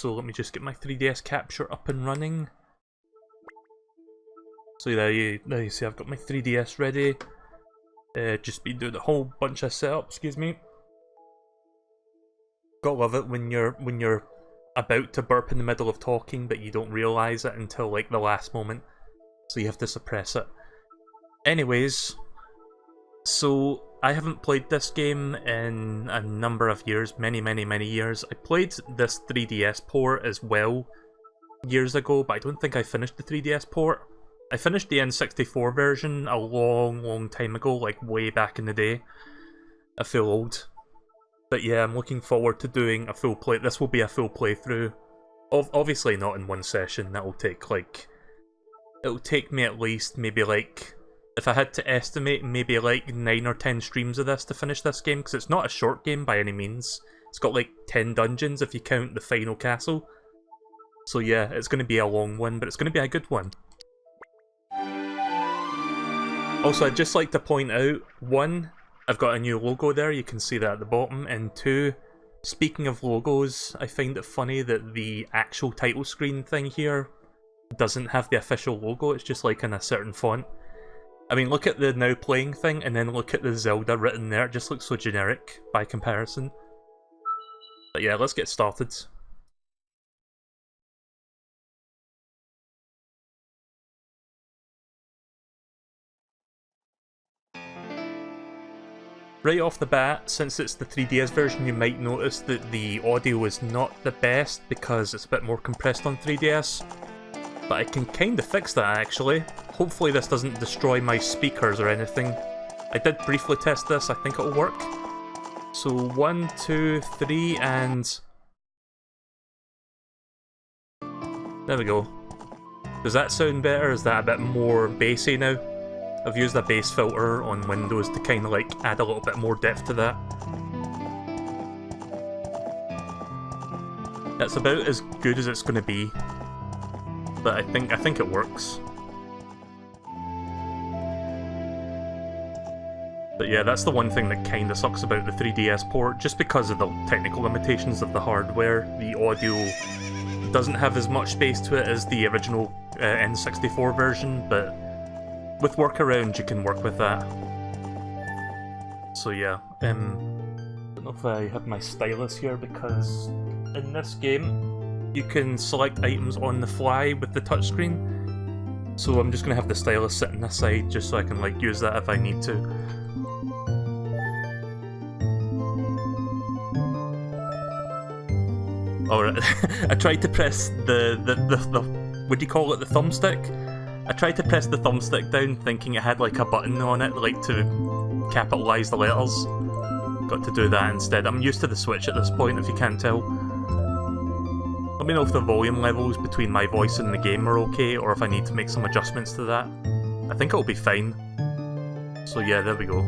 so let me just get my 3DS capture up and running. So there you see I've got my 3DS ready. Just been doing a whole bunch of setup, excuse me. Gotta love it when you're about to burp in the middle of talking, but you don't realise it until like the last moment, so you have to suppress it. Anyways, so I haven't played this game in a number of years, many years. I played this 3DS port as well years ago, but I don't think I finished the 3DS port. I finished the N64 version a long time ago, like way back in the day. I feel old. But yeah, I'm looking forward to doing a full play. This will be a full playthrough. Obviously not in one session. That'll take like... It'll take me at least maybe like... If I had to estimate, maybe like 9 or 10 streams of this to finish this game, because it's not a short game by any means. It's got like 10 dungeons if you count the final castle. So yeah, it's going to be a long one, but it's going to be a good one. Also, I'd just like to point out, 1, I've got a new logo there, you can see that at the bottom, and 2, speaking of logos, I find it funny that the actual title screen thing here doesn't have the official logo, it's just like in a certain font. I mean, look at the now playing thing, and then look at the Zelda written there, it just looks so generic by comparison. But yeah, let's get started. Right off the bat, since it's the 3DS version, you might notice that the audio is not the best because it's a bit more compressed on 3DS. But I can kind of fix that actually. Hopefully this doesn't destroy my speakers or anything. I did briefly test this, I think it'll work. So 1, 2, 3 and... There we go. Does that sound better? Is that a bit more bassy now? I've used a bass filter on Windows to kind of like add a little bit more depth to that. That's about as good as it's going to be, but I think it works. But yeah, that's the one thing that kind of sucks about the 3DS port, just because of the technical limitations of the hardware. The audio doesn't have as much space to it as the original N64 version, but with workarounds, you can work with that. So yeah, I don't know if I have my stylus here, because in this game, you can select items on the fly with the touchscreen. So I'm just going to have the stylus sitting aside, just so I can like use that if I need to. Alright, I tried to press the what do you call it, the thumbstick? I tried to press the thumbstick down thinking it had like a button on it, like to capitalise the letters. Got to do that instead. I'm used to the Switch at this point, if you can't tell. Let me know if the volume levels between my voice and the game are okay, or if I need to make some adjustments to that. I think it'll be fine. So yeah, there we go.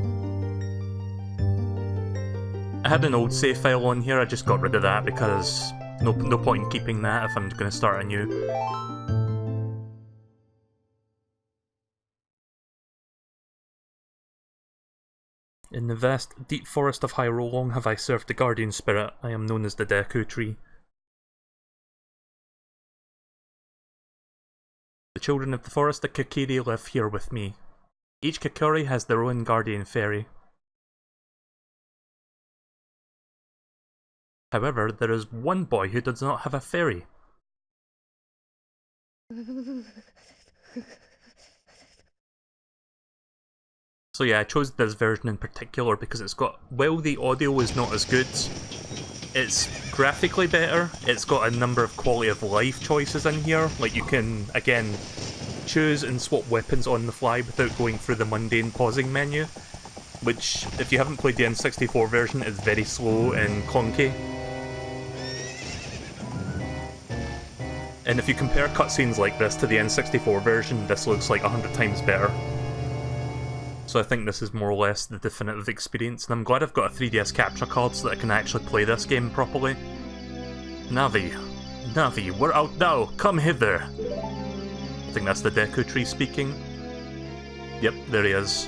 I had an old save file on here, I just got rid of that because no point in keeping that if I'm going to start anew. In the vast, deep forest of Hyrule long have I served the guardian spirit. I am known as the Deku Tree. The children of the forest of Kokiri live here with me. Each Kokiri has their own guardian fairy. However, there is one boy who does not have a fairy. So yeah, I chose this version in particular because it's got, while the audio is not as good, it's graphically better, it's got a number of quality of life choices in here, like you can, again, choose and swap weapons on the fly without going through the mundane pausing menu, which, if you haven't played the N64 version, is very slow and clunky. And if you compare cutscenes like this to the N64 version, this looks like 100 times better. So I think this is more or less the definitive experience, and I'm glad I've got a 3DS capture card so that I can actually play this game properly. Navi, we're out now, come hither! I think that's the Deku Tree speaking. Yep, there he is.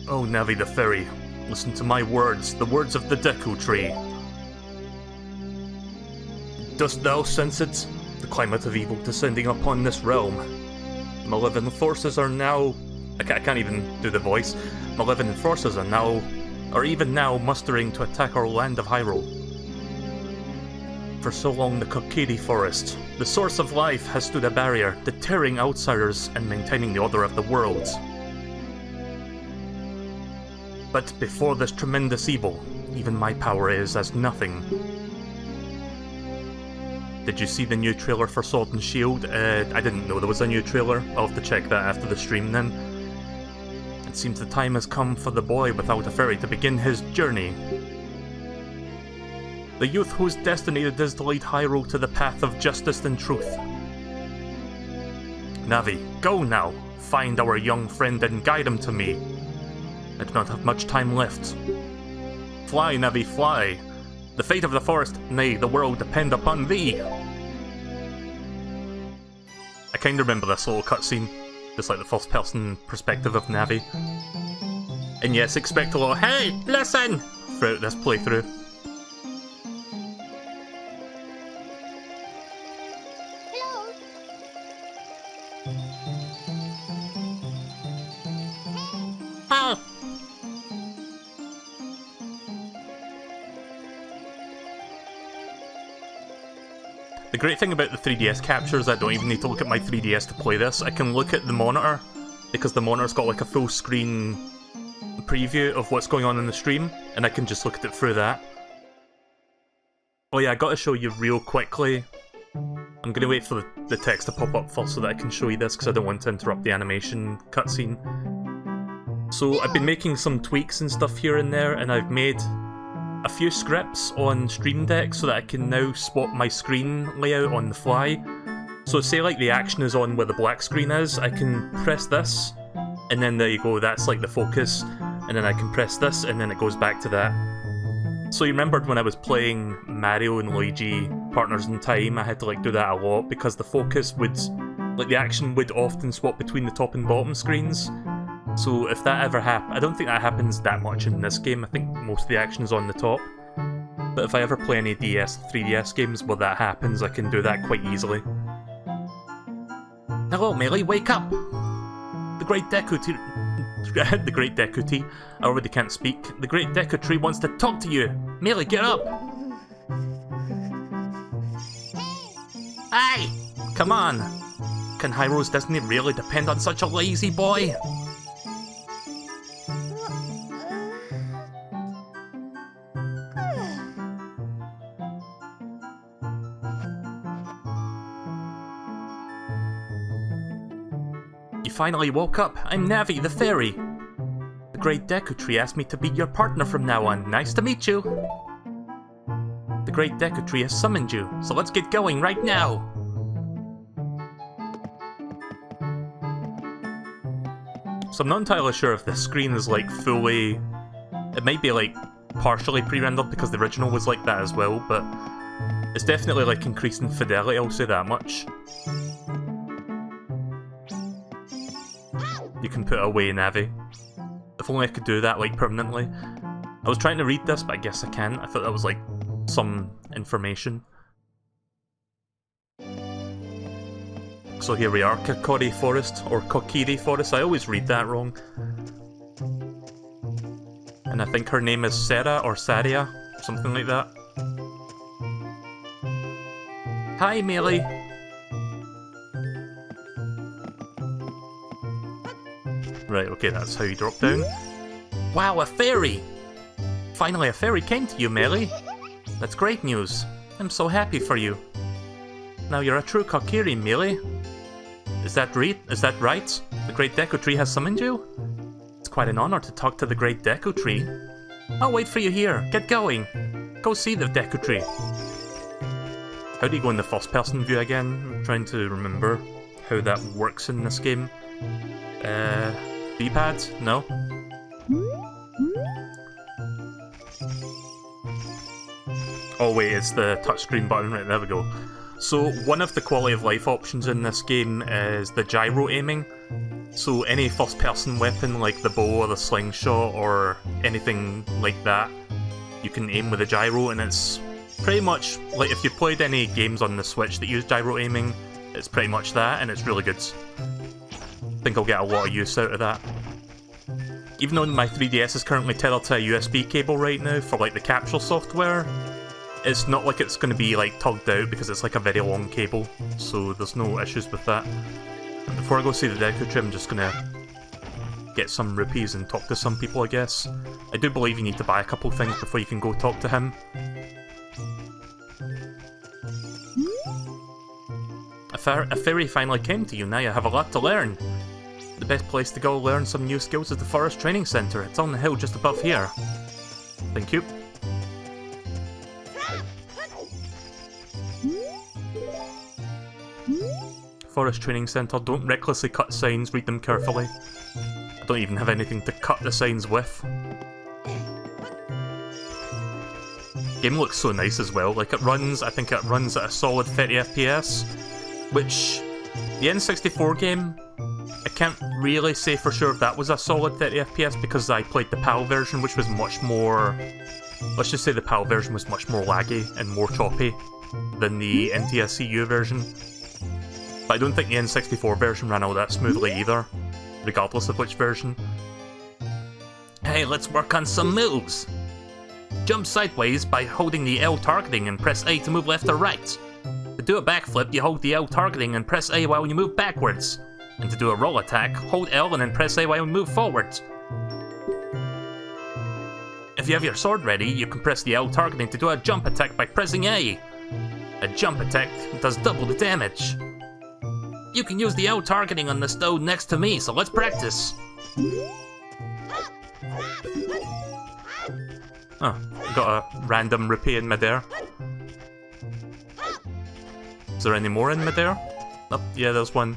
Oh Navi the fairy, listen to my words, the words of the Deku Tree. Dost thou sense it? The climate of evil descending upon this realm. Malevolent forces are now... I can't even do the voice. Malevolent forces are now... or even now mustering to attack our land of Hyrule. For so long the Kokiri Forest, the source of life, has stood a barrier, deterring outsiders and maintaining the order of the world. But before this tremendous evil, even my power is as nothing. Did you see the new trailer for Sword and Shield? I didn't know there was a new trailer. I'll have to check that after the stream then. It seems the time has come for the boy without a fairy to begin his journey. The youth whose destiny it is to lead Hyrule to the path of justice and truth. Navi, go now! Find our young friend and guide him to me. I do not have much time left. Fly, Navi, fly! The fate of the forest, nay, the world depend upon thee! I kinda remember this little cutscene, just like the first person perspective of Navi. And yes, expect a lot of "Hey, listen!" throughout this playthrough. Hello! The great thing about the 3DS capture is I don't even need to look at my 3DS to play this. I can look at the monitor, because the monitor's got like a full screen preview of what's going on in the stream, and I can just look at it through that. Oh yeah, I gotta show you real quickly. I'm gonna wait for the text to pop up first so that I can show you this, because I don't want to interrupt the animation cutscene. So I've been making some tweaks and stuff here and there, and I've made a few scripts on Stream Deck so that I can now swap my screen layout on the fly. So say like the action is on where the black screen is, I can press this, and then there you go, that's like the focus, and then I can press this, and then it goes back to that. So you remembered when I was playing Mario and Luigi Partners in Time, I had to like do that a lot, because the focus would, like the action would often swap between the top and bottom screens. So if that ever happens, I don't think that happens that much in this game, I think most of the action is on the top. But if I ever play any DS, 3DS games where that happens, I can do that quite easily. Hello, Melee, wake up! The Great Deku Tree... the Great Deku Tree. I already can't speak. The Great Deku Tree wants to talk to you! Melee, get up! Hey! Come on! Can Hyrule's destiny really depend on such a lazy boy? Finally woke up. I'm Navi, the fairy. The Great Deku Tree asked me to be your partner from now on. Nice to meet you. The Great Deku Tree has summoned you, so let's get going right now. So I'm not entirely sure if this screen is like fully... It might be like partially pre-rendered because the original was like that as well, but it's definitely like increasing fidelity, I'll say that much. You can put away Navi. If only I could do that, like, permanently. I was trying to read this, but I guess I can't. I thought that was, like, some information. So here we are, Kokiri Forest, or Kokiri Forest. I always read that wrong. And I think her name is Sarah, or Saria, something like that. Hi, Melee! Right, okay, that's how you drop down. Wow, a fairy! Finally, a fairy came to you, Melee. That's great news. I'm so happy for you. Now you're a true Kokiri, Melee. Is that right? The Great Deku Tree has summoned you? It's quite an honor to talk to the Great Deku Tree. I'll wait for you here. Get going. Go see the Deku Tree. How do you go in the first person view again? I'm trying to remember how that works in this game. D-pad? No? Oh wait, it's the touchscreen button, right, there we go. So, one of the quality of life options in this game is the gyro aiming. So any first person weapon like the bow or the slingshot or anything like that, you can aim with a gyro and it's Pretty much, like, if you played any games on the Switch that use gyro aiming, it's pretty much that, and it's really good. I think I'll get a lot of use out of that. Even though my 3DS is currently tethered to a USB cable right now for, like, the capsule software, it's not like it's going to be, like, tugged out because it's, like, a very long cable, so there's no issues with that. And before I go see the Deku Tree, I'm just going to get some rupees and talk to some people, I guess. I do believe you need to buy a couple things before you can go talk to him. A fairy finally came to you, now you have a lot to learn. The best place to go learn some new skills is the Forest Training Center. It's on the hill just above here. Thank you. Forest Training Center, don't recklessly cut signs, read them carefully. I don't even have anything to cut the signs with. Game looks so nice as well, like I think it runs at a solid 30 FPS, which, the N64 game, I can't really say for sure if that was a solid 30 FPS because I played the PAL version, which was much more, let's just say the PAL version was much more laggy and more choppy than the NTSCU version. But I don't think the N64 version ran all that smoothly either, regardless of which version. Hey, let's work on some moves! Jump sideways by holding the L targeting and press A to move left or right. To do a backflip, you hold the L targeting and press A while you move backwards. And to do a roll attack, hold L and then press A while you move forwards. If you have your sword ready, you can press the L targeting to do a jump attack by pressing A. A jump attack does double the damage. You can use the L targeting on the stone next to me, so let's practice. Oh, got a random rupee in midair. Is there any more in midair? Oh, yeah, there's one.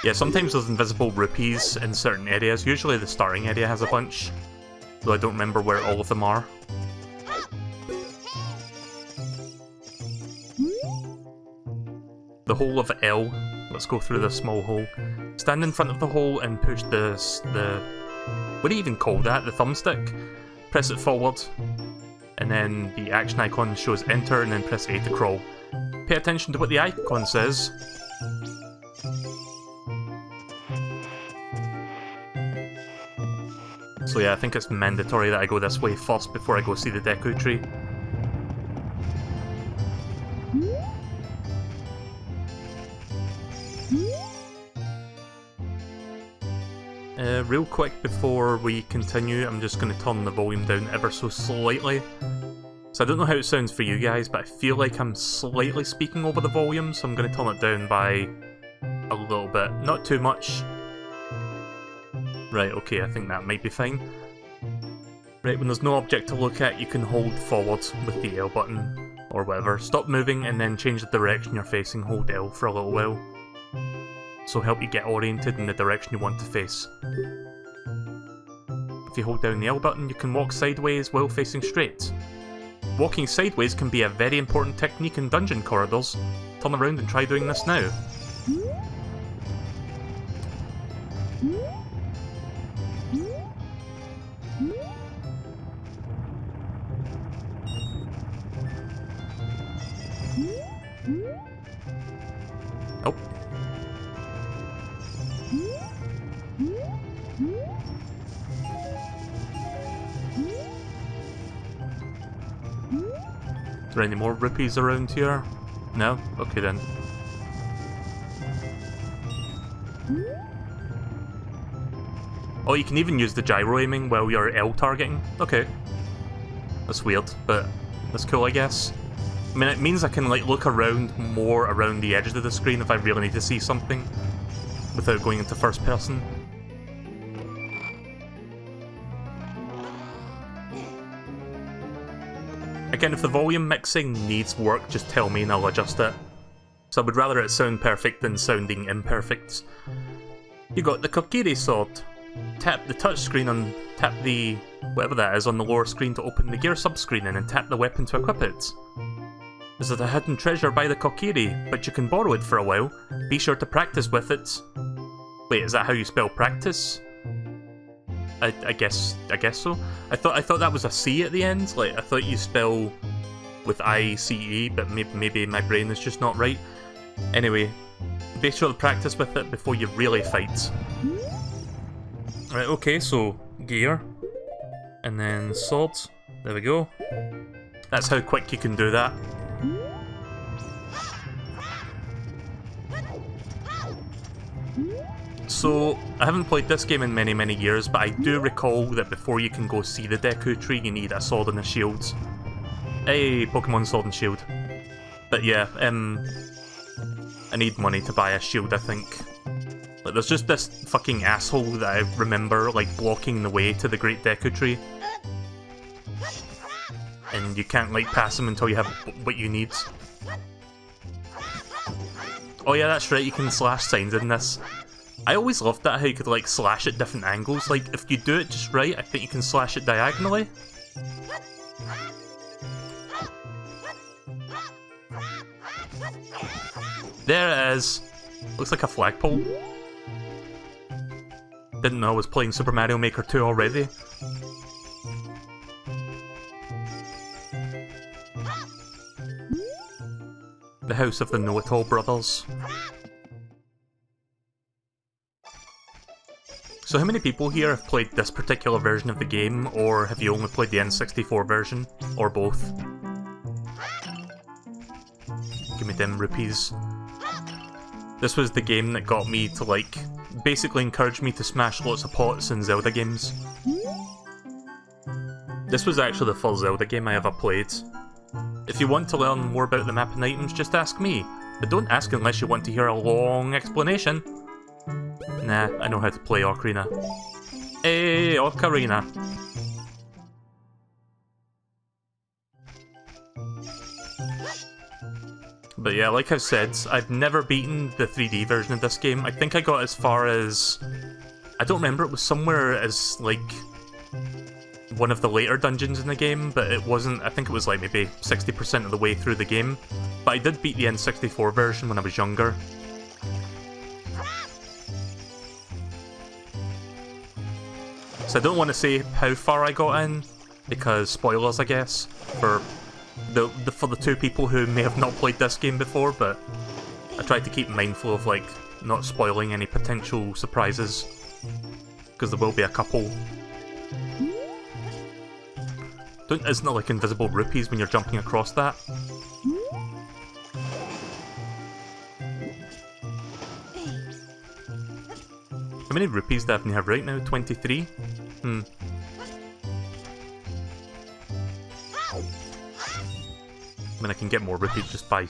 Yeah, sometimes there's invisible rupees in certain areas. Usually the starting area has a bunch, though I don't remember where all of them are. The hole of L. Let's go through the small hole. Stand in front of the hole and push the what do you even call that? The thumbstick? Press it forward, and then the action icon shows enter, and then press A to crawl. Pay attention to what the icon says. So yeah, I think it's mandatory that I go this way first before I go see the Deku Tree. Real quick before we continue, I'm just going to turn the volume down ever so slightly. So I don't know how it sounds for you guys, but I feel like I'm slightly speaking over the volume, so I'm going to turn it down by a little bit. Not too much. Right, okay, I think that might be fine. Right, when there's no object to look at, you can hold forward with the L button, or whatever. Stop moving and then change the direction you're facing, hold L for a little while. So help you get oriented in the direction you want to face. If you hold down the L button, you can walk sideways while facing straight. Walking sideways can be a very important technique in dungeon corridors. Turn around and try doing this now. Oh. Is there any more rupees around here? No? Okay then. Oh, you can even use the gyro aiming while you're L targeting? Okay. That's weird, but that's cool, I guess. I mean, it means I can, like, look around more around the edges of the screen if I really need to see something without going into first person. Again, if the volume mixing needs work, just tell me and I'll adjust it. So I would rather it sound perfect than sounding imperfect. You got the Kokiri sword. Tap the touchscreen and tap the whatever that is on the lower screen to open the gear subscreen and then tap the weapon to equip it. Is it a hidden treasure by the Kokiri, but you can borrow it for a while. Be sure to practice with it. Wait, is that how you spell practice? I guess so. I thought that was a C at the end. Like, I thought you spell with ICE, but maybe my brain is just not right. Anyway, be sure to practice with it before you really fight. Right, okay, so gear, and then swords. There we go. That's how quick you can do that. So, I haven't played this game in many years, but I do recall that before you can go see the Deku Tree, you need a sword and a shield. Hey, Pokemon Sword and Shield. But yeah, I need money to buy a shield, I think. Like, there's just this fucking asshole that I remember, like, blocking the way to the Great Deku Tree. And you can't, like, pass him until you have what you need. Oh yeah, that's right, you can slash signs in this. I always loved that, how you could, like, slash at different angles. Like, if you do it just right, I think you can slash it diagonally. There it is! Looks like a flagpole. Didn't know I was playing Super Mario Maker 2 already. The House of the Know-It-All Brothers. So how many people here have played this particular version of the game, or have you only played the N64 version? Or both? Give me them rupees. This was the game that got me to, like, basically encourage me to smash lots of pots in Zelda games. This was actually the first Zelda game I ever played. If you want to learn more about the map and items, just ask me. But don't ask unless you want to hear a long explanation. Nah, I know how to play Ocarina. Hey, Ocarina! But yeah, like I've said, I've never beaten the 3D version of this game. I think I got as far as... I don't remember, it was somewhere as, like, one of the later dungeons in the game, but it wasn't... I think it was, like, maybe 60% of the way through the game. But I did beat the N64 version when I was younger. So I don't want to say how far I got in, because spoilers, I guess, for the two people who may have not played this game before, but I tried to keep mindful of, like, not spoiling any potential surprises, because there will be a couple. Isn't it like invisible rupees when you're jumping across that? How many rupees do I have right now? 23? I mean, I can get more rupees just by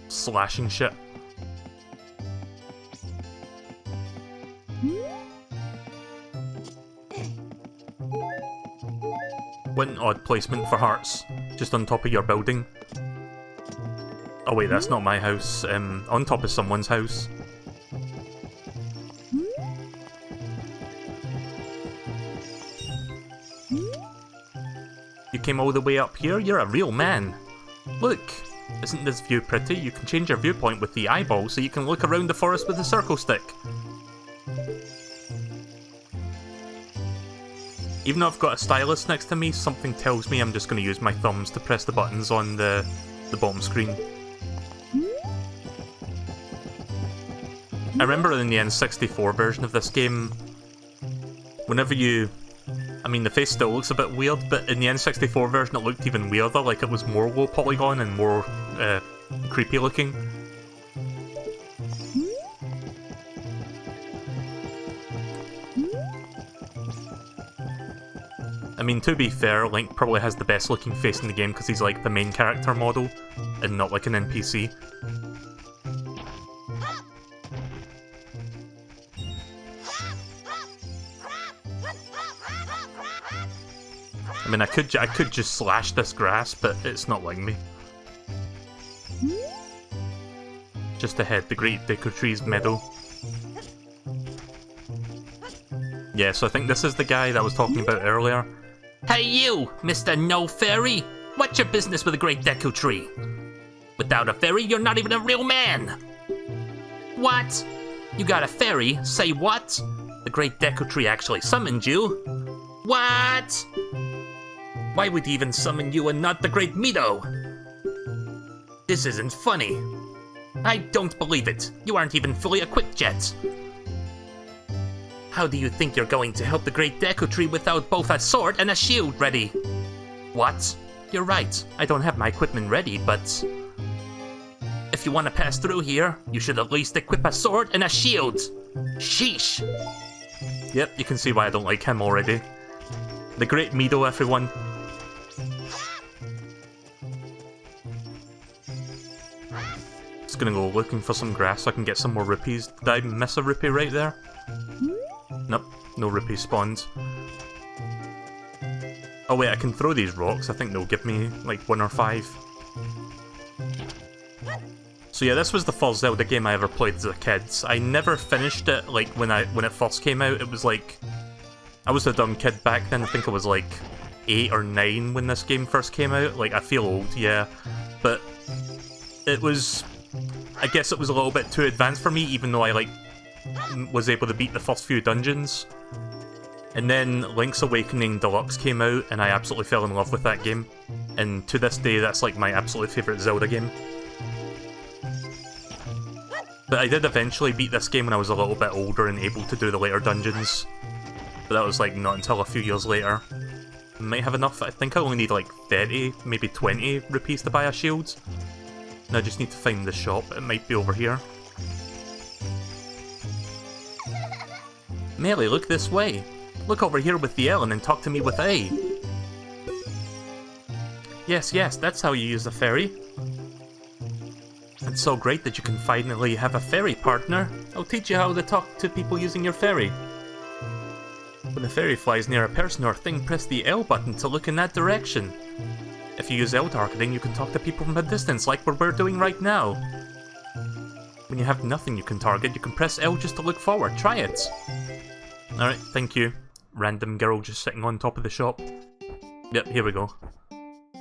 slashing shit. What an odd placement for hearts, just on top of your building. Oh wait, that's not my house. On top of someone's house. You came all the way up here? You're a real man. Look, isn't this view pretty? You can change your viewpoint with the eyeball so you can look around the forest with the circle stick. Even though I've got a stylus next to me, something tells me I'm just going to use my thumbs to press the buttons on the bottom screen. I remember in the N64 version of this game, whenever you... I mean, the face still looks a bit weird, but in the N64 version it looked even weirder, like it was more low polygon and more creepy looking. I mean, to be fair, Link probably has the best looking face in the game because he's like the main character model and not like an NPC. I mean, I could just slash this grass, but it's not letting me. Just ahead, the Great Deku Tree's meadow. Yeah, so I think this is the guy that I was talking about earlier. Hey you, Mr. No Fairy! What's your business with the Great Deku Tree? Without a fairy, you're not even a real man! What? You got a fairy? Say what? The Great Deku Tree actually summoned you? What? Why would he even summon you and not the Great Mido? This isn't funny. I don't believe it. You aren't even fully equipped yet. How do you think you're going to help the Great Deku Tree without both a sword and a shield ready? What? You're right. I don't have my equipment ready, but... if you want to pass through here, you should at least equip a sword and a shield. Sheesh. Yep, you can see why I don't like him already. The Great Mido, everyone. Just gonna go looking for some grass so I can get some more rupees. Did I miss a rupee right there? Nope, no rupee spawned. Oh wait, I can throw these rocks. I think they'll give me like 1 or 5. So yeah, this was the first Zelda game I ever played as a kid. I never finished it like when it first came out. It was like, I was a dumb kid back then. I think I was like 8 or 9 when this game first came out. Like, I feel old, yeah. But it was, I guess it was a little bit too advanced for me, even though I like was able to beat the first few dungeons. And then Link's Awakening Deluxe came out, and I absolutely fell in love with that game. And to this day, that's like my absolute favourite Zelda game. But I did eventually beat this game when I was a little bit older and able to do the later dungeons. But that was like not until a few years later. I might have enough. I think I only need like 30, maybe 20 rupees to buy a shield. And I just need to find the shop. It might be over here. Melee, look this way. Look over here with the L and then talk to me with A. Yes, that's how you use a fairy. It's so great that you can finally have a fairy partner. I'll teach you how to talk to people using your fairy. When the fairy flies near a person or thing, press the L button to look in that direction. If you use L targeting, you can talk to people from a distance like what we're doing right now. When you have nothing you can target, you can press L just to look forward. Try it. Alright, thank you. Random girl just sitting on top of the shop. Yep, here we go.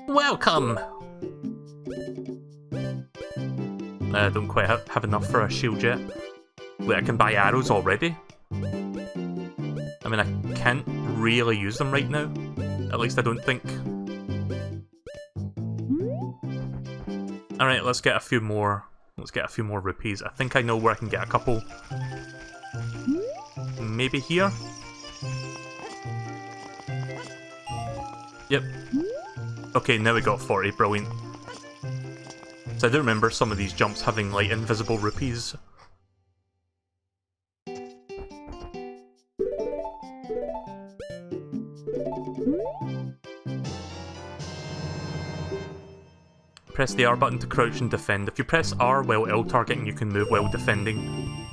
Welcome! I don't quite have enough for a shield yet. Wait, I can buy arrows already? I mean, I can't really use them right now. At least I don't think. Alright, let's get a few more. Let's get a few more rupees. I think I know where I can get a couple. Maybe here? Yep. Okay, now we got 40, brilliant. So I do remember some of these jumps having like invisible rupees. Press the R button to crouch and defend. If you press R while L targeting, you can move while defending.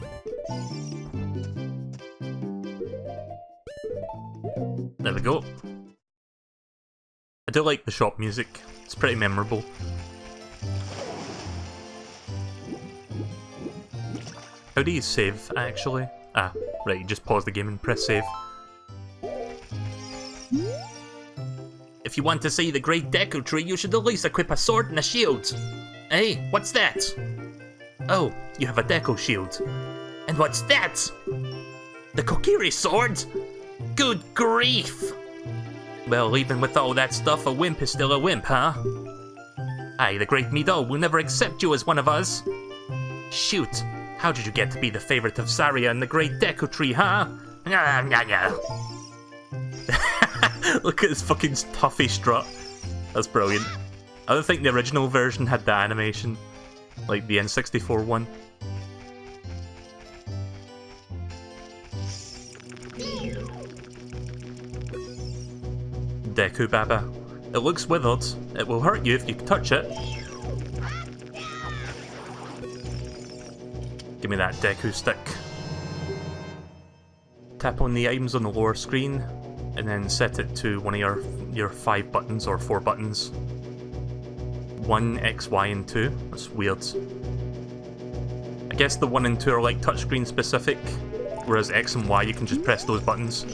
There we go. I do like the shop music. It's pretty memorable. How do you save, actually? Ah, right, you just pause the game and press save. If you want to see the Great Deku Tree, you should at least equip a sword and a shield. Hey, what's that? Oh, you have a Deku shield. And what's that? The Kokiri sword? Good grief! Well, even with all that stuff, a wimp is still a wimp, huh? Aye, the Great Mido will never accept you as one of us. Shoot, how did you get to be the favorite of Saria and the Great Deku Tree, huh? Look at his fucking toughy strut. That's brilliant. I don't think the original version had that animation. Like the N64 one. Deku Baba. It looks withered. It will hurt you if you touch it. Give me that Deku stick. Tap on the items on the lower screen, and then set it to one of your 5 buttons or 4 buttons. 1, X, Y, and 2. That's weird. I guess the 1 and 2 are like touchscreen specific, whereas X and Y you can just press those buttons.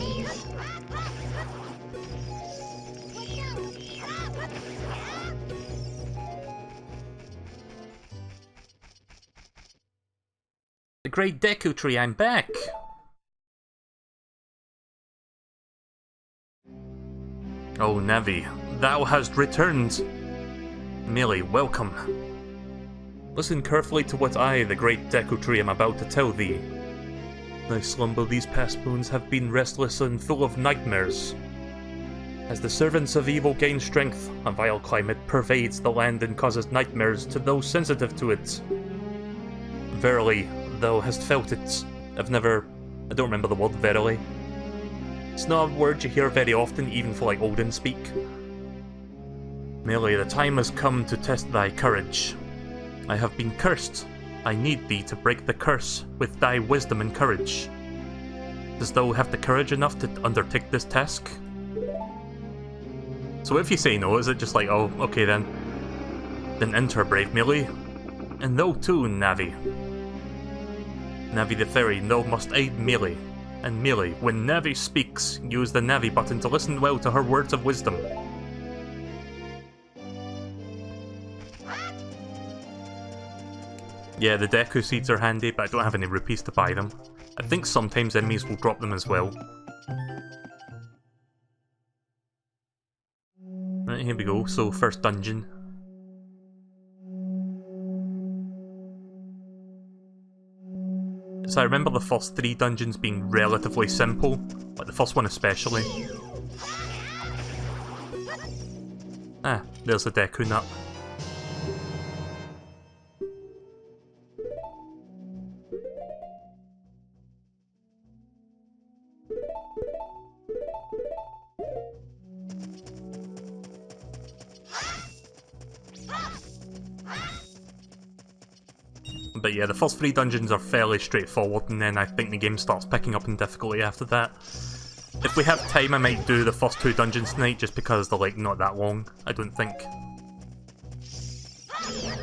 The Great Deku Tree, I'm back! Oh, Navi, thou hast returned! Melee, welcome. Listen carefully to what I, the great Deku Tree, am about to tell thee. Thy slumber these past moons have been restless and full of nightmares. As the servants of evil gain strength, a vile climate pervades the land and causes nightmares to those sensitive to it. Verily, thou hast felt it. I don't remember the word verily. It's not a word you hear very often, even for like olden speak. Melee, the time has come to test thy courage. I have been cursed. I need thee to break the curse with thy wisdom and courage. Dost thou have the courage enough to undertake this task? So if you say no, is it just like, oh, okay then? Then enter, brave Melee. And thou too, Navi. Navi the fairy, thou must aid Melee. And Melee, when Navi speaks, use the Navi button to listen well to her words of wisdom. Yeah, the Deku seeds are handy, but I don't have any rupees to buy them. I think sometimes enemies will drop them as well. Right, here we go. So, first dungeon. So I remember the first 3 dungeons being relatively simple, like the first one especially. Ah, there's the Deku nut. But yeah, the first 3 dungeons are fairly straightforward, and then I think the game starts picking up in difficulty after that. If we have time, I might do the first 2 dungeons tonight, just because they're like not that long, I don't think.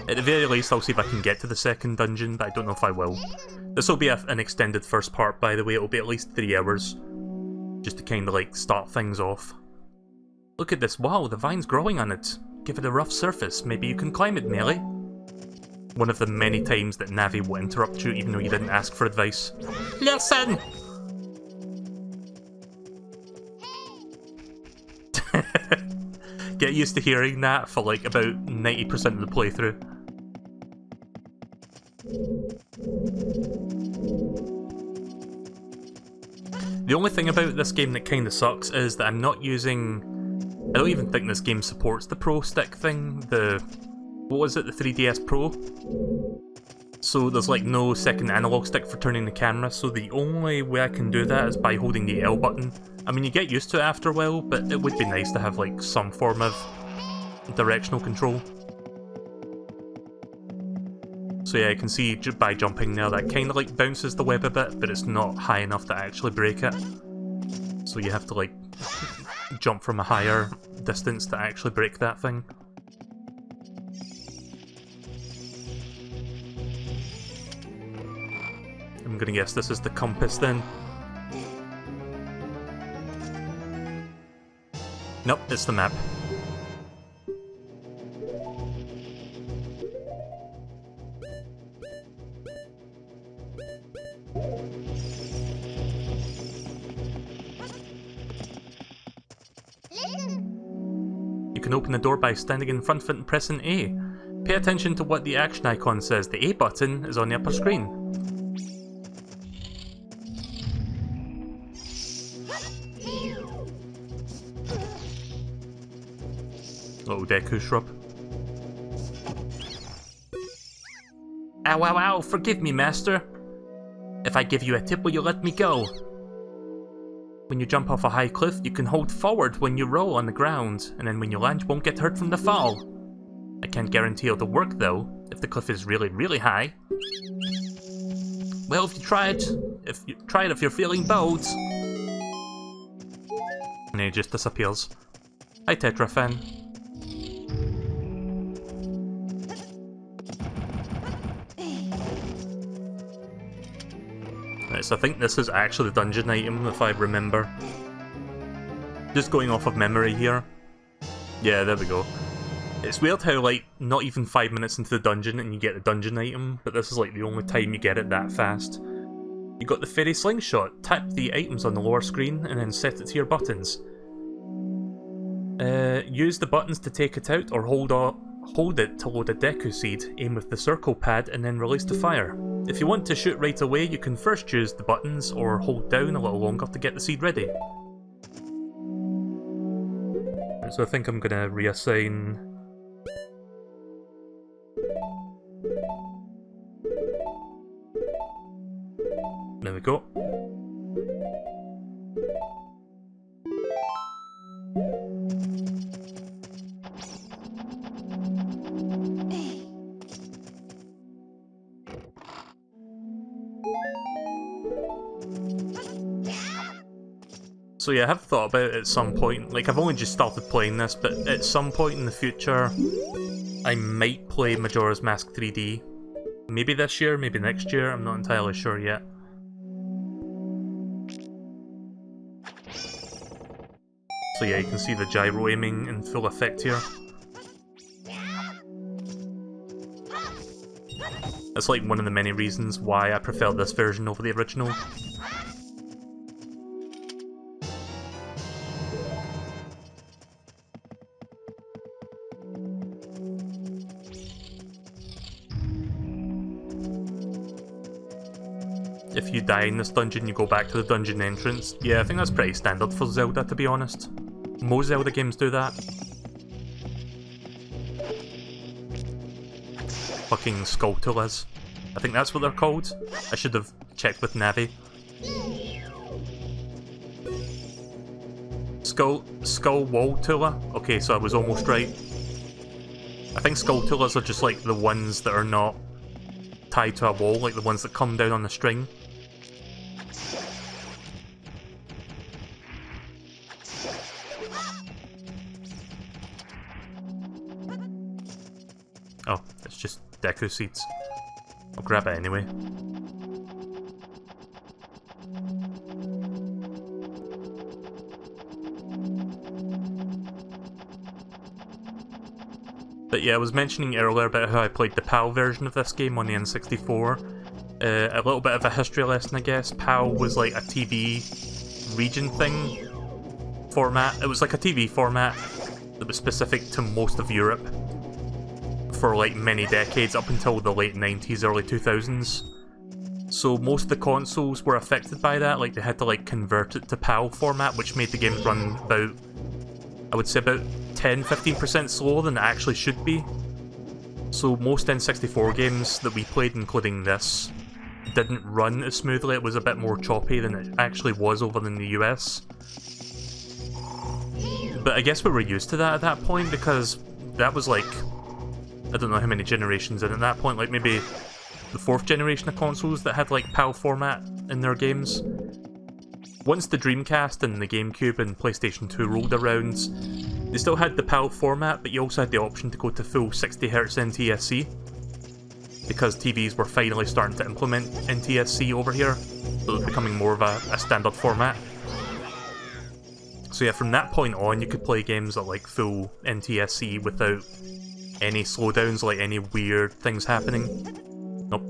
At the very least, I'll see if I can get to the second dungeon, but I don't know if I will. This will be an extended first part, by the way. It'll be at least 3 hours, just to kind of like start things off. Look at this, wow, the vine's growing on it. Give it a rough surface, maybe you can climb it, Melee. One of the many times that Navi will interrupt you even though you didn't ask for advice. Listen! Get used to hearing that for like about 90% of the playthrough. The only thing about this game that kinda sucks is that I'm not using... I don't even think this game supports the Pro Stick thing, what was it, the 3DS Pro? So there's like no second analog stick for turning the camera, so the only way I can do that is by holding the L button. I mean, you get used to it after a while, but it would be nice to have like some form of directional control. So yeah, you can see by jumping there that kind of like bounces the web a bit, but it's not high enough to actually break it. So you have to like jump from a higher distance to actually break that thing. I'm gonna guess this is the compass then. Nope, it's the map. You can open the door by standing in front of it and pressing A. Pay attention to what the action icon says. The A button is on the upper screen. Little Deku shrub. Ow, ow, ow, forgive me, master. If I give you a tip, will you let me go? When you jump off a high cliff, you can hold forward when you roll on the ground, and then when you land, you won't get hurt from the fall. I can't guarantee it'll work, though, if the cliff is really, really high. Well, if you try it, if you're feeling bold. And he just disappears. Hi, Tetra fan. Right, so I think this is actually the dungeon item, if I remember. Just going off of memory here. Yeah, there we go. It's weird how, like, not even 5 minutes into the dungeon and you get the dungeon item, but this is, like, the only time you get it that fast. You got the fairy slingshot. Tap the items on the lower screen and then set it to your buttons. Use the buttons to take it out, or hold Hold it to load a Deku Seed, aim with the circle pad, and then release the fire. If you want to shoot right away, you can first use the buttons or hold down a little longer to get the seed ready. So I think I'm gonna reassign... There we go. So yeah, I have thought about it at some point. Like, I've only just started playing this, but at some point in the future, I might play Majora's Mask 3D. Maybe this year, maybe next year, I'm not entirely sure yet. So yeah, you can see the gyro aiming in full effect here. That's like one of the many reasons why I prefer this version over the original. If you die in this dungeon, you go back to the dungeon entrance. Yeah, I think that's pretty standard for Zelda, to be honest. Most Zelda games do that. Fucking Skulltulas. I think that's what they're called. I should have checked with Navi. Skullwaltula? Okay, so I was almost right. I think Skulltulas are just like the ones that are not tied to a wall, like the ones that come down on the string. Oh, it's just Deku Seeds. I'll grab it anyway. But yeah, I was mentioning earlier about how I played the PAL version of this game on the N64. A little bit of a history lesson, I guess. PAL was like a TV region thing format. It was like a TV format that was specific to most of Europe for like many decades, up until the late 90s, early 2000s. So most of the consoles were affected by that, like they had to like convert it to PAL format, which made the game run about, I would say about 10-15% slower than it actually should be. So most N64 games that we played, including this, didn't run as smoothly. It was a bit more choppy than it actually was over in the US. But I guess we were used to that at that point, because that was like, I don't know how many generations in at that point, like maybe the 4th generation of consoles that had like PAL format in their games. Once the Dreamcast and the GameCube and PlayStation 2 rolled around, they still had the PAL format, but you also had the option to go to full 60Hz NTSC, because TVs were finally starting to implement NTSC over here, so it was becoming more of a standard format. So yeah, from that point on, you could play games at like full NTSC without any slowdowns, like any weird things happening. Nope.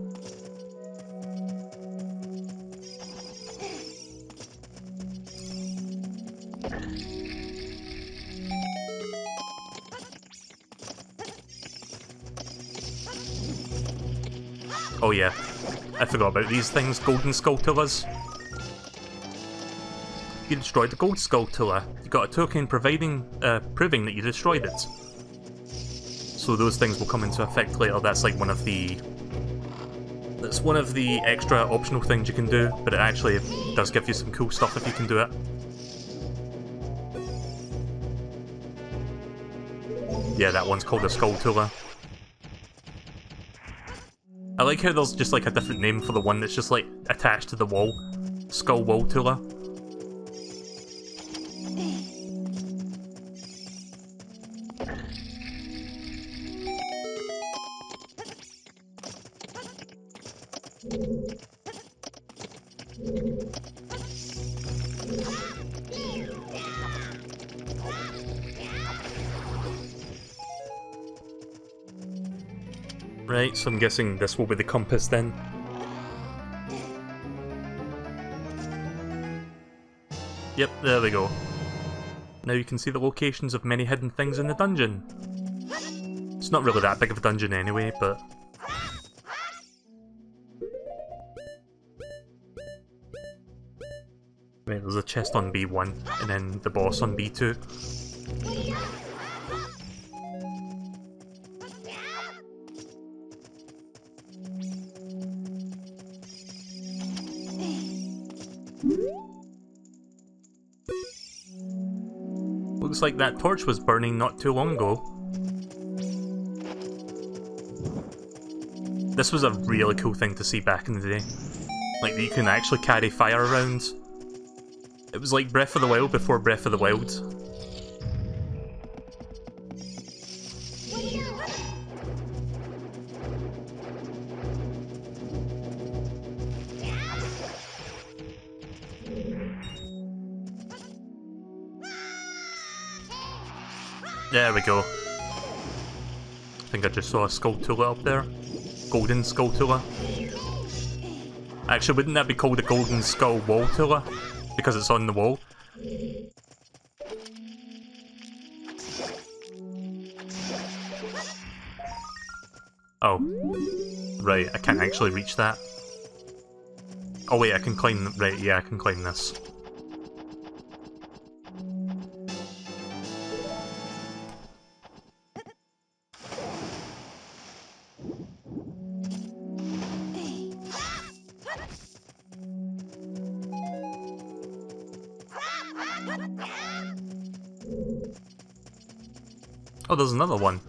Oh yeah, I forgot about these things, golden Skulltulas. You destroyed the gold Skulltula. You got a token proving that you destroyed it. So those things will come into effect later. That's like one of the extra optional things you can do, but it actually does give you some cool stuff if you can do it. Yeah, that one's called a Skulltula. I like how there's just like a different name for the one that's just like attached to the wall. Skullwaltula. Right, so I'm guessing this will be the compass then. Yep, there we go. Now you can see the locations of many hidden things in the dungeon. It's not really that big of a dungeon anyway, but... Right, there's a chest on B1, and then the boss on B2. Looks like that torch was burning not too long ago. This was a really cool thing to see back in the day. Like, you can actually carry fire around. It was like Breath of the Wild before Breath of the Wild. There we go. I think I just saw a Skulltula up there. Golden Skulltula. Actually, wouldn't that be called a Golden Skull Walltula? Because it's on the wall. Oh. Right, I can't actually reach that. Oh wait, I can climb... Right, yeah, I can climb this. Oh, there's another one.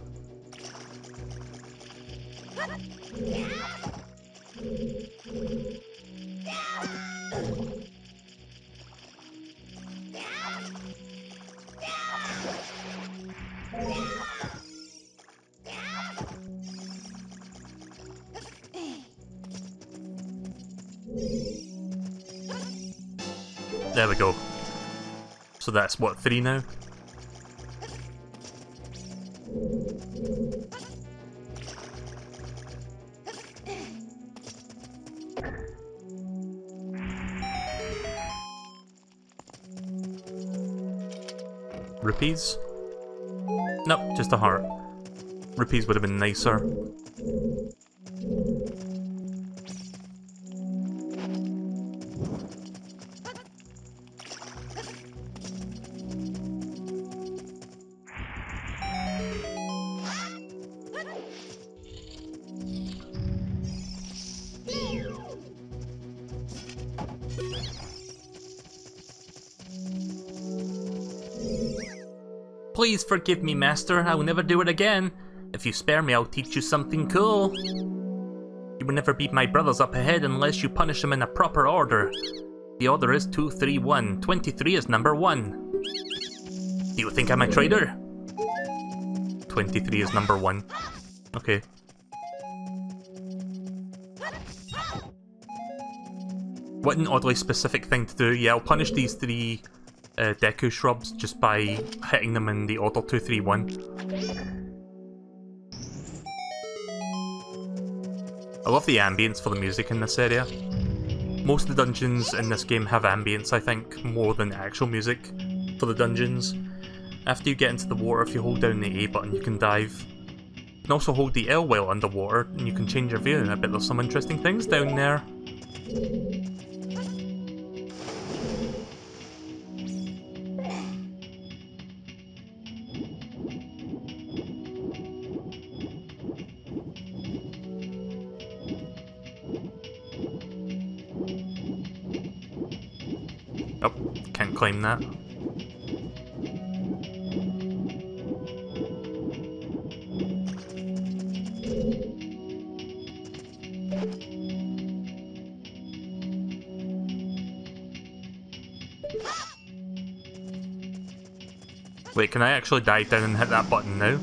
There we go. So that's what, 3 now? Rupees? Nope, just a heart. Rupees would have been nicer. Please forgive me, Master. I will never do it again. If you spare me, I'll teach you something cool. You will never beat my brothers up ahead unless you punish them in a proper order. The order is 2, 3, 1. 23 is number 1. Do you think I'm a traitor? 23 is number 1. Okay. What an oddly specific thing to do. Yeah, I'll punish these 3 Deku shrubs just by hitting them in the order 2, 3, 1. I love the ambience for the music in this area. Most of the dungeons in this game have ambience, I think, more than actual music for the dungeons. After you get into the water, if you hold down the A button, you can dive. You can also hold the L while underwater, and you can change your view. I bet there's some interesting things down there. Oh, can't climb that. Wait, can I actually dive down and hit that button now?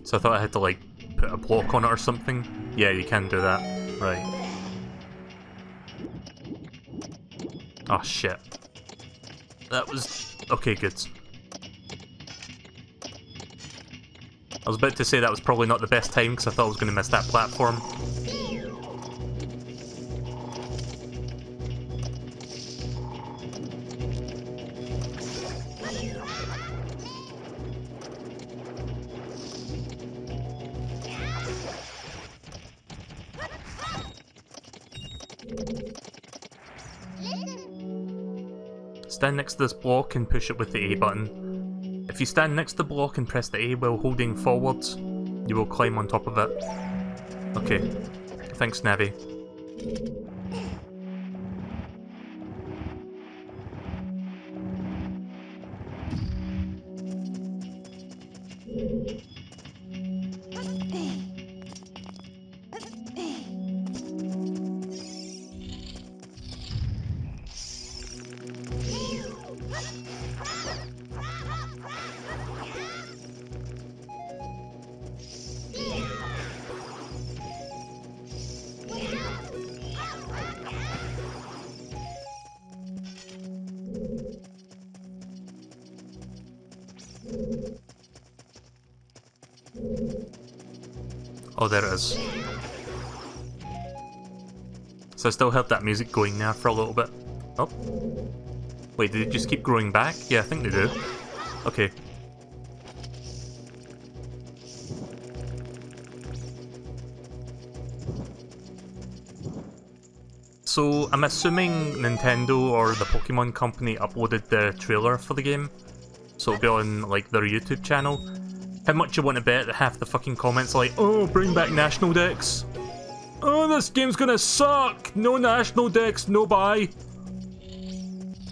So I thought I had to, like, put a block on it or something. Yeah, you can do that. Right. Oh shit. That was... okay, good. I was about to say that was probably not the best time because I thought I was going to miss that platform. stand next to this block and push it with the A button. If you stand next to the block and press the A while holding forward, you will climb on top of it. Okay. Thanks, Navi. Oh, there it is. So I still heard that music going there for a little bit. Oh. Wait, did it just keep growing back? Yeah, I think they do. Okay. So, I'm assuming Nintendo or the Pokemon company uploaded the trailer for the game. So it'll be on, like, their YouTube channel. How much you want to bet that half the fucking comments are like, oh, bring back National Dex. Oh, this game's gonna suck! No National Dex, no buy.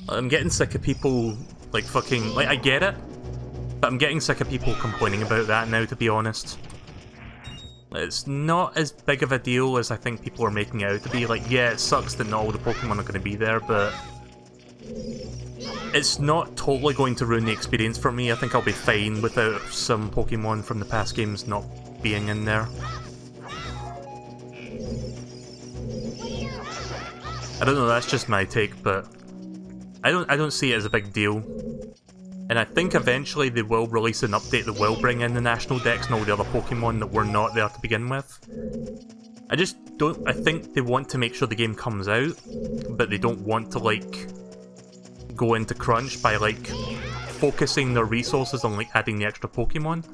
I'm getting sick of people, like, fucking... Like, I get it, but I'm getting sick of people complaining about that now, to be honest. It's not as big of a deal as I think people are making it out to be. Like, yeah, it sucks that not all the Pokemon are going to be there, but... It's not totally going to ruin the experience for me. I think I'll be fine without some Pokemon from the past games not being in there. I don't know, that's just my take, but I don't see it as a big deal. And I think eventually they will release an update that will bring in the National Dex and all the other Pokemon that were not there to begin with. I just don't... I think they want to make sure the game comes out, but they don't want to, like, go into crunch by, like, focusing their resources on, like, adding the extra Pokemon.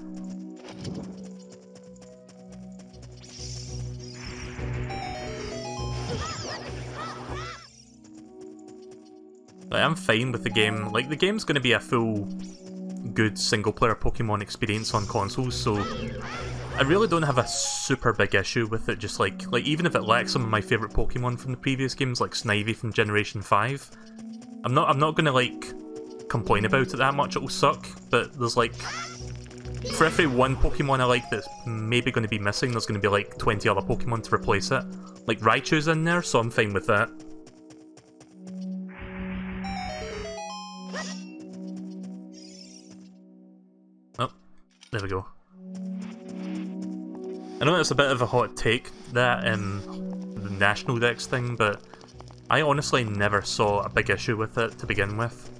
Like, I'm fine with the game. Like, the game's going to be a full, good single-player Pokemon experience on consoles, so I really don't have a super big issue with it. Just like even if it lacks some of my favourite Pokemon from the previous games, like Snivy from Generation 5, I'm not going to, like, complain about it that much. It'll suck, but there's, like, for every one Pokemon I like that's maybe going to be missing, there's going to be, like, 20 other Pokemon to replace it. Like, Raichu's in there, so I'm fine with that. Oh, there we go. I know it's a bit of a hot take, that, the National Dex thing, but I honestly never saw a big issue with it to begin with.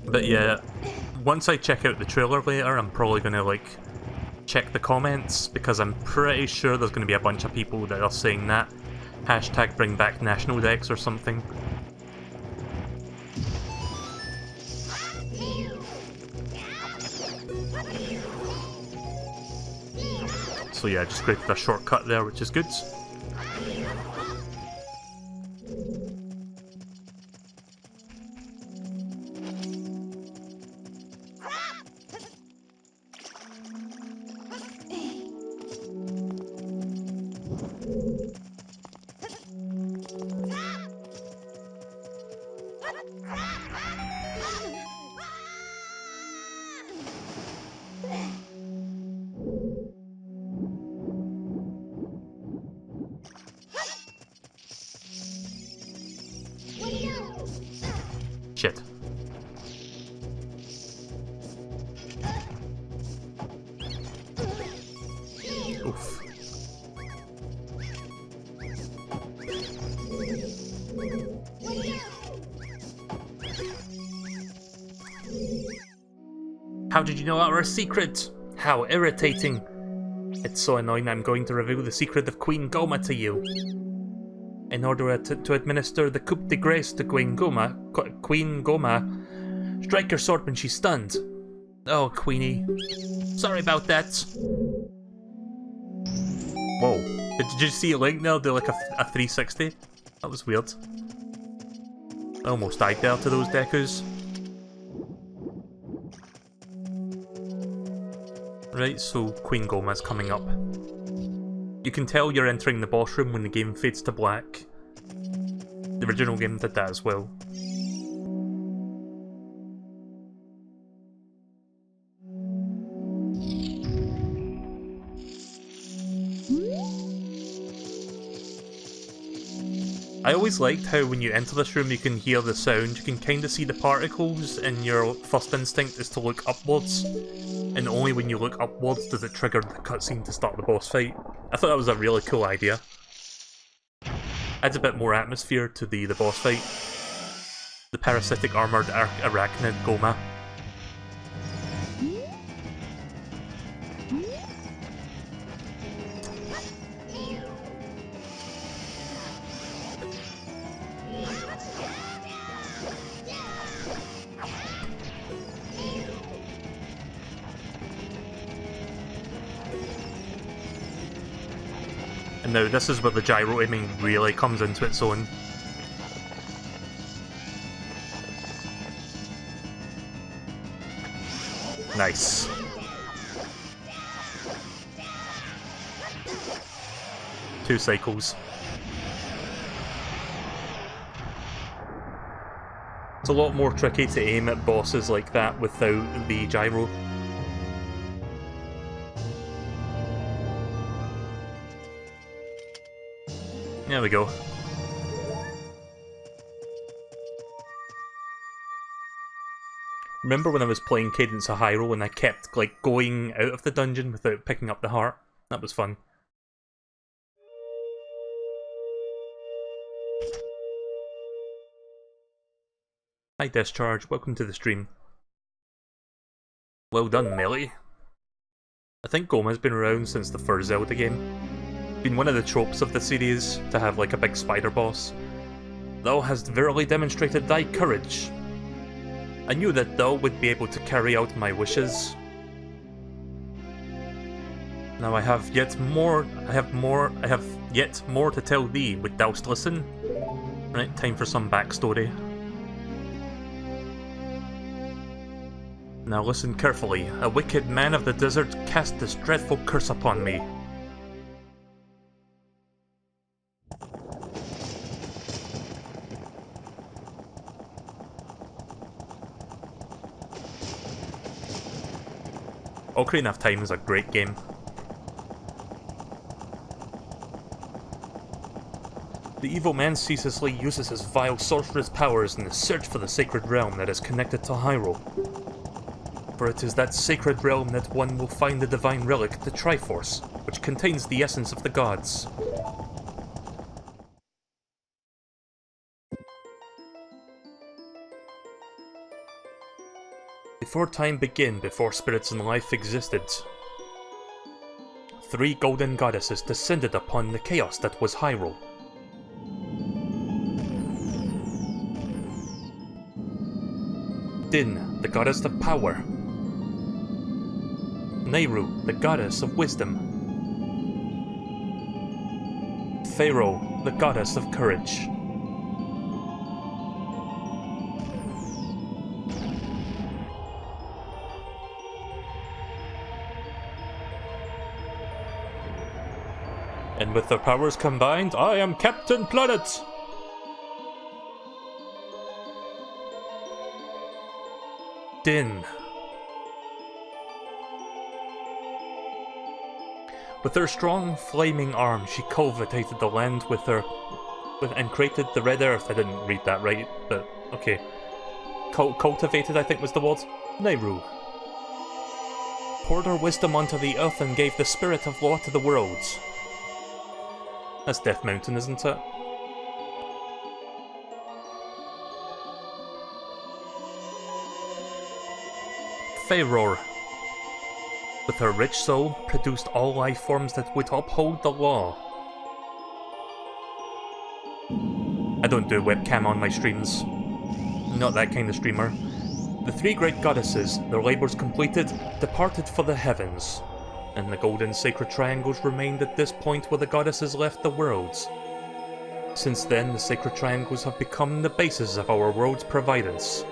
But yeah, once I check out the trailer later, I'm probably going to, like, check the comments, because I'm pretty sure there's going to be a bunch of people that are saying that. Hashtag bring back National Dex or something. So yeah, I just created a shortcut there, which is good. Shit. Oof. How did you know our secret? How irritating. It's so annoying I'm going to reveal the secret of Queen Goma to you. In order to administer the coup de grace to Queen Goma, strike your sword when she's stunned. Oh, Queenie. Sorry about that. Whoa. Did you see Link there do like a 360? That was weird. I almost died there to those Dekus. Right, so Queen Goma's coming up. You can tell you're entering the boss room when the game fades to black. The original game did that as well. I always liked how when you enter this room you can hear the sound, you can kind of see the particles, and your first instinct is to look upwards. And only when you look upwards does it trigger the cutscene to start the boss fight. I thought that was a really cool idea. Adds a bit more atmosphere to the boss fight. The parasitic armoured arachnid Goma. And now this is where the gyro aiming really comes into its own. Nice. Two cycles. It's a lot more tricky to aim at bosses like that without the gyro. There we go. Remember when I was playing Cadence of Hyrule and I kept like going out of the dungeon without picking up the heart? That was fun. Hi Discharge, welcome to the stream. Well done, Melee. I think Goma's been around since the first Zelda game. Been one of the tropes of the series to have like a big spider boss. Thou hast verily demonstrated thy courage. I knew that thou would be able to carry out my wishes. Now I have yet more to tell thee. Would thou listen? Right, time for some backstory. Now listen carefully. A wicked man of the desert cast this dreadful curse upon me. Ocarina of Time is a great game. The evil man ceaselessly uses his vile sorceress powers in the search for the sacred realm that is connected to Hyrule. For it is that sacred realm that one will find the divine relic, the Triforce, which contains the essence of the gods. Before time began, before spirits and life existed, 3 golden goddesses descended upon the chaos that was Hyrule. Din, the goddess of power. Nehru, the goddess of wisdom. Pharaoh, the goddess of courage. And with their powers combined, I am Captain Planet! Din. With her strong, flaming arm, she cultivated the land and created the Red Earth. I didn't read that right, but okay. Cultivated, I think was the word. Nehru. Poured her wisdom onto the earth and gave the spirit of law to the worlds. That's Death Mountain, isn't it? Pharaoh, with her rich soul, produced all life forms that would uphold the law. I don't do webcam on my streams. Not that kind of streamer. The 3 great goddesses, their labours completed, departed for the heavens. And the golden sacred triangles remained at this point where the goddesses left the worlds. Since then, the sacred triangles have become the basis of our world's providence.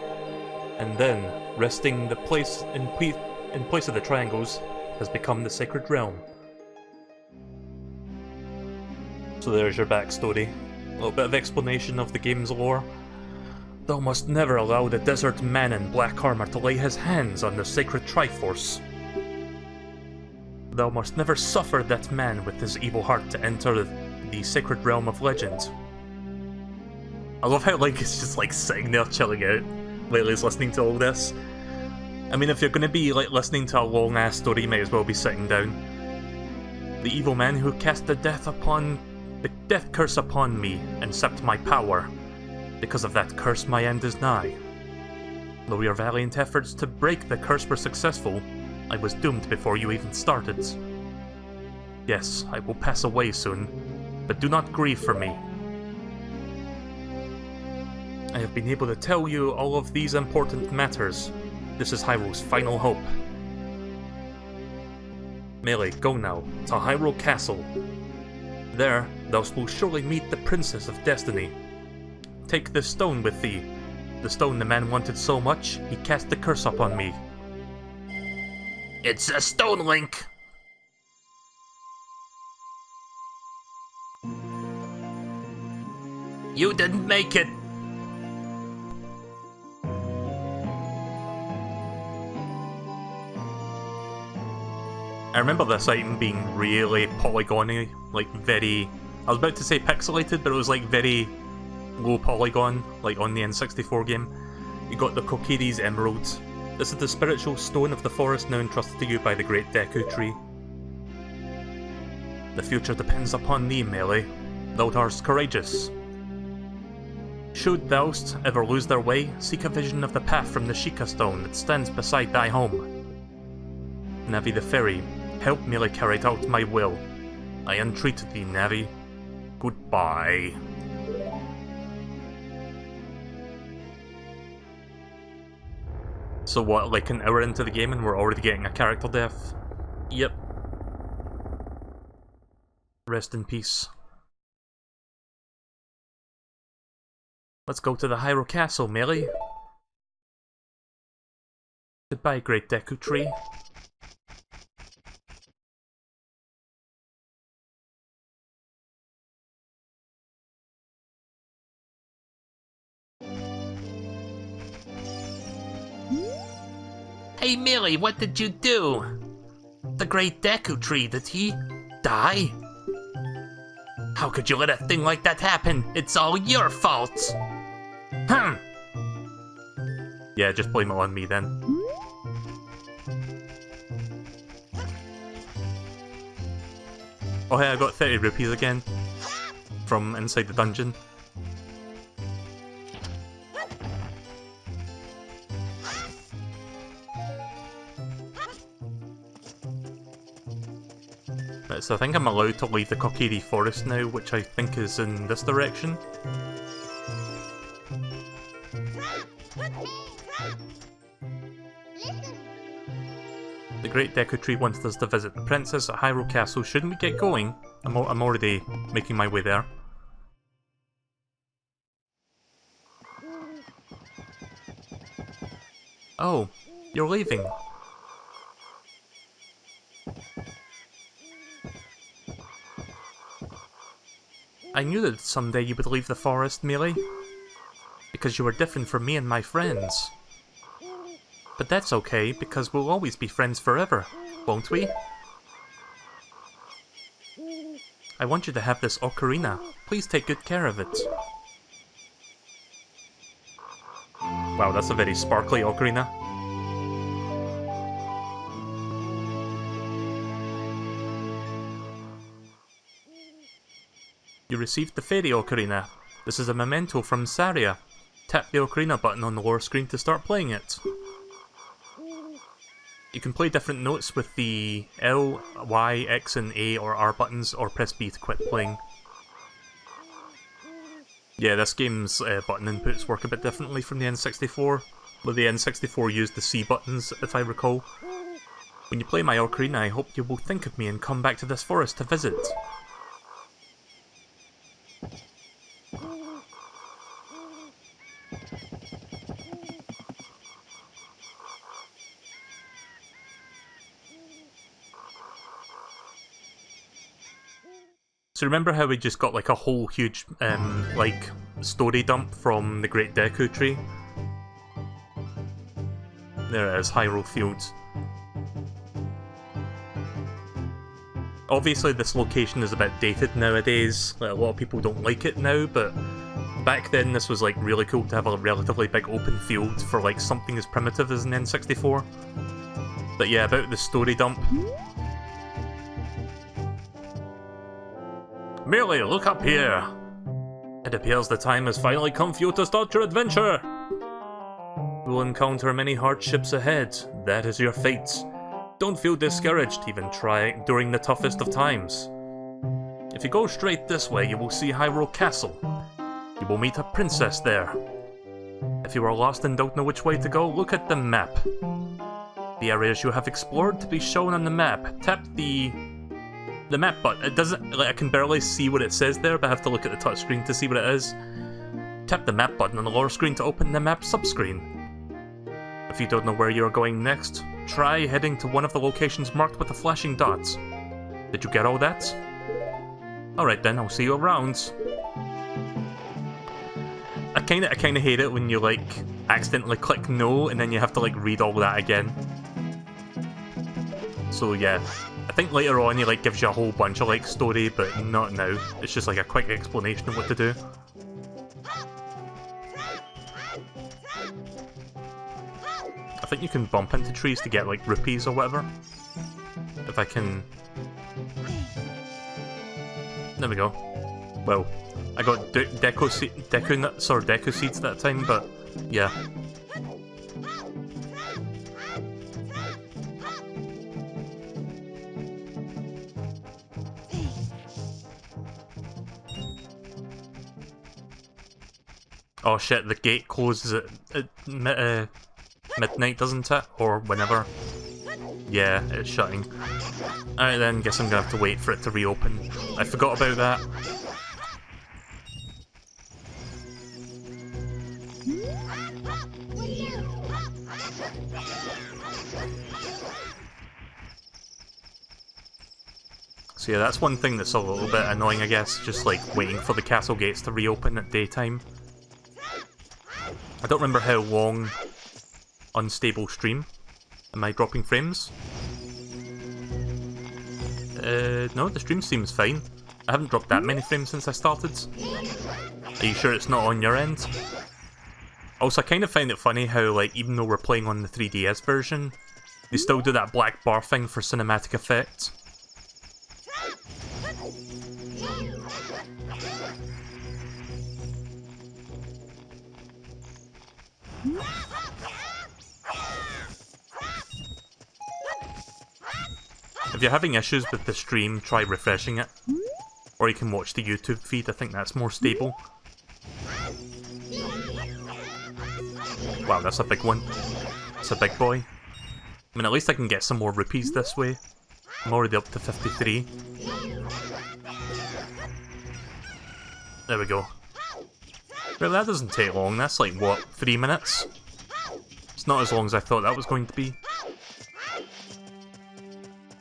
And then, resting in place of the triangles, has become the sacred realm. So there's your backstory. A little bit of explanation of the game's lore. Thou must never allow the desert man in black armor to lay his hands on the sacred Triforce. Thou must never suffer that man with his evil heart to enter the sacred realm of legend. I love how Link is just like sitting there chilling out while he's listening to all this. I mean, if you're gonna be like listening to a long ass story, you might as well be sitting down. The evil man who cast the death curse upon me and sapped my power. Because of that curse, my end is nigh. Though your valiant efforts to break the curse were successful, I was doomed before you even started. Yes, I will pass away soon, but do not grieve for me. I have been able to tell you all of these important matters. This is Hyrule's final hope. Melee, go now, to Hyrule Castle. There, thou wilt surely meet the Princess of Destiny. Take this stone with thee. The stone the man wanted so much, he cast the curse upon me. It's a stone, Link! You didn't make it! I remember this item being really polygony, like very... I was about to say pixelated, but it was like very low polygon, like on the N64 game. You got the Kokiri's Emerald. This is the spiritual stone of the forest now entrusted to you by the Great Deku Tree. The future depends upon thee, Melee. Thou art courageous. Should thou ever lose their way, seek a vision of the path from the Sheikah Stone that stands beside thy home. Navi the Fairy, help Melee carry out my will. I entreat thee, Navi. Goodbye. So what, like an hour into the game and we're already getting a character death? Yep. Rest in peace. Let's go to the Hyrule Castle, Melee. Goodbye, Great Deku Tree. Hey Melee, what did you do? The Great Deku Tree, did he die? How could you let a thing like that happen? It's all your fault! Yeah, just blame it on me then. Oh hey, I got 30 rupees again. From inside the dungeon. Right, so I think I'm allowed to leave the Kokiri Forest now, which I think is in this direction. The Great Deku Tree wants us to visit the Princess at Hyrule Castle. Shouldn't we get going? I'm already making my way there. Oh, you're leaving. I knew that someday you would leave the forest, Melee. Because you were different from me and my friends. But that's okay, because we'll always be friends forever, won't we? I want you to have this ocarina. Please take good care of it. Wow, that's a very sparkly ocarina. You received the Fairy Ocarina. This is a memento from Saria. Tap the Ocarina button on the lower screen to start playing it. You can play different notes with the L, Y, X and A or R buttons, or press B to quit playing. Yeah, this game's button inputs work a bit differently from the N64, where the N64 used the C buttons, if I recall. When you play my Ocarina, I hope you will think of me and come back to this forest to visit. So remember how we just got like a whole huge like story dump from the Great Deku Tree? There it is, Hyrule Fields. Obviously this location is a bit dated nowadays, like, a lot of people don't like it now, but back then this was like really cool to have a relatively big open field for like something as primitive as an N64. But yeah, about the story dump. Melee, look up here! It appears the time has finally come for you to start your adventure! You will encounter many hardships ahead, that is your fate. Don't feel discouraged, even trying during the toughest of times. If you go straight this way, you will see Hyrule Castle. You will meet a princess there. If you are lost and don't know which way to go, look at the map. The areas you have explored to be shown on the map. Tap the map button. It doesn't, like, I can barely see what it says there, but I have to look at the touchscreen to see what it is. Tap the map button on the lower screen to open the map subscreen. If you don't know where you are going next, try heading to one of the locations marked with the flashing dots. Did you get all that? Alright then, I'll see you around. I kinda hate it when you like accidentally click no and then you have to like read all that again. So yeah, I think later on he like gives you a whole bunch of like story, but not now. It's just like a quick explanation of what to do. I think you can bump into trees to get like rupees or whatever. If I can... There we go. Well, I got deku nuts or deku seeds that time, but yeah. Oh shit, the gate closes at midnight, doesn't it? Or whenever. Yeah, it's shutting. Alright then, guess I'm gonna have to wait for it to reopen. I forgot about that. So yeah, that's one thing that's a little bit annoying, I guess, just like waiting for the castle gates to reopen at daytime. I don't remember how long unstable stream. Am I dropping frames? No, the stream seems fine. I haven't dropped that many frames since I started. Are you sure it's not on your end? Also, I kind of find it funny how, like, even though we're playing on the 3DS version, they still do that black bar thing for cinematic effect. If you're having issues with the stream, try refreshing it. Or you can watch the YouTube feed, I think that's more stable. Wow, that's a big one. It's a big boy. I mean, at least I can get some more rupees this way. I'm already up to 53. There we go. Well, that doesn't take long, that's like, what, 3 minutes? It's not as long as I thought that was going to be.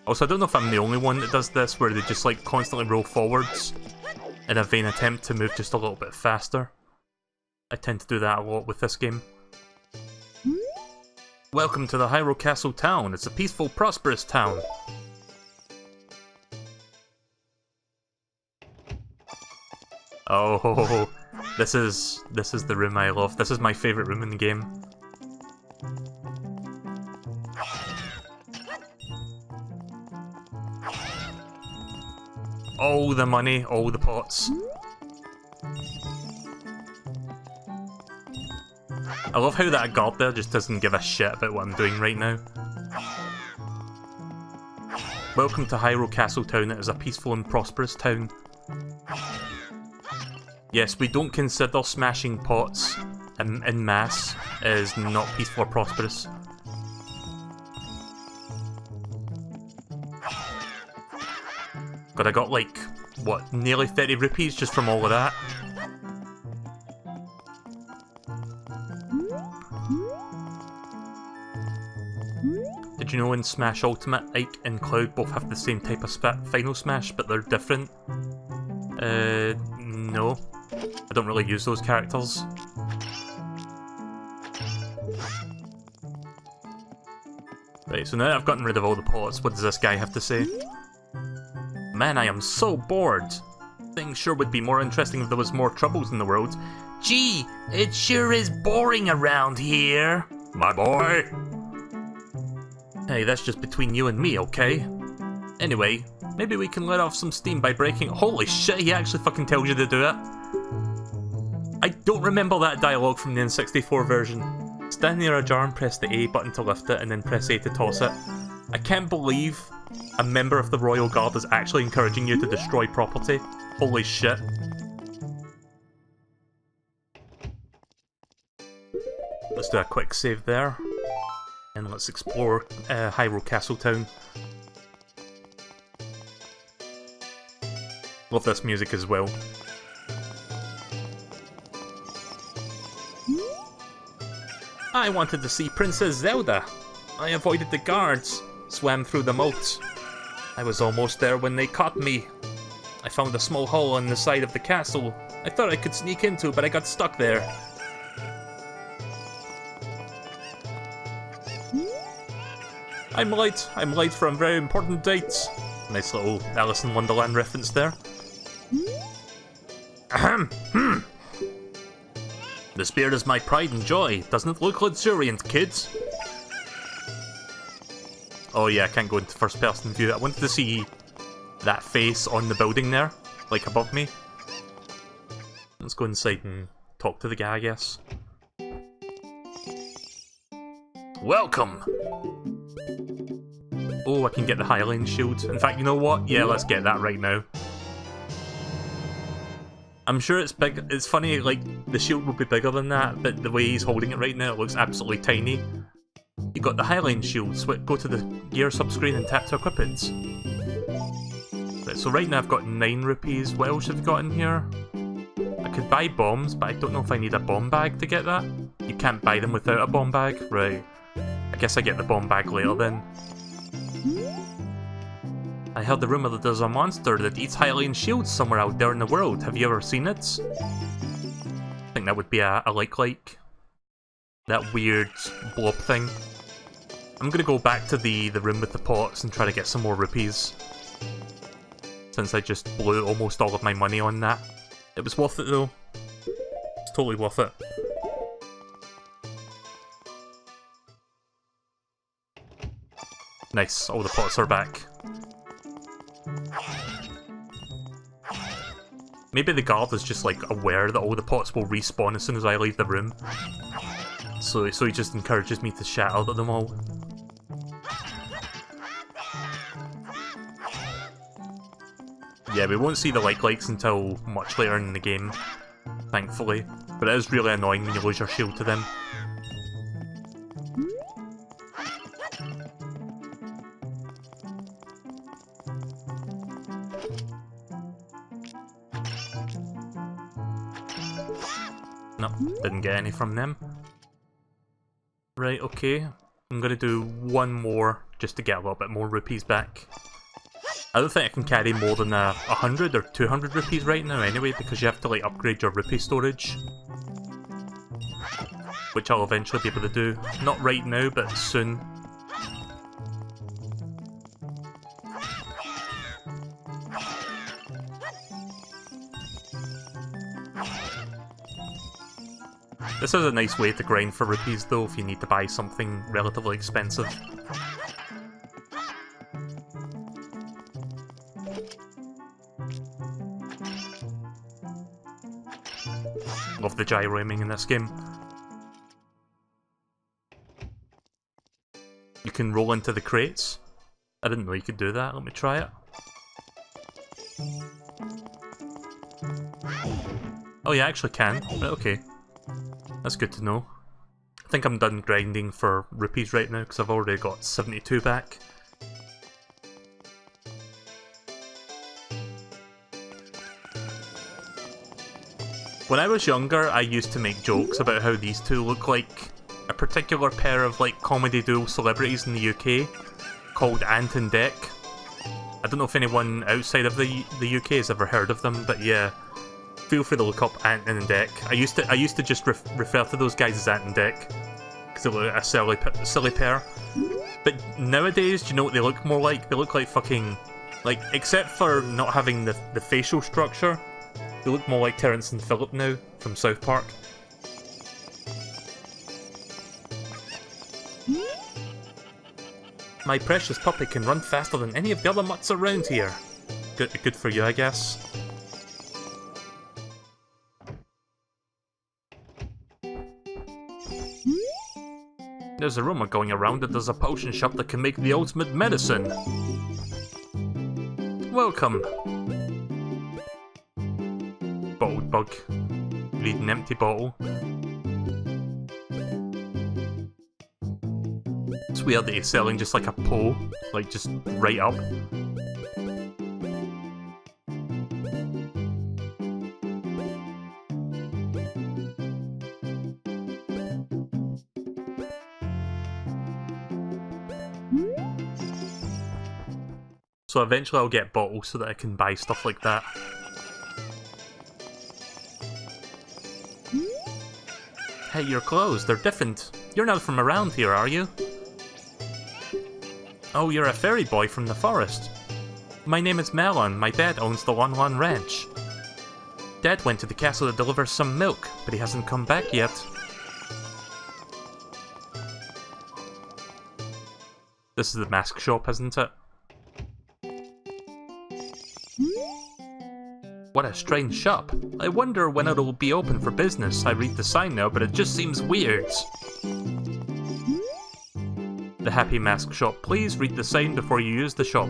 Also, I don't know if I'm the only one that does this, where they just like constantly roll forwards in a vain attempt to move just a little bit faster. I tend to do that a lot with this game. Welcome to the Hyrule Castle town. It's a peaceful, prosperous town. Oh, this is the room I love. This is my favourite room in the game. All the money, all the pots. I love how that guard there just doesn't give a shit about what I'm doing right now. Welcome to Hyrule Castle Town. It is a peaceful and prosperous town. Yes, we don't consider smashing pots in mass as not peaceful or prosperous. God, I got like, what, nearly 30 rupees just from all of that? Did you know in Smash Ultimate, Ike and Cloud both have the same type of final smash, but they're different? No. I don't really use those characters. Right, so now that I've gotten rid of all the pots, what does this guy have to say? Man, I am so bored. Things sure would be more interesting if there was more troubles in the world. Gee, it sure is boring around here. My boy! Hey, that's just between you and me, okay? Anyway, maybe we can let off some steam by breaking— Holy shit, he actually fucking tells you to do it. I don't remember that dialogue from the N64 version. Stand near a jar and press the A button to lift it, and then press A to toss it. I can't believe a member of the Royal Guard is actually encouraging you to destroy property. Holy shit. Let's do a quick save there. And let's explore Hyrule Castletown. Love this music as well. I wanted to see Princess Zelda. I avoided the guards, swam through the moat. I was almost there when they caught me. I found a small hole on the side of the castle. I thought I could sneak into, but I got stuck there. I'm late for a very important date. Nice little Alice in Wonderland reference there. Ahem, The spear is my pride and joy. Doesn't it look luxuriant, kids? Oh yeah, I can't go into first person view. I wanted to see that face on the building there, like above me. Let's go inside and talk to the guy, I guess. Welcome! Oh, I can get the Highline shield. In fact, you know what? Yeah, let's get that right now. I'm sure it's big. It's funny, like, the shield will be bigger than that, but the way he's holding it right now, it looks absolutely tiny. You got the Highline shield, so go to the gear subscreen and tap to equip it. Right, so right now I've got 9 rupees. What else have I got in here? I could buy bombs, but I don't know if I need a bomb bag to get that. You can't buy them without a bomb bag? Right. I guess I get the bomb bag later then. I heard the rumour that there's a monster that eats Highline shields somewhere out there in the world. Have you ever seen it? I think that would be a like. That weird blob thing. I'm gonna go back to the room with the pots and try to get some more rupees. Since I just blew almost all of my money on that. It was worth it though. It's totally worth it. Nice, all the pots are back. Maybe the guard is just like aware that all the pots will respawn as soon as I leave the room. So he just encourages me to shatter them all. Yeah, we won't see the likes until much later in the game, thankfully. But it is really annoying when you lose your shield to them. No, didn't get any from them. Right, okay. I'm gonna do one more just to get a little bit more rupees back. I don't think I can carry more than 100 or 200 rupees right now anyway, because you have to like upgrade your rupee storage. Which I'll eventually be able to do. Not right now, but soon. This is a nice way to grind for rupees though, if you need to buy something relatively expensive. Love the gyro aiming in this game. You can roll into the crates. I didn't know you could do that, let me try it. Oh yeah, I actually can. Right, okay. That's good to know. I think I'm done grinding for rupees right now because I've already got 72 back. When I was younger, I used to make jokes about how these two look like a particular pair of like comedy duo celebrities in the UK called Ant and Dec. I don't know if anyone outside of the UK has ever heard of them, but yeah, feel free to look up Ant and Dec. I used to just refer to those guys as Ant and Dec because they look like a silly pair. But nowadays, do you know what they look more like? They look like fucking, like, except for not having the facial structure, they look more like Terrence and Phillip now from South Park. My precious puppy can run faster than any of the other mutts around here. Good for you, I guess. There's a rumor going around that there's a potion shop that can make the ultimate medicine. Welcome. Bottled bug. Need an empty bottle. It's weird that he's selling just like a pole, like just right up. So eventually I'll get bottles so that I can buy stuff like that. Hey, your clothes, they're different. You're not from around here, are you? Oh, you're a fairy boy from the forest. My name is Melon. My dad owns the Lon Lon Ranch. Dad went to the castle to deliver some milk, but he hasn't come back yet. This is the mask shop, isn't it? What a strange shop. I wonder when it'll be open for business. I read the sign now, but it just seems weird. The Happy Mask Shop. Please read the sign before you use the shop.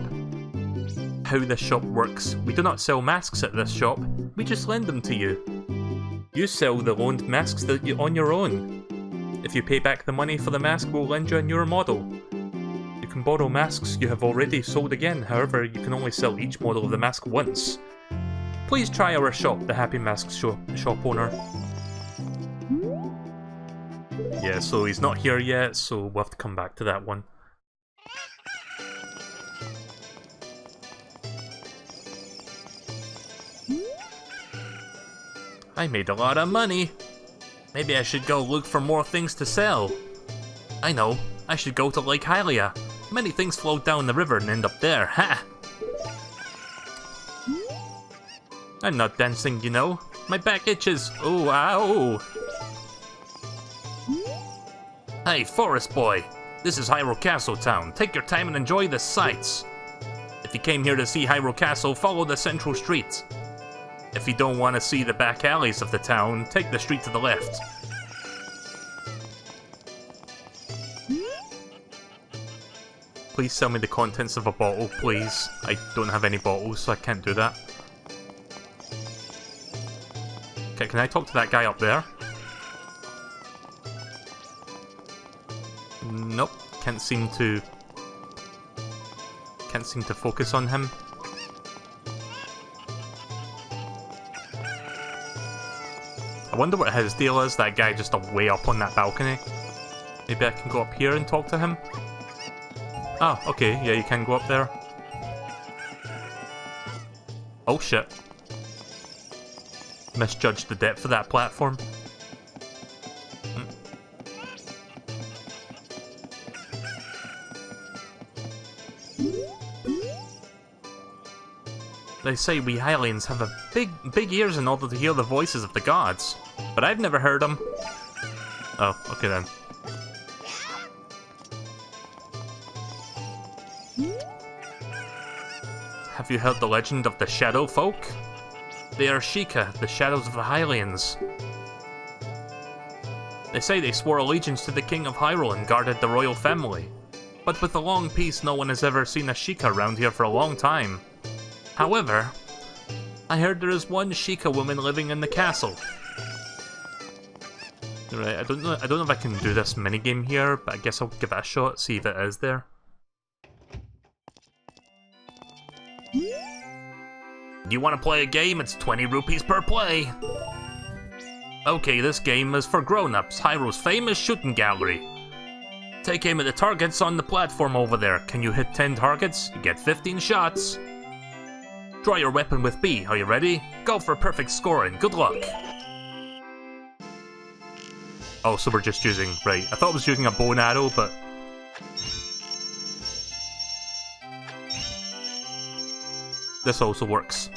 How this shop works. We do not sell masks at this shop. We just lend them to you. You sell the loaned masks on your own. If you pay back the money for the mask, we'll lend you a newer model. You can borrow masks you have already sold again. However, you can only sell each model of the mask once. Please try our shop, the Happy Mask shop owner. Yeah, so he's not here yet, so we'll have to come back to that one. I made a lot of money. Maybe I should go look for more things to sell. I know, I should go to Lake Hylia. Many things flow down the river and end up there, ha! I'm not dancing, you know. My back itches. Oh, ow! Hey, Forest Boy! This is Hyrule Castle Town. Take your time and enjoy the sights. If you came here to see Hyrule Castle, follow the central streets. If you don't want to see the back alleys of the town, take the street to the left. Please sell me the contents of a bottle, please. I don't have any bottles, so I can't do that. Okay, can I talk to that guy up there? Nope, can't seem to focus on him. I wonder what his deal is, that guy just way up on that balcony. Maybe I can go up here and talk to him? Oh, okay, yeah, you can go up there. Oh shit. Misjudged the depth of that platform. They say we Hylians have big ears in order to hear the voices of the gods, but I've never heard them. Oh, okay then. Have you heard the legend of the Shadow Folk? They are Sheikah, the shadows of the Hylians. They say they swore allegiance to the King of Hyrule and guarded the royal family. But with the long peace, no one has ever seen a Sheikah around here for a long time. However, I heard there is one Sheikah woman living in the castle. Right, I don't know if I can do this minigame here, but I guess I'll give it a shot, see if it is there. You want to play a game? It's 20 rupees per play. Okay, this game is for grown-ups, Hyrule's famous shooting gallery. Take aim at the targets on the platform over there. Can you hit 10 targets? You get 15 shots. Draw your weapon with B. Are you ready? Go for a perfect score and good luck. Oh, so we're just using... Right, I thought I was using a bow and arrow, but... This also works.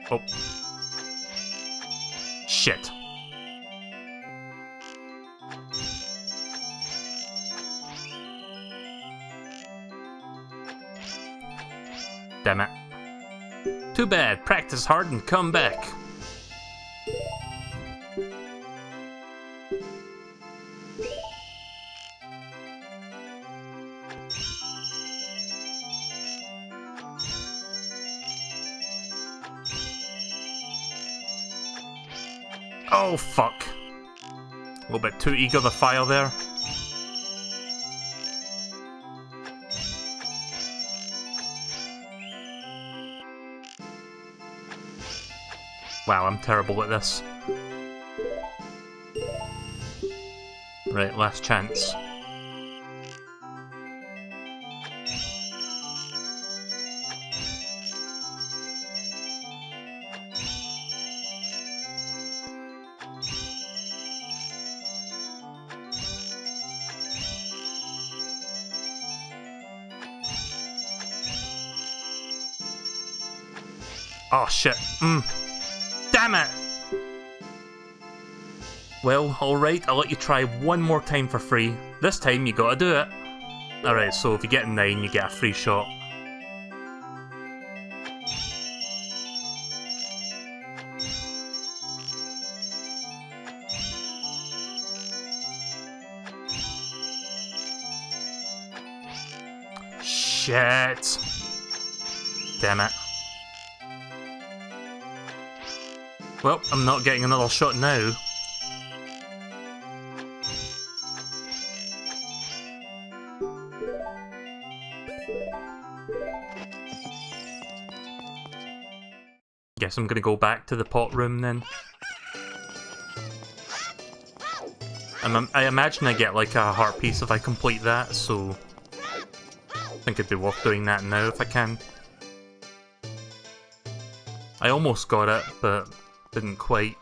Oh. Shit. Damn it. Too bad. Practice hard and come back. Oh, fuck. A little bit too eager to fire there. Wow, I'm terrible at this. Right, last chance. Oh shit. Damn it! Well, alright, I'll let you try one more time for free. This time you gotta do it. Alright, so if you get a 9, you get a free shot. Shit. Damn it. Well, I'm not getting another shot now. Guess I'm gonna go back to the pot room then. I imagine I get like a heart piece if I complete that, so I think it'd be worth doing that now if I can. I almost got it, but didn't quite.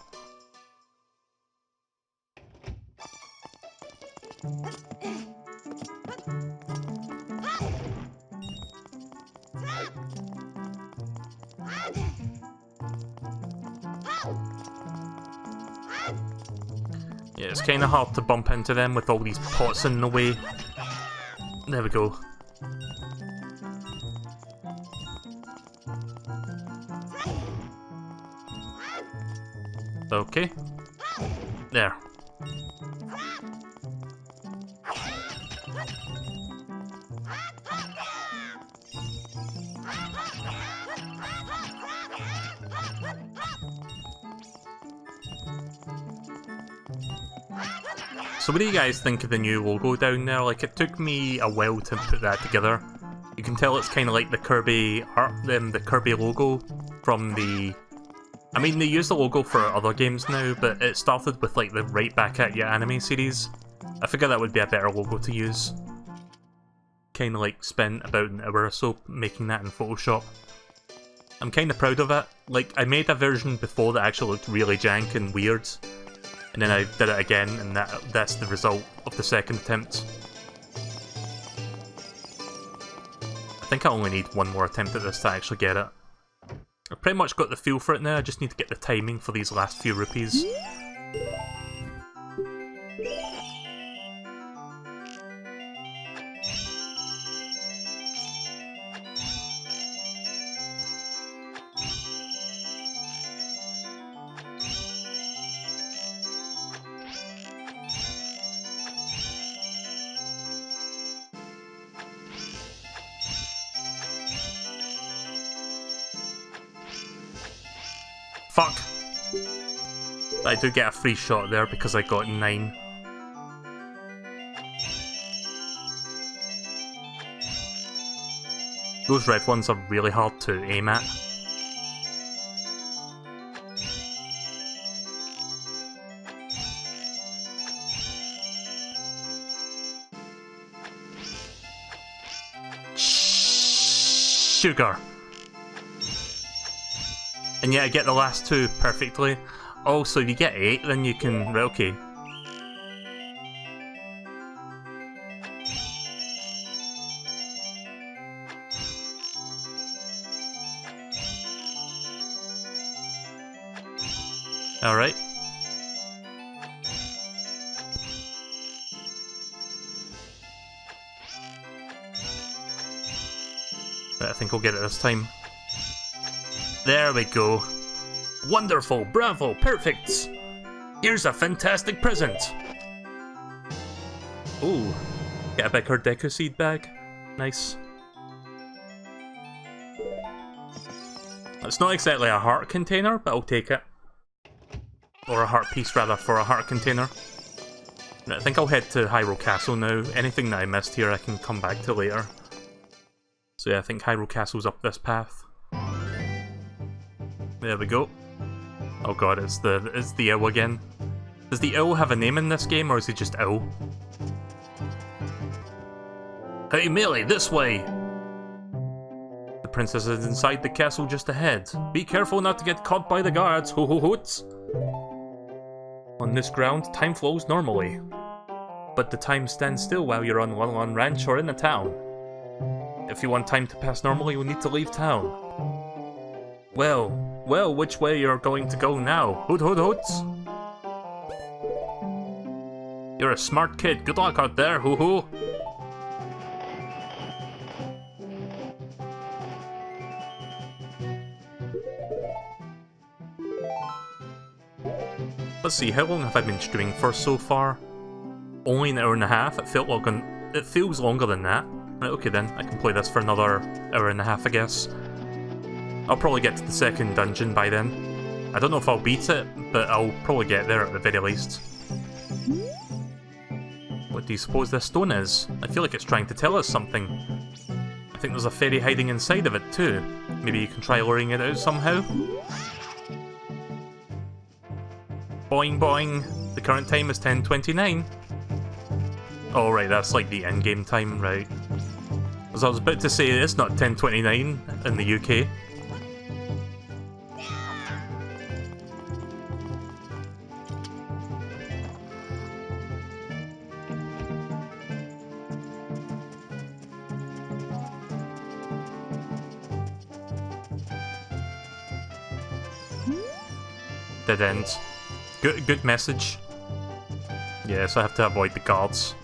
Yeah, it's kind of hard to bump into them with all these pots in the way. There we go. Okay. There. So what do you guys think of the new logo down there? Like, it took me a while to put that together. You can tell it's kind of like the Kirby art, the Kirby logo from the... I mean, they use the logo for other games now, but it started with like the Right Back At Ya anime series. I figured that would be a better logo to use. Kind of like spent about an hour or so making that in Photoshop. I'm kind of proud of it. Like, I made a version before that actually looked really jank and weird. And then I did it again, and that's the result of the second attempt. I think I only need one more attempt at this to actually get it. I've pretty much got the feel for it now, I just need to get the timing for these last few rupees. Fuck! I do get a free shot there because I got 9. Those red ones are really hard to aim at. sugar. And yeah, I get the last two perfectly. Also, if you get 8, then you can... Right, okay. Alright. I think I'll get it this time. There we go. Wonderful, bravo, perfect. Here's a fantastic present. Ooh, get a bigger Deku Seed bag. Nice. It's not exactly a heart container, but I'll take it. Or a heart piece, rather, for a heart container. I think I'll head to Hyrule Castle now. Anything that I missed here I can come back to later. So yeah, I think Hyrule Castle's up this path. There we go. Oh god, it's the owl again. Does the owl have a name in this game, or is he just owl? Hey Melee, this way! The princess is inside the castle just ahead. Be careful not to get caught by the guards, ho ho hoots! On this ground, time flows normally. But the time stands still while you're on Lon Ranch or in the town. If you want time to pass normally, you'll need to leave town. Well, which way you're going to go now? Hoot hoot hoots! You're a smart kid, good luck out there, hoo hoo! Let's see, how long have I been streaming for so far? Only an hour and a half? It feels longer than that. Right, okay then, I can play this for another hour and a half, I guess. I'll probably get to the second dungeon by then. I don't know if I'll beat it, but I'll probably get there at the very least. What do you suppose this stone is? I feel like it's trying to tell us something. I think there's a fairy hiding inside of it too. Maybe you can try luring it out somehow? Boing boing! The current time is 10:29. Oh right, that's like the in-game time, right. As I was about to say, it's not 10:29 in the UK. Dead end. Good message. Yes, I have to avoid the guards.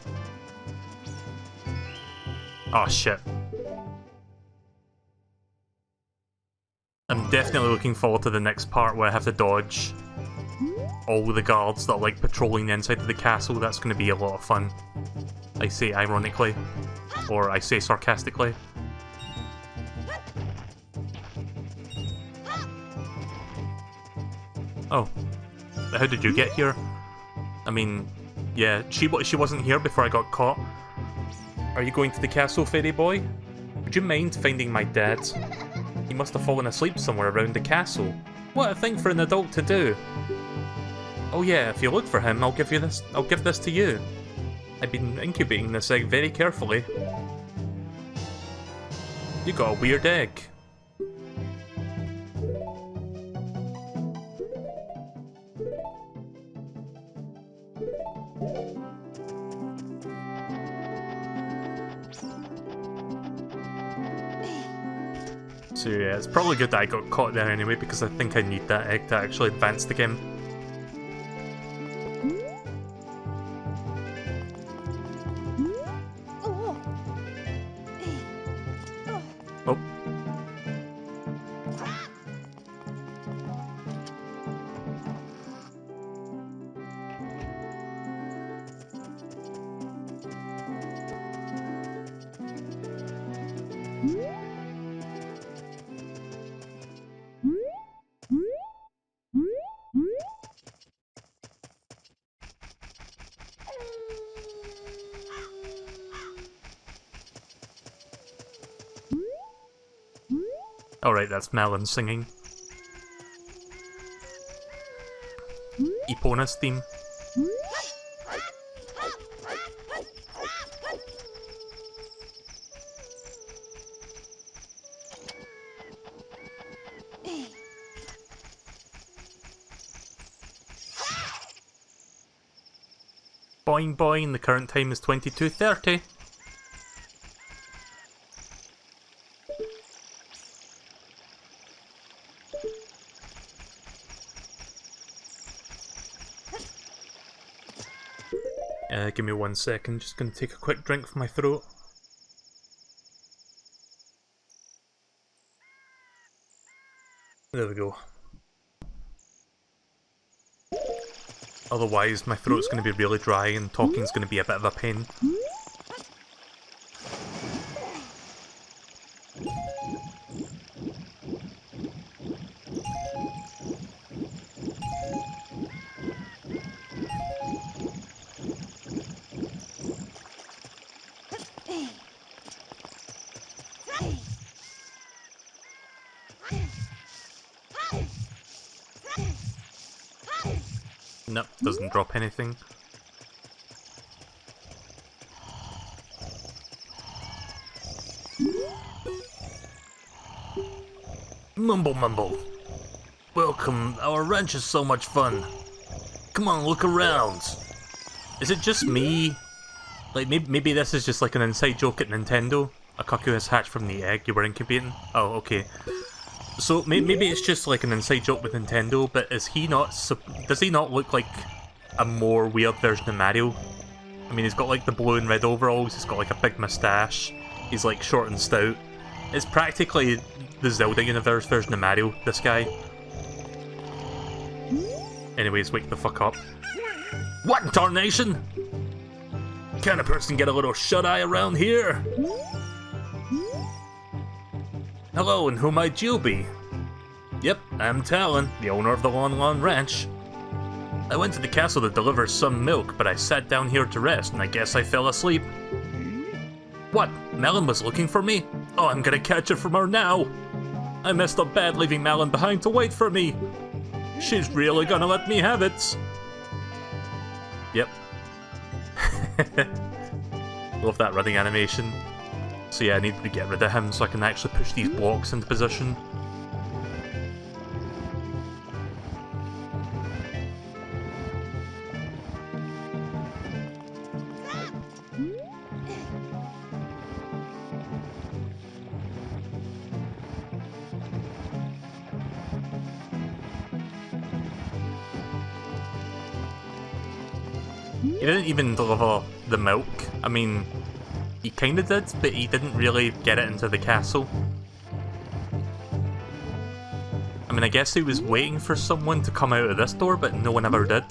Oh shit. I'm definitely looking forward to the next part where I have to dodge all the guards that are like patrolling the inside of the castle. That's going to be a lot of fun. I say ironically. Or I say sarcastically. Oh. How did you get here? I mean, yeah, she wasn't here before I got caught. Are you going to the castle, fairy boy? Would you mind finding my dad? He must have fallen asleep somewhere around the castle. What a thing for an adult to do. Oh yeah, if you look for him, I'll give this to you. I've been incubating this egg very carefully. You got a weird egg. So yeah, it's probably good that I got caught there anyway, because I think I need that egg to actually advance the game. Oh. Alright, that's Melon singing. Epona's theme. Boing boing, the current time is 22:30. Give me 1 second, just gonna take a quick drink from my throat. There we go. Otherwise, my throat's gonna be really dry and talking's gonna be a bit of a pain. Nope, doesn't drop anything. Mumble mumble. Welcome, our ranch is so much fun. Come on, look around. Is it just me? Like, maybe this is just like an inside joke at Nintendo? A cuckoo has hatched from the egg you were incubating? Oh, okay. So, maybe it's just like an inside joke with Nintendo, but is he not... does he not look like a more weird version of Mario? I mean, he's got like the blue and red overalls, he's got like a big moustache, he's like short and stout. It's practically the Zelda universe version of Mario, this guy. Anyways, wake the fuck up. What in tarnation? Can a person get a little shut-eye around here? Hello, and who might you be? Yep, I'm Talon, the owner of the Lon Lon Ranch. I went to the castle to deliver some milk, but I sat down here to rest, and I guess I fell asleep. What? Melon was looking for me? Oh, I'm gonna catch her from her now! I messed up bad leaving Melon behind to wait for me! She's really gonna let me have it! Yep. Love that running animation. So yeah, I need to get rid of him so I can actually push these blocks into position. He didn't even deliver the milk. I mean, he kinda did, but he didn't really get it into the castle. I mean, I guess he was waiting for someone to come out of this door, but no one ever did.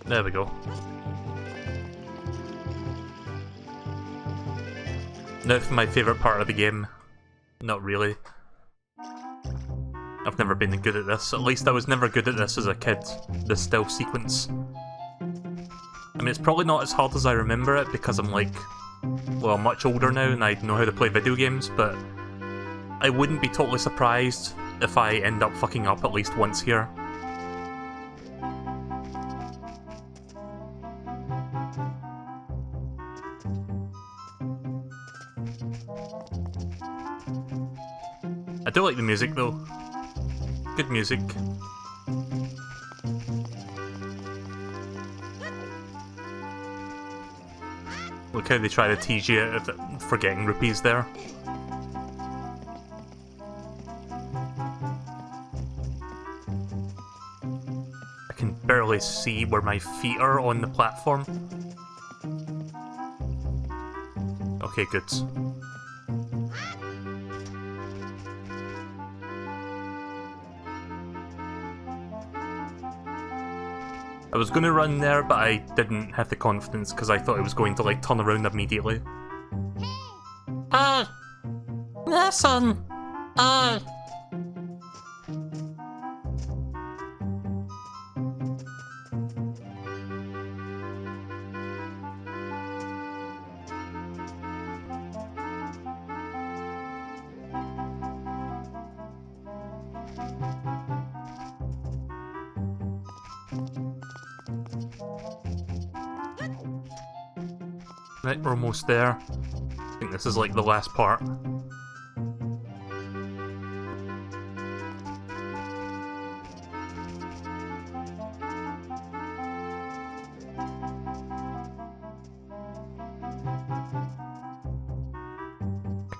There we go. Now for my favourite part of the game. Not really. I've never been good at this. At least I was never good at this as a kid. The stealth sequence. I mean, it's probably not as hard as I remember it because I'm like, well, I'm much older now and I know how to play video games, but I wouldn't be totally surprised if I end up fucking up at least once here. I do like the music though. Good music. Look how they try to tease you out of for getting rupees there. I can barely see where my feet are on the platform. Okay, good. I was gonna run there, but I didn't have the confidence because I thought it was going to like turn around immediately. Listen. Right, we're almost there. I think this is like the last part. I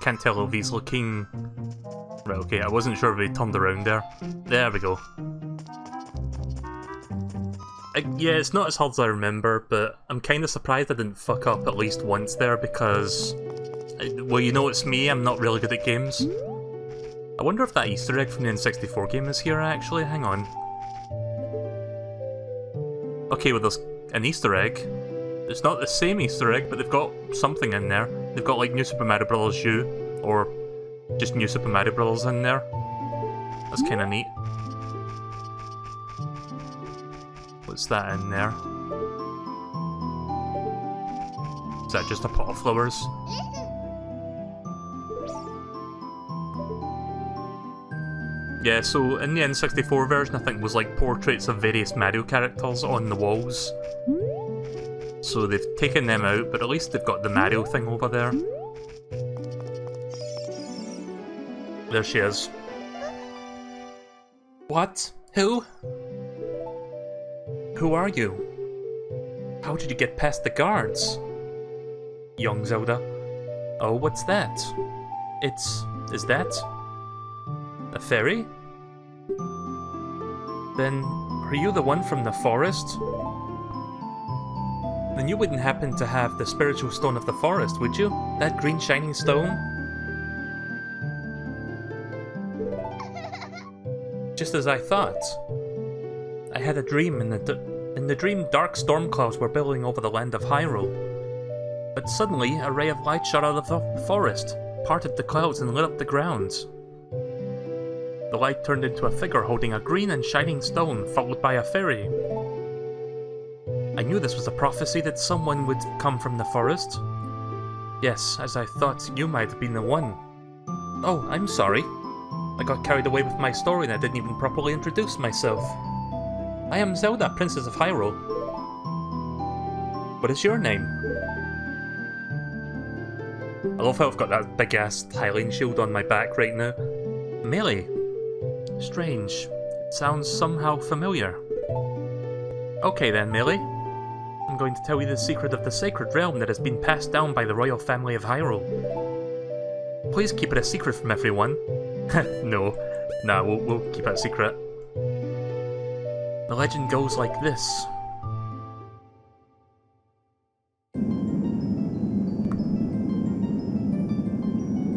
can't tell if he's looking... Right, okay, I wasn't sure if he turned around there. There we go. Yeah, it's not as hard as I remember, but I'm kind of surprised I didn't fuck up at least once there because... Well, you know it's me, I'm not really good at games. I wonder if that Easter egg from the N64 game is here, actually. Hang on. Okay, well, there's an Easter egg. It's not the same Easter egg, but they've got something in there. They've got, like, New Super Mario Bros. U, or just New Super Mario Bros. In there. That's kind of neat. What's that in there? Is that just a pot of flowers? Yeah, so in the N64 version, I think it was like portraits of various Mario characters on the walls. So they've taken them out, but at least they've got the Mario thing over there. There she is. What? Who? Who are you? How did you get past the guards? Young Zelda. Oh, what's that? Is that... a fairy? Then, are you the one from the forest? Then you wouldn't happen to have the spiritual stone of the forest, would you? That green shining stone? Just as I thought. I had a dream. In the dream, dark storm clouds were billowing over the land of Hyrule. But suddenly, a ray of light shot out of the forest, parted the clouds and lit up the ground. The light turned into a figure holding a green and shining stone, followed by a fairy. I knew this was a prophecy that someone would come from the forest. Yes, as I thought, you might have been the one. Oh, I'm sorry. I got carried away with my story and I didn't even properly introduce myself. I am Zelda, Princess of Hyrule. What is your name? I love how I've got that big-ass Hylian shield on my back right now. Melee. Strange. It sounds somehow familiar. Okay then, Melee. I'm going to tell you the secret of the sacred realm that has been passed down by the royal family of Hyrule. Please keep it a secret from everyone. No. Nah, we'll keep it a secret. The legend goes like this.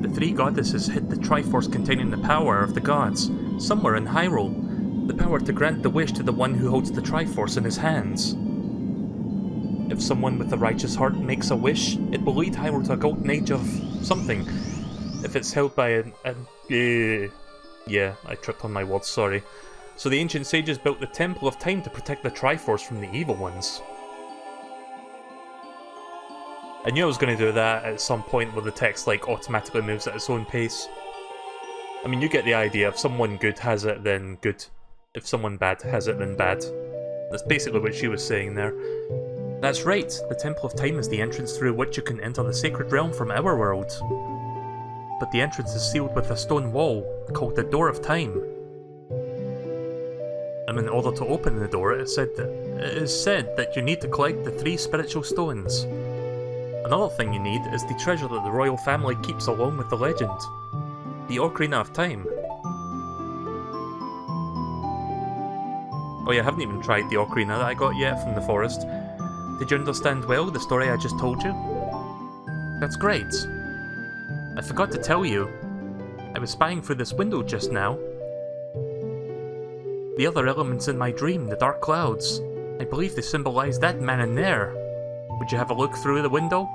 The three goddesses hid the Triforce containing the power of the gods, somewhere in Hyrule. The power to grant the wish to the one who holds the Triforce in his hands. If someone with a righteous heart makes a wish, it will lead Hyrule to a golden age of something. If it's held by yeah, I tripped on my words, sorry. So the ancient sages built the Temple of Time to protect the Triforce from the evil ones. I knew I was going to do that at some point where the text like automatically moves at its own pace. I mean, you get the idea. If someone good has it, then good. If someone bad has it, then bad. That's basically what she was saying there. That's right, the Temple of Time is the entrance through which you can enter the sacred realm from our world. But the entrance is sealed with a stone wall, called the Door of Time. And in order to open the door, it is said that you need to collect the 3 spiritual stones. Another thing you need is the treasure that the royal family keeps along with the legend. The Ocarina of Time. Oh yeah, I haven't even tried the Ocarina that I got yet from the forest. Did you understand well the story I just told you? That's great. I forgot to tell you. I was spying through this window just now. The other elements in my dream, the dark clouds, I believe they symbolize that man in there. Would you have a look through the window?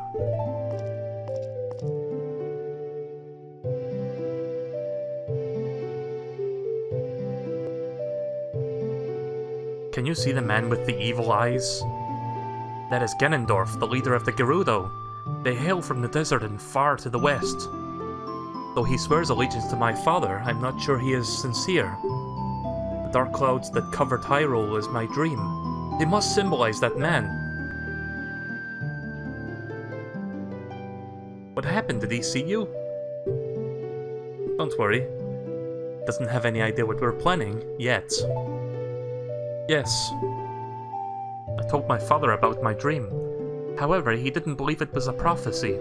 Can you see the man with the evil eyes? That is Ganondorf, the leader of the Gerudo. They hail from the desert and far to the west. Though he swears allegiance to my father, I'm not sure he is sincere. The dark clouds that covered Hyrule is my dream. They must symbolize that man. What happened? Did he see you? Don't worry. Doesn't have any idea what we're planning, yet. Yes. I told my father about my dream. However, he didn't believe it was a prophecy.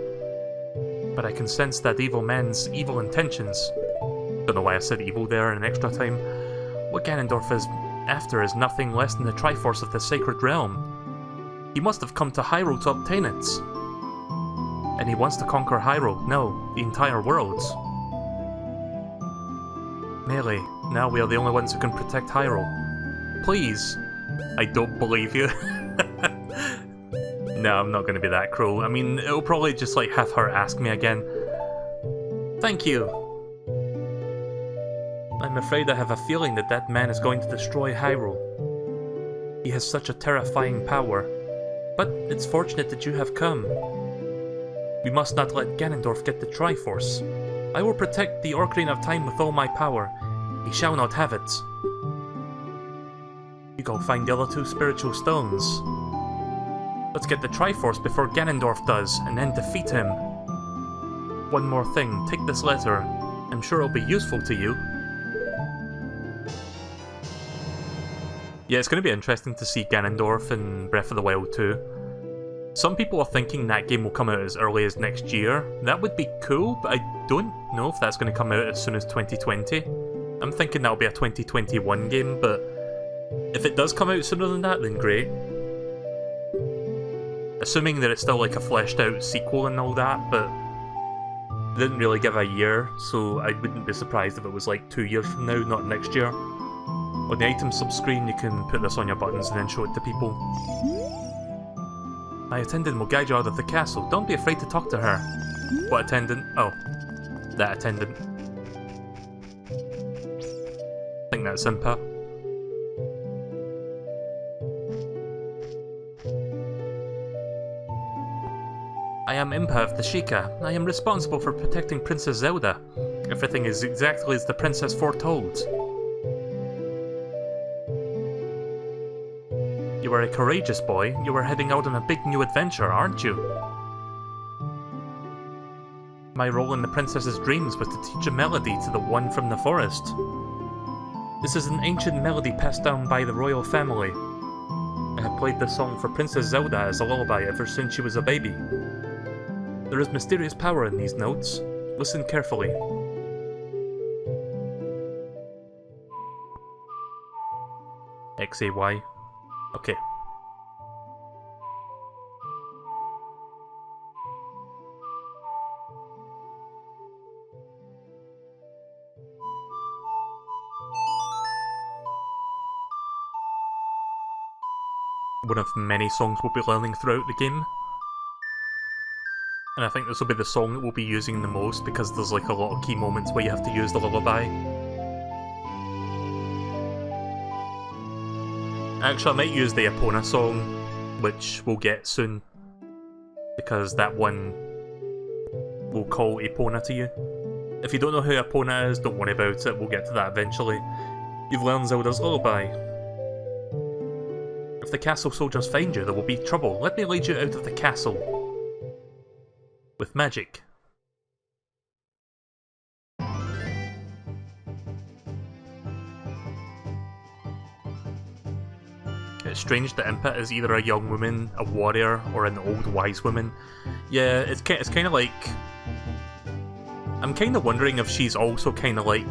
But I can sense that evil man's evil intentions. Don't know why I said evil there in extra time. What Ganondorf is after is nothing less than the Triforce of the Sacred Realm. He must have come to Hyrule to obtain it. And he wants to conquer Hyrule, no, the entire world. Melee, now we are the only ones who can protect Hyrule. Please. I don't believe you. No, I'm not going to be that cruel. I mean, it'll probably just like have her ask me again. Thank you. I'm afraid I have a feeling that that man is going to destroy Hyrule. He has such a terrifying power. But it's fortunate that you have come. We must not let Ganondorf get the Triforce. I will protect the Ocarina of Time with all my power. He shall not have it. You go find the other two spiritual stones. Let's get the Triforce before Ganondorf does, and then defeat him. One more thing, take this letter. I'm sure it'll be useful to you. Yeah, it's going to be interesting to see Ganondorf in Breath of the Wild 2. Some people are thinking that game will come out as early as next year. That would be cool, but I don't know if that's going to come out as soon as 2020. I'm thinking that'll be a 2021 game, but if it does come out sooner than that, then great. Assuming that it's still like a fleshed out sequel and all that, but they didn't really give a year, so I wouldn't be surprised if it was like 2 years from now, not next year. On the item sub-screen, you can put this on your buttons and then show it to people. My attendant will guide you out of the castle. Don't be afraid to talk to her. What attendant? Oh, that attendant. I think that's Impa. I am Impa of the Sheikah. I am responsible for protecting Princess Zelda. Everything is exactly as the princess foretold. You are a courageous boy. You are heading out on a big new adventure, aren't you? My role in the princess's dreams was to teach a melody to the one from the forest. This is an ancient melody passed down by the royal family. I have played this song for Princess Zelda as a lullaby ever since she was a baby. There is mysterious power in these notes. Listen carefully. XAY. Okay. One of many songs we'll be learning throughout the game. And I think this will be the song that we'll be using the most because there's like a lot of key moments where you have to use the lullaby. Actually, I might use the Epona song, which we'll get soon, because that one will call Epona to you. If you don't know who Epona is, don't worry about it, we'll get to that eventually. You've learned Zelda's lullaby. If the castle soldiers find you, there will be trouble. Let me lead you out of the castle. With magic. It's strange that Impa is either a young woman, a warrior, or an old wise woman. Yeah, it's kind of like... I'm kind of wondering if she's also kind of like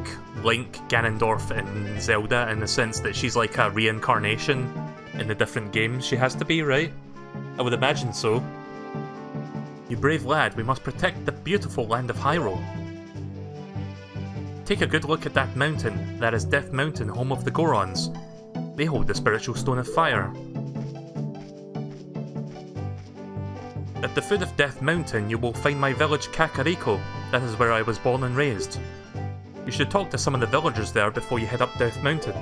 Link, Ganondorf, and Zelda in the sense that she's like a reincarnation in the different games. She has to be, right? I would imagine so. You brave lad, we must protect the beautiful land of Hyrule. Take a good look at that mountain. That is Death Mountain, home of the Gorons. They hold the spiritual stone of fire. At the foot of Death Mountain, you will find my village Kakariko. That is where I was born and raised. You should talk to some of the villagers there before you head up Death Mountain.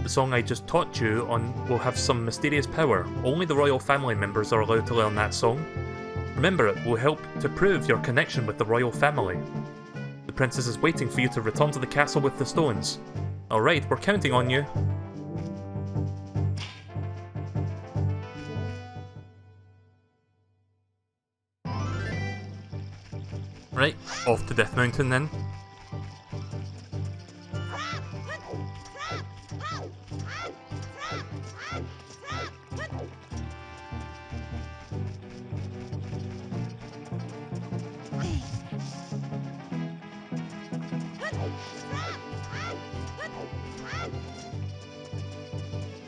The song I just taught you on will have some mysterious power. Only the royal family members are allowed to learn that song. Remember, it will help to prove your connection with the royal family. The princess is waiting for you to return to the castle with the stones. Alright, we're counting on you. Right, off to Death Mountain then.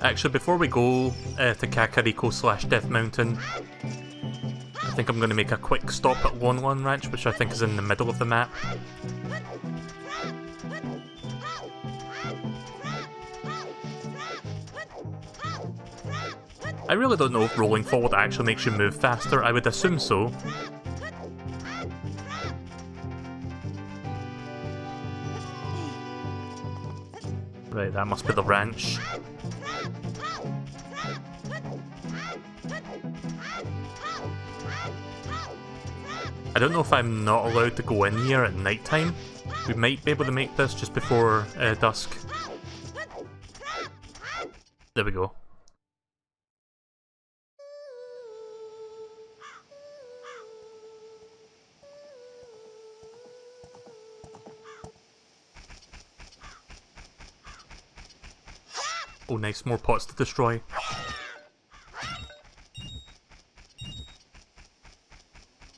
Actually, before we go to Kakariko / Death Mountain, I think I'm going to make a quick stop at Lon Lon Ranch, which I think is in the middle of the map. I really don't know if rolling forward actually makes you move faster. I would assume so. Right, that must be the ranch. I don't know if I'm not allowed to go in here at night time. We might be able to make this just before dusk. There we go. Oh nice, more pots to destroy.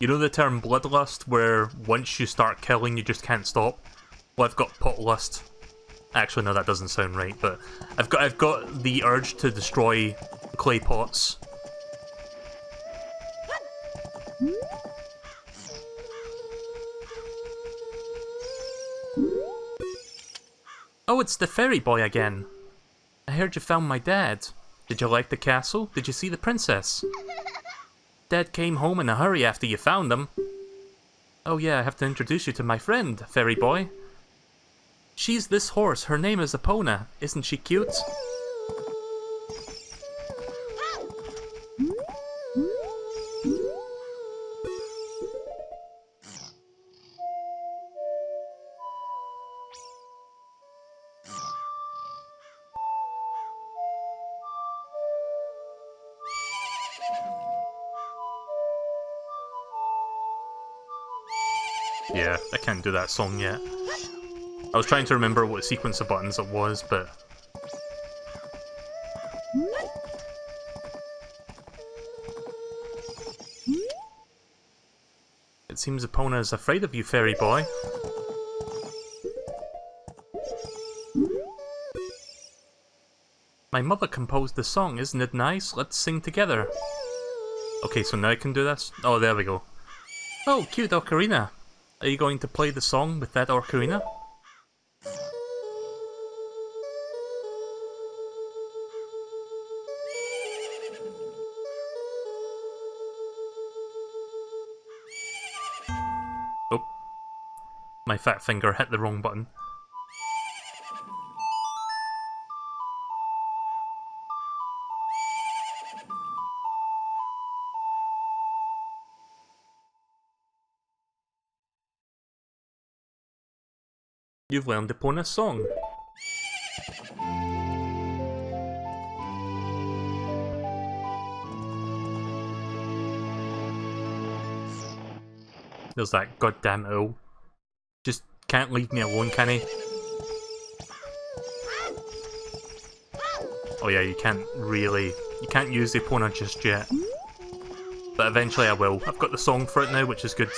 You know the term bloodlust, where once you start killing you just can't stop? Well, I've got potlust. Actually no, that doesn't sound right, but I've got the urge to destroy clay pots. Oh, it's the fairy boy again. I heard you found my dad. Did you like the castle? Did you see the princess? Dad came home in a hurry after you found him. Oh yeah, I have to introduce you to my friend, fairy boy. She's this horse, her name is Epona. Isn't she cute? Yeah, I can't do that song yet. I was trying to remember what sequence of buttons it was, but... It seems Epona is afraid of you, fairy boy. My mother composed the song, isn't it nice? Let's sing together. Okay, so now I can do this? Oh, there we go. Oh, cute Ocarina. Are you going to play the song with that Ocarina? Oh. My fat finger hit the wrong button. You've learned Epona's song. There's that goddamn owl. Just can't leave me alone, can he? Oh yeah, you can't use the Epona just yet. But eventually I will. I've got the song for it now, which is good.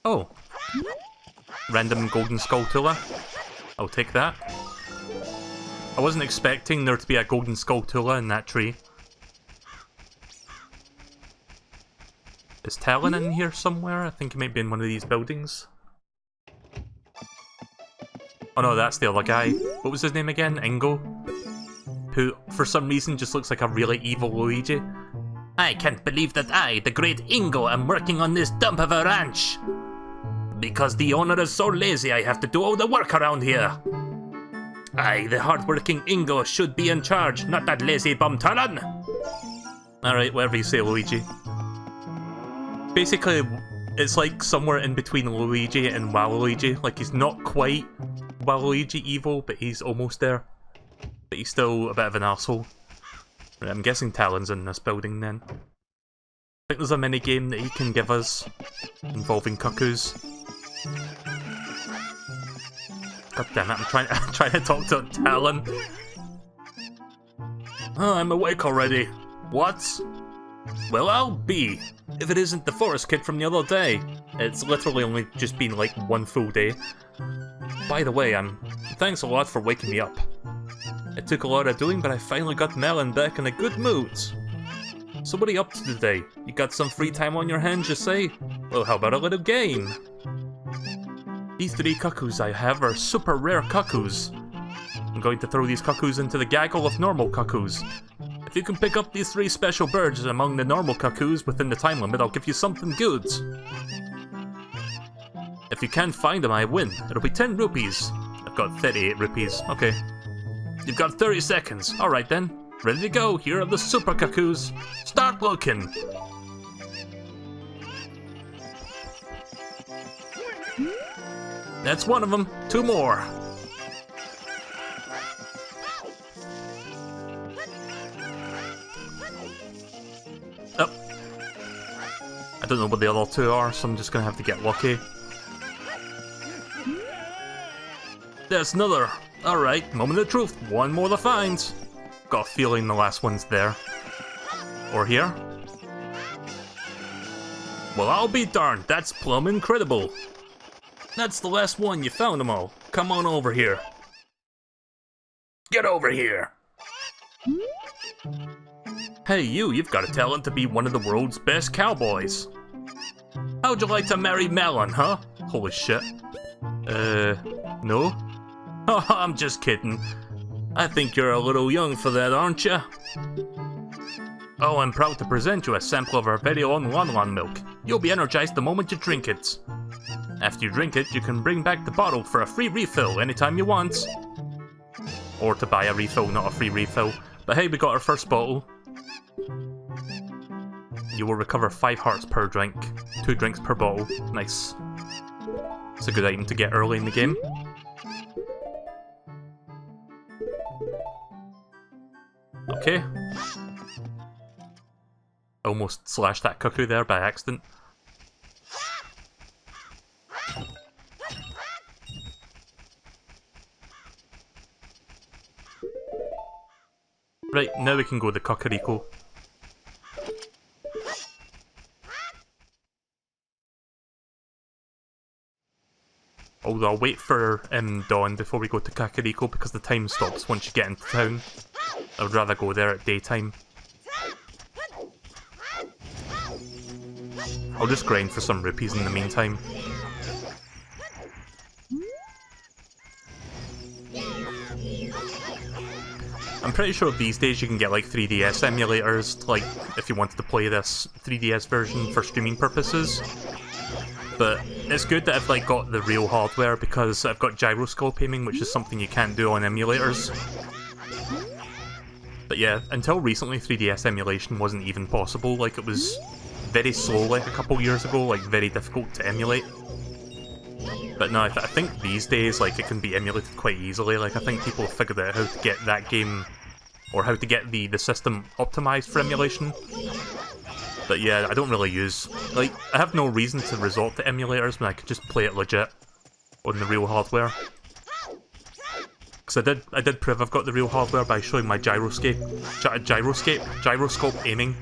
Oh. Random golden skull Tula. I'll take that. I wasn't expecting there to be a golden skull Tula in that tree. Is Talon in here somewhere? I think he might be in one of these buildings. Oh no, that's the other guy. What was his name again? Ingo? Who, for some reason, just looks like a really evil Luigi. I can't believe that I, the great Ingo, am working on this dump of a ranch. Because the owner is so lazy, I have to do all the work around here. I, the hard-working Ingo, should be in charge, not that lazy bum Talon. Alright, whatever you say, Luigi. Basically, It's like somewhere in between Luigi and Waluigi. Like, he's not quite Waluigi evil, but he's almost there. But he's still a bit of an asshole. I'm guessing Talon's in this building then. I think there's a mini game that he can give us involving cuckoos. God damn it, I'm trying to talk to Talon. Oh, I'm awake already. What? Well, I'll be. If it isn't the forest kid from the other day. It's literally only just been like one full day. By the way, thanks a lot for waking me up. It took a lot of doing, but I finally got Melon back in a good mood. So what are you up to today? You got some free time on your hands, you say? Well, how about a little game? These 3 cuckoos I have are super rare cuckoos. I'm going to throw these cuckoos into the gaggle of normal cuckoos. If you can pick up these 3 special birds among the normal cuckoos within the time limit, I'll give you something good. If you can't find them, I win. It'll be 10 rupees. I've got 38 rupees. Okay. You've got 30 seconds. Alright then. Ready to go. Here are the super cuckoos. Start looking. That's one of them. 2 more. Oh. I don't know what the other 2 are, so I'm just gonna have to get lucky. There's another. Alright, moment of truth. 1 more to find. Got a feeling the last one's there. Or here. Well, I'll be darned. That's plumb incredible. That's the last one. You found them all. Come on over here. Get over here. Hey, you've got a talent to be one of the world's best cowboys. How'd you like to marry Melon, huh? Holy shit. No? Oh, I'm just kidding. I think you're a little young for that, aren't you? Oh, I'm proud to present you a sample of our very own Lon milk. You'll be energized the moment you drink it. After you drink it, you can bring back the bottle for a free refill anytime you want. Or to buy a refill, not a free refill. But hey, we got our first bottle. You will recover 5 hearts per drink. 2 drinks per bottle. Nice. It's a good item to get early in the game. Okay. Almost slashed that cuckoo there by accident. Right, now we can go to Kakariko. Although I'll wait for dawn before we go to Kakariko because the time stops once you get into town. I would rather go there at daytime. I'll just grind for some rupees in the meantime. I'm pretty sure these days you can get like 3DS emulators, like if you wanted to play this 3DS version for streaming purposes. But it's good that I've like got the real hardware because I've got gyroscope aiming, which is something you can't do on emulators. But yeah, until recently 3DS emulation wasn't even possible, like it was very slow like a couple years ago, like very difficult to emulate. But no, I think these days like it can be emulated quite easily, like I think people have figured out how to get that game, or how to get the system optimized for emulation. But yeah, I don't really use, like, I have no reason to resort to emulators when I could just play it legit on the real hardware. Because I did prove I've got the real hardware by showing my gyroscope aiming.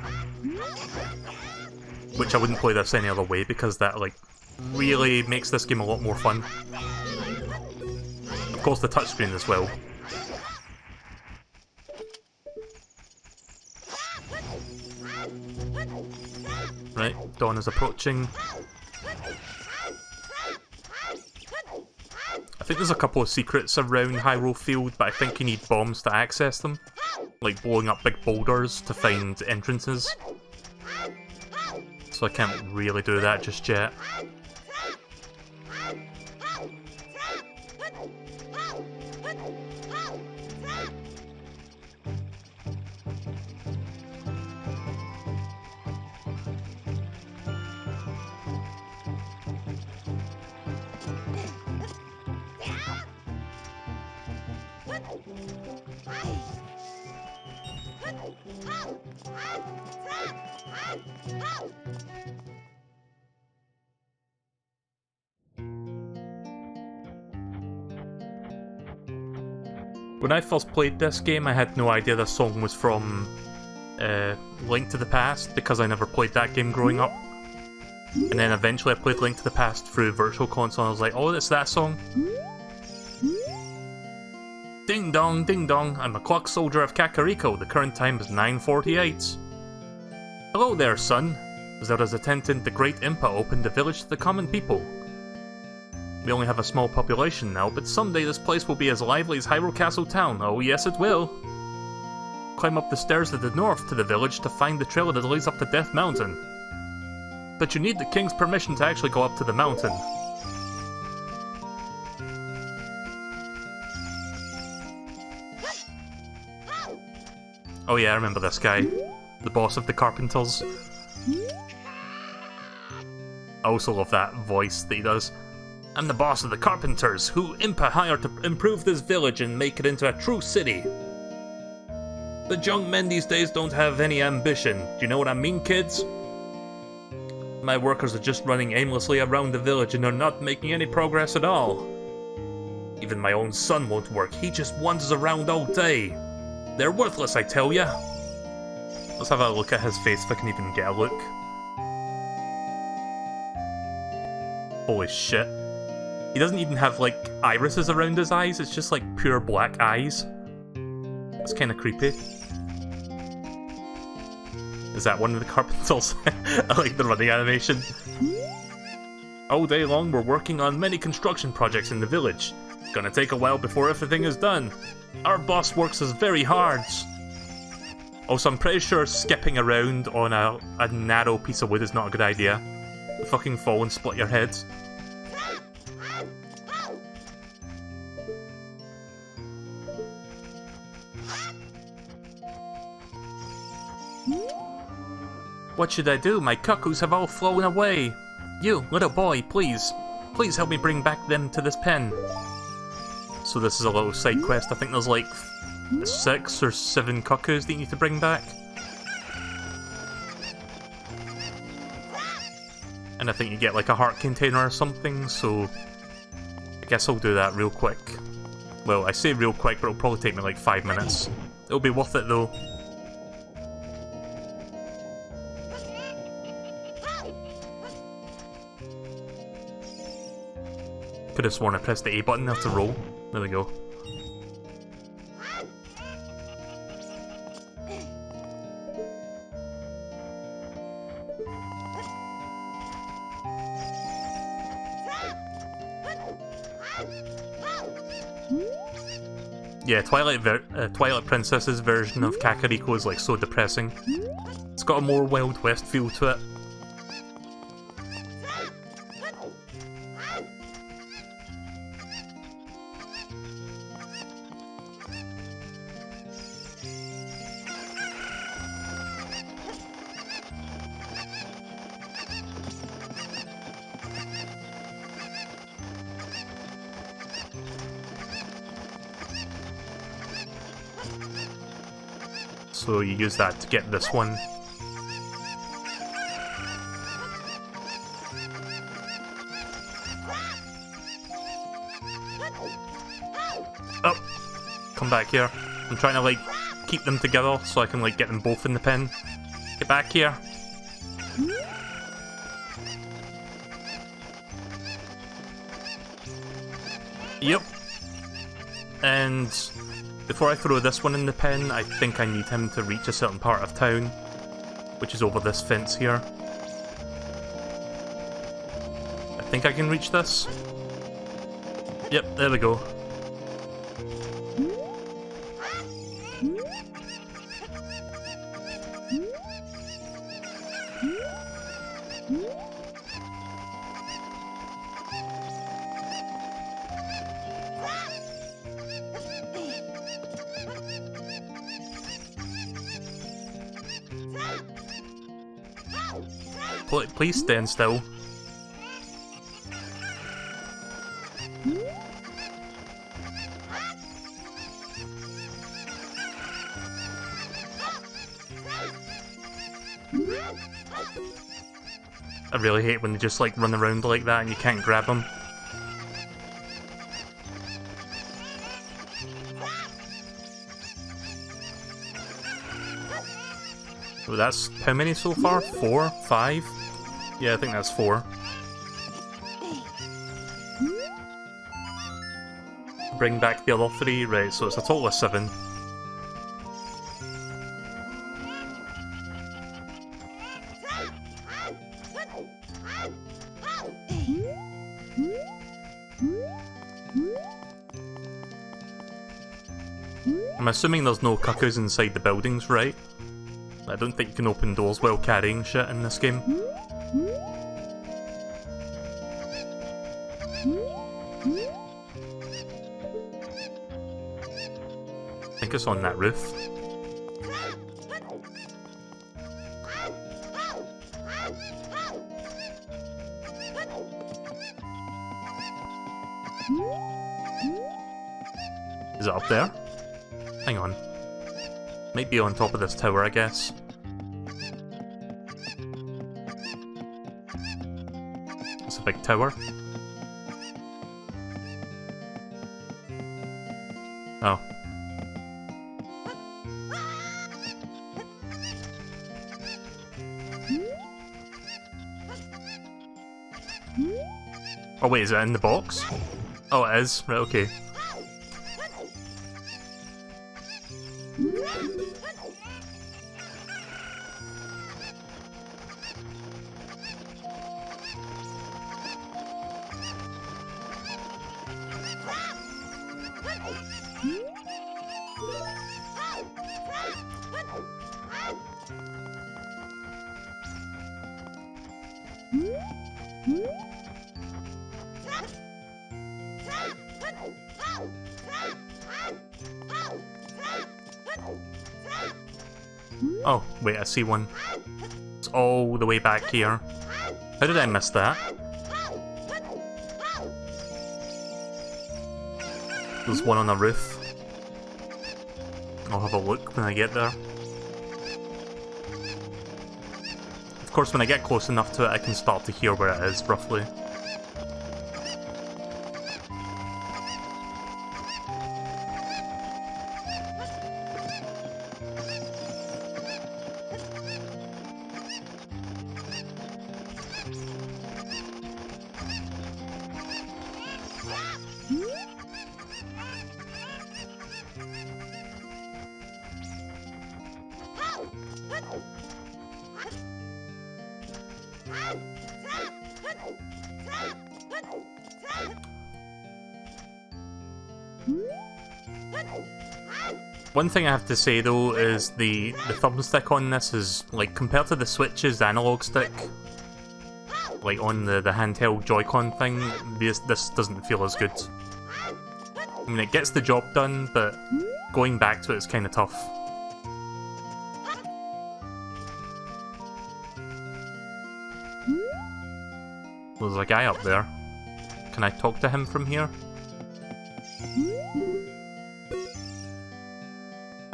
Which I wouldn't play this any other way because that, like, really makes this game a lot more fun. Of course the touchscreen as well. Right, dawn is approaching. I think there's a couple of secrets around Hyrule Field, but I think you need bombs to access them. Like blowing up big boulders to find entrances. So I can't really do that just yet. When I first played this game, I had no idea the song was from Link to the Past, because I never played that game growing up. And then eventually I played Link to the Past through Virtual Console, and I was like, oh, it's that song? Ding dong, I'm a clock soldier of Kakariko. The current time is 9:48. Hello there, son. Zelda's attendant, the Great Impa, opened the village to the common people. We only have a small population now, but someday this place will be as lively as Hyrule Castle Town. Oh yes, it will. Climb up the stairs to the north to the village to find the trail that leads up to Death Mountain. But you need the king's permission to actually go up to the mountain. Oh yeah, I remember this guy. The boss of the Carpenters. I also love that voice that he does. I'm the boss of the Carpenters, who Impa hired to improve this village and make it into a true city. The young men these days don't have any ambition. Do you know what I mean, kids? My workers are just running aimlessly around the village and are not making any progress at all. Even my own son won't work, he just wanders around all day. They're worthless, I tell ya. Let's have a look at his face if I can even get a look. Holy shit. He doesn't even have, like, irises around his eyes, it's just, like, pure black eyes. It's kinda creepy. Is that one of the Carpenters? I like the running animation. All day long, we're working on many construction projects in the village. It's gonna take a while before everything is done. Our boss works us very hard. Also, I'm pretty sure skipping around on a narrow piece of wood is not a good idea. You fucking fall and split your heads. What should I do? My cuckoos have all flown away. You, little boy, please help me bring back them to this pen. So this is a little side quest. I think there's like 6 or 7 cuckoos that you need to bring back. And I think you get like a heart container or something, so I guess I'll do that real quick. Well, I say real quick, but it'll probably take me like 5 minutes. It'll be worth it though. Could have sworn I pressed the A button there to roll. There we go. Yeah, Twilight Princess's version of Kakariko is like so depressing. It's got a more Wild West feel to it. So you use that to get this one. Oh! Come back here. I'm trying to like keep them together so I can like get them both in the pen. Get back here. Yep. And before I throw this one in the pen, I think I need him to reach a certain part of town, which is over this fence here. I think I can reach this. Yep, there we go. Please stand still. I really hate when they just like run around like that and you can't grab them. So that's how many so far? 4? 5? Yeah, I think that's 4. Bring back the other 3, right, so it's a total of 7. I'm assuming there's no cuckoos inside the buildings, right? I don't think you can open doors while carrying shit in this game. I think it's on that roof. Is it up there? Hang on. Might be on top of this tower, I guess. It's a big tower. Oh. Oh wait, is it in the box? Oh, it is. Right, okay. Oh, wait, I see one. It's all the way back here. How did I miss that? There's one on the roof. I'll have a look when I get there. Of course, when I get close enough to it, I can start to hear where it is, roughly. One thing I have to say though is the thumbstick on this is, like, compared to the Switch's analog stick, like on the handheld Joy-Con thing, this doesn't feel as good. I mean, it gets the job done, but going back to it is kind of tough. There's a guy up there. Can I talk to him from here?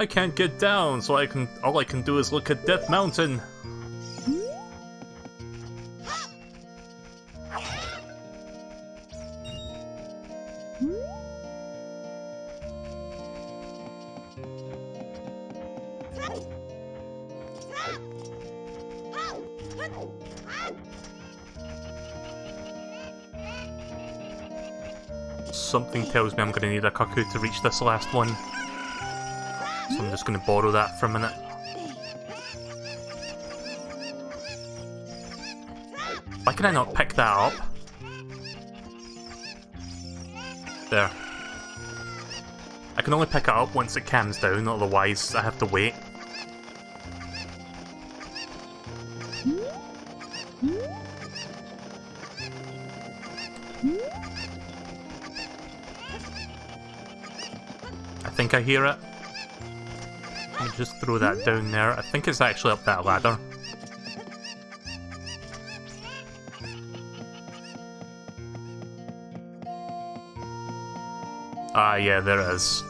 I can't get down, so all I can do is look at Death Mountain. Something tells me I'm going to need a cuckoo to reach this last one. So I'm just going to borrow that for a minute. Why can I not pick that up? There. I can only pick it up once it calms down, otherwise I have to wait. I think I hear it. Let me just throw that down there. I think it's actually up that ladder. Ah, yeah, there it is.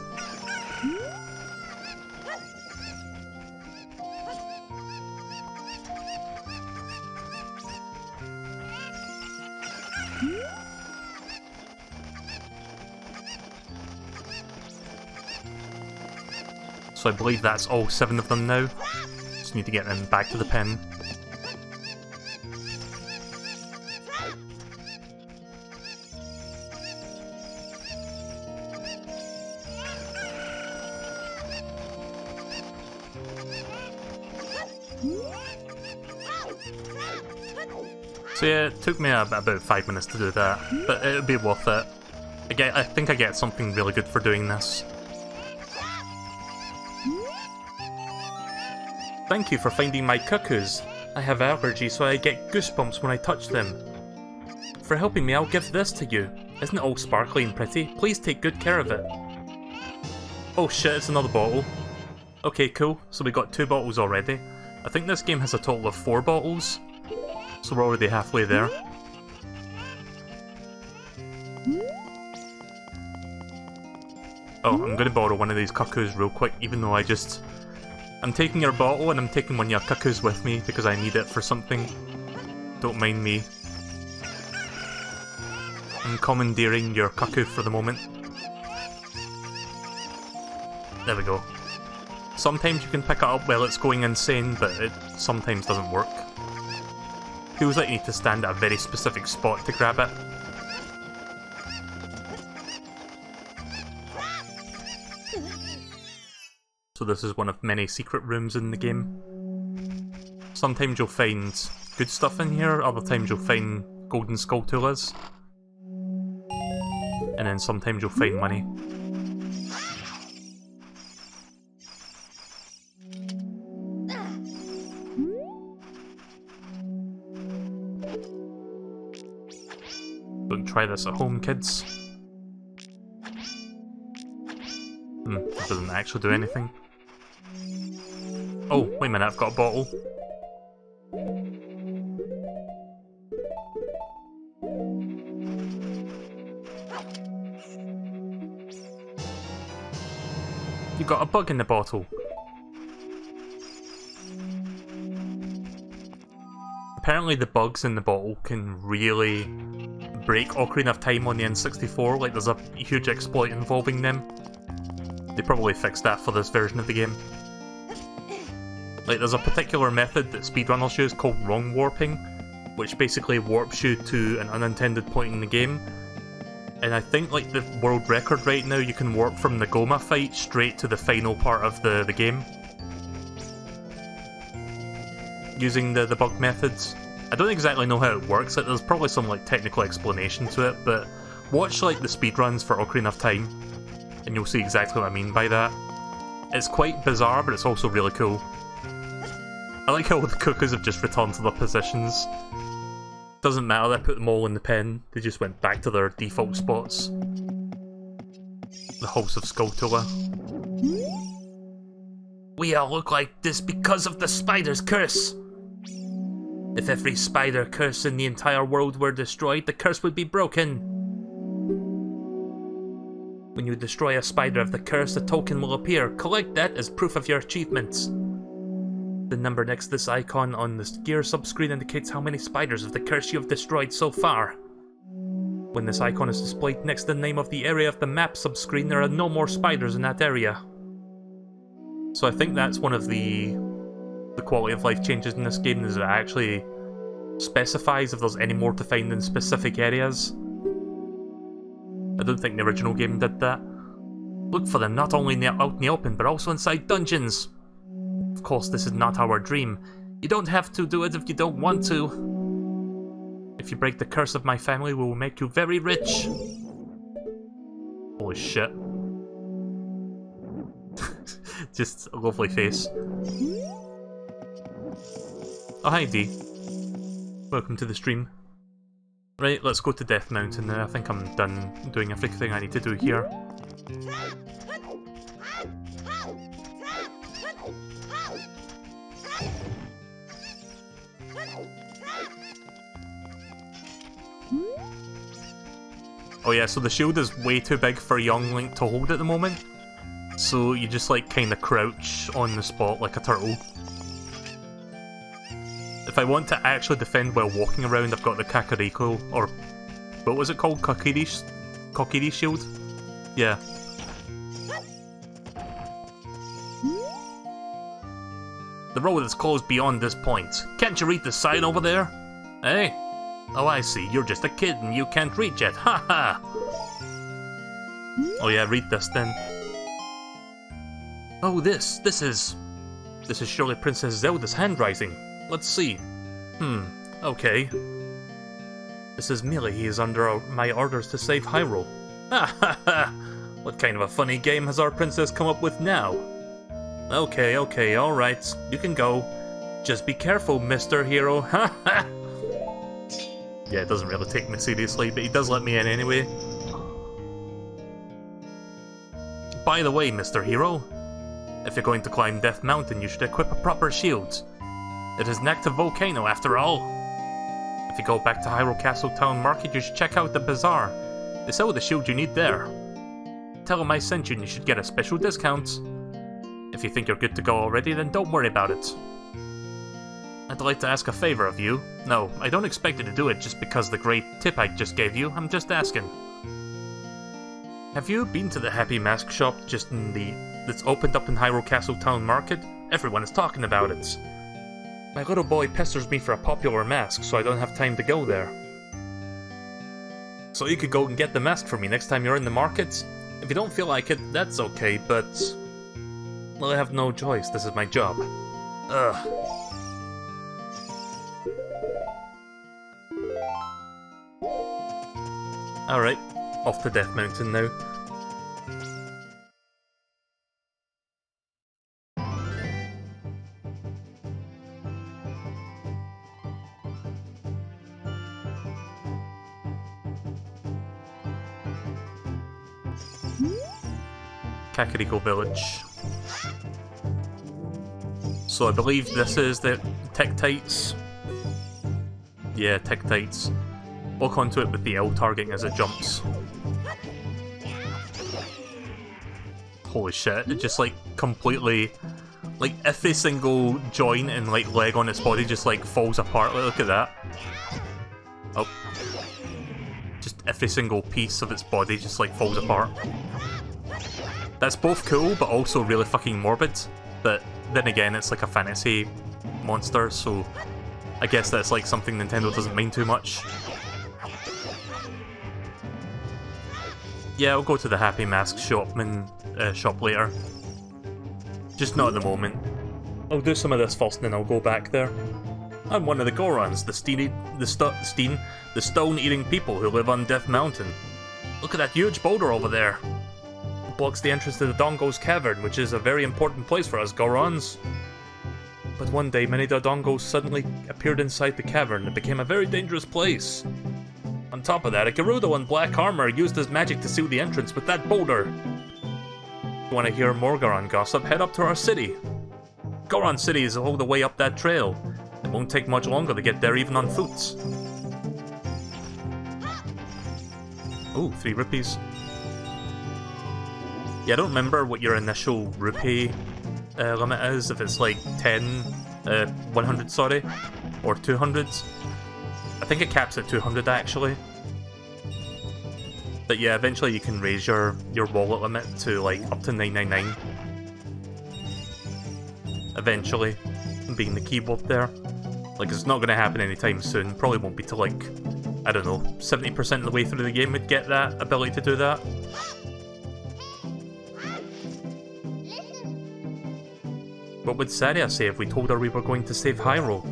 So I believe that's all 7 of them now. Just need to get them back to the pen. So yeah, it took me about 5 minutes to do that, but it would be worth it. I think I get something really good for doing this. Thank you for finding my cuckoos. I have allergies, so I get goosebumps when I touch them. For helping me, I'll give this to you. Isn't it all sparkly and pretty? Please take good care of it. Oh shit, it's another bottle. Okay, cool. So we got 2 bottles already. I think this game has a total of 4 bottles. So we're already halfway there. Oh, I'm gonna borrow one of these cuckoos real quick, even though I'm taking your bottle and I'm taking one of your cuckoos with me because I need it for something. Don't mind me. I'm commandeering your cuckoo for the moment. There we go. Sometimes you can pick it up while it's going insane, but it sometimes doesn't work. Feels like you need to stand at a very specific spot to grab it. So this is one of many secret rooms in the game. Sometimes you'll find good stuff in here, other times you'll find golden skulltulas. And then sometimes you'll find money. Don't try this at home, kids. It doesn't actually do anything. Oh, wait a minute, I've got a bottle. You got a bug in the bottle. Apparently the bugs in the bottle can really break Ocarina of Time on the N64, like there's a huge exploit involving them. They probably fixed that for this version of the game. Like there's a particular method that speedrunners use called wrong warping, which basically warps you to an unintended point in the game. And I think like the world record right now, you can warp from the Goma fight straight to the final part of the game. Using the bug methods. I don't exactly know how it works, like, there's probably some like technical explanation to it, but watch like the speedruns for Ocarina of Time, and you'll see exactly what I mean by that. It's quite bizarre, but it's also really cool. I like how the cuckoos have just returned to their positions. Doesn't matter, I put them all in the pen, they just went back to their default spots. The Halls of Skulltula. We all look like this because of the spider's curse. If every spider curse in the entire world were destroyed, the curse would be broken. When you destroy a spider of the curse, a token will appear. Collect that as proof of your achievements. The number next to this icon on the gear subscreen indicates how many spiders of the curse you have destroyed so far. When this icon is displayed next to the name of the area of the map subscreen, there are no more spiders in that area. So I think that's one of the quality of life changes in this game, is it actually specifies if there's any more to find in specific areas. I don't think the original game did that. Look for them not only out in the open, but also inside dungeons. Of course, this is not our dream. You don't have to do it if you don't want to. If you break the curse of my family, we will make you very rich. Holy shit. Just a lovely face. Oh, hi D. Welcome to the stream. Right, let's go to Death Mountain now. I think I'm done doing everything I need to do here. Oh yeah, so the shield is way too big for young Link to hold at the moment. So you just like kinda crouch on the spot like a turtle. If I want to actually defend while walking around, I've got the Kakariko, or What was it called? Kokiri Shield? Yeah. The road is closed beyond this point. Can't you read the sign over there? Hey? Oh, I see. You're just a kid and you can't read yet. Ha ha! Oh yeah, read this then. Oh, this is surely Princess Zelda's handwriting. Let's see. Okay. This is Melee. He is under my orders to save Hyrule. Ha ha ha! What kind of a funny game has our princess come up with now? Okay, alright. You can go. Just be careful, Mr. Hero. Ha ha! Yeah, it doesn't really take me seriously, but he does let me in anyway. By the way, Mr. Hero, if you're going to climb Death Mountain, you should equip a proper shield. It is an active volcano, after all. If you go back to Hyrule Castle Town Market, you should check out the bazaar. They sell the shield you need there. Tell them I sent you and you should get a special discount. If you think you're good to go already, then don't worry about it. I'd like to ask a favor of you. No, I don't expect you to do it just because of the great tip I just gave you. I'm just asking. Have you been to the Happy Mask shop that's opened up in Hyrule Castle Town Market? Everyone is talking about it. My little boy pesters me for a popular mask, so I don't have time to go there. So you could go and get the mask for me next time you're in the market? If you don't feel like it, that's okay, but... well, I have no choice. This is my job. Ugh. Alright, off to Death Mountain now. Kakariko Village. So I believe this is the Tektites. Yeah, Tektites. Walk onto it with the L targeting as it jumps. Holy shit, it just like completely... like every single joint and like leg on its body just like falls apart. Like, look at that. Oh. Just every single piece of its body just like falls apart. That's both cool but also really fucking morbid. But then again, it's like a fantasy monster, so I guess that's like something Nintendo doesn't mind too much. Yeah, I'll go to the Happy Mask shop later. Just not at the moment. I'll do some of this first and then I'll go back there. I'm one of the Gorons, the stone-eating people who live on Death Mountain. Look at that huge boulder over there. It blocks the entrance to the Dodongo's Cavern, which is a very important place for us Gorons. But one day, many Dodongos suddenly appeared inside the cavern and it became a very dangerous place. On top of that, a Gerudo in black armor used his magic to seal the entrance with that boulder. If you want to hear more Goron gossip, head up to our city. Goron City is all the way up that trail. It won't take much longer to get there even on foot. Ooh, 3 rupees. Yeah, I don't remember what your initial rupee limit is, if it's like 10, 100 sorry, or 200. I think it caps at 200 actually. But yeah, eventually you can raise your wallet limit to like up to 999. Eventually, being the keyboard there. Like, it's not going to happen anytime soon. Probably won't be till like, I don't know, 70% of the way through the game would get that ability to do that. What would Saria say if we told her we were going to save Hyrule?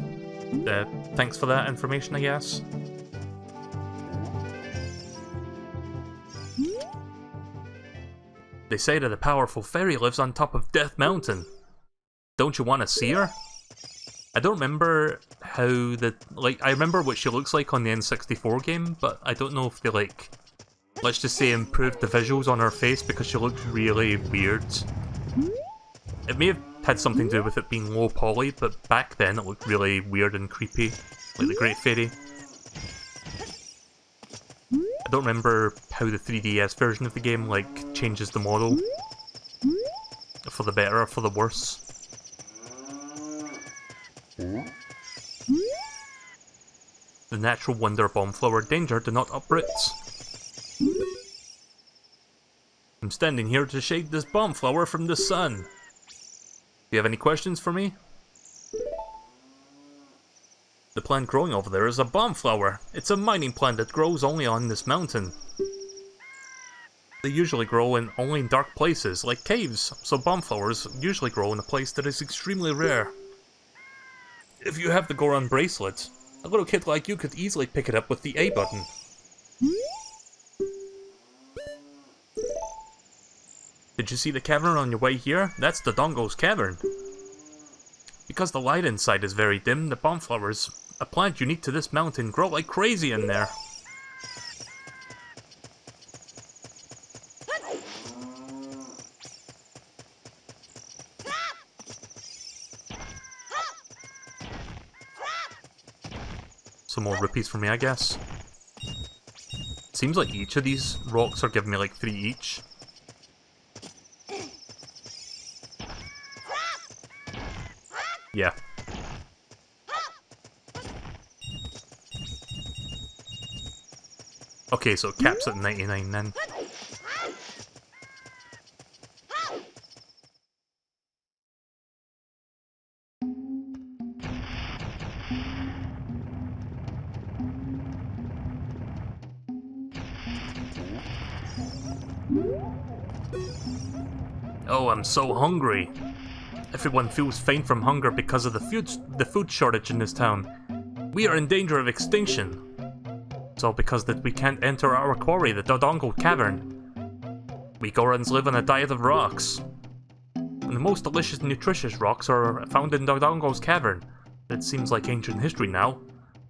Thanks for that information, I guess. They say that a powerful fairy lives on top of Death Mountain. Don't you want to see her? I don't remember how I remember what she looks like on the N64 game, but I don't know if they like, let's just say improved the visuals on her face because she looked really weird. It may have had something to do with it being low poly, but back then it looked really weird and creepy, like the Great Fairy. I don't remember how the 3DS version of the game like changes the model for the better or for the worse. The the natural wonder bomb flower danger do not uproot. I'm standing here to shade this bomb flower from the sun. Do you have any questions for me? The plant growing over there is a bomb flower. It's a mining plant that grows only on this mountain. They usually grow only in dark places, like caves, so bomb flowers usually grow in a place that is extremely rare. If you have the Goron bracelet, a little kid like you could easily pick it up with the A button. Did you see the cavern on your way here? That's the Dodongo's cavern. Because the light inside is very dim, the bomb flowers, a plant unique to this mountain, grow like crazy in there. Some more rupees for me, I guess. Seems like each of these rocks are giving me like 3 each. Yeah. Okay, so it caps at 99 then. Oh, I'm so hungry. Everyone feels faint from hunger because of the food shortage in this town. We are in danger of extinction. It's all because that we can't enter our quarry, the Dodongo Cavern. We Gorons live on a diet of rocks. And the most delicious and nutritious rocks are found in Dodongo's Cavern. It seems like ancient history now.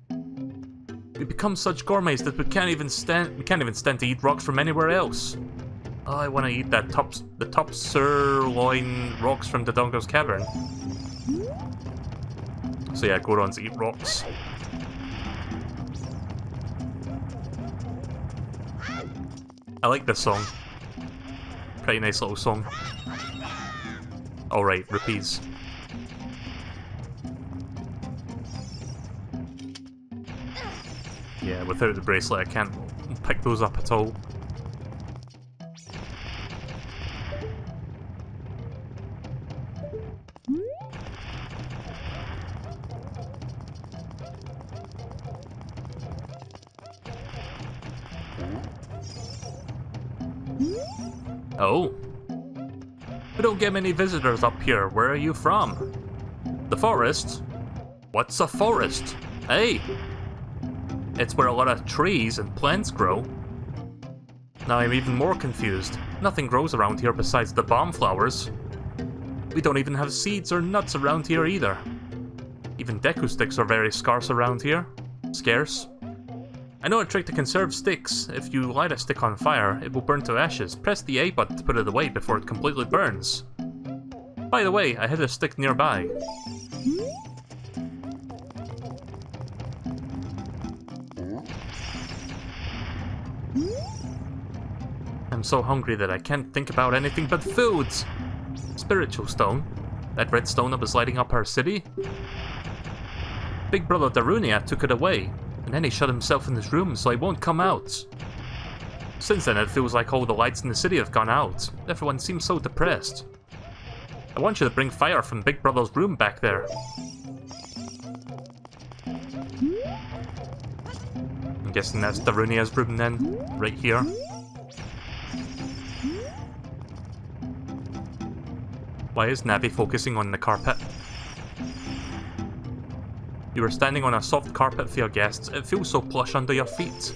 We become such gourmets that we can't even stand to eat rocks from anywhere else. Oh, I want to eat the top sirloin rocks from the Dodongo's Cavern. So yeah, Gorons eat rocks. I like this song. Pretty nice little song. Alright, rupees. Yeah, without the bracelet I can't pick those up at all. Oh. We don't get many visitors up here. Where are you from? The forest? What's a forest? Hey! It's where a lot of trees and plants grow. Now I'm even more confused. Nothing grows around here besides the bomb flowers. We don't even have seeds or nuts around here either. Even deku sticks are very scarce around here. Scarce. I know a trick to conserve sticks. If you light a stick on fire, it will burn to ashes. Press the A button to put it away before it completely burns. By the way, I hid a stick nearby. I'm so hungry that I can't think about anything but foods! Spiritual stone? That red stone that was lighting up our city? Big brother Darunia took it away. And then he shut himself in his room so he won't come out. Since then it feels like all the lights in the city have gone out. Everyone seems so depressed. I want you to bring fire from Big Brother's room back there. I'm guessing that's Darunia's room then, right here. Why is Navi focusing on the carpet? You are standing on a soft carpet for your guests. It feels so plush under your feet.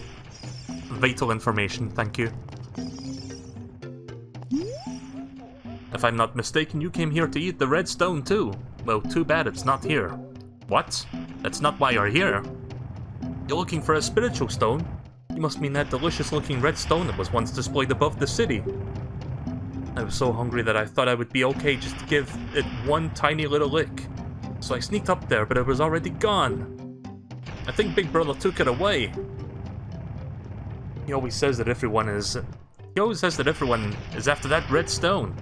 Vital information, thank you. If I'm not mistaken, you came here to eat the red stone too. Well, too bad it's not here. What? That's not why you're here. You're looking for a spiritual stone? You must mean that delicious looking red stone that was once displayed above the city. I was so hungry that I thought I would be okay just to give it one tiny little lick. So I sneaked up there, but it was already gone. I think Big Brother took it away. He always says that everyone is after that red stone.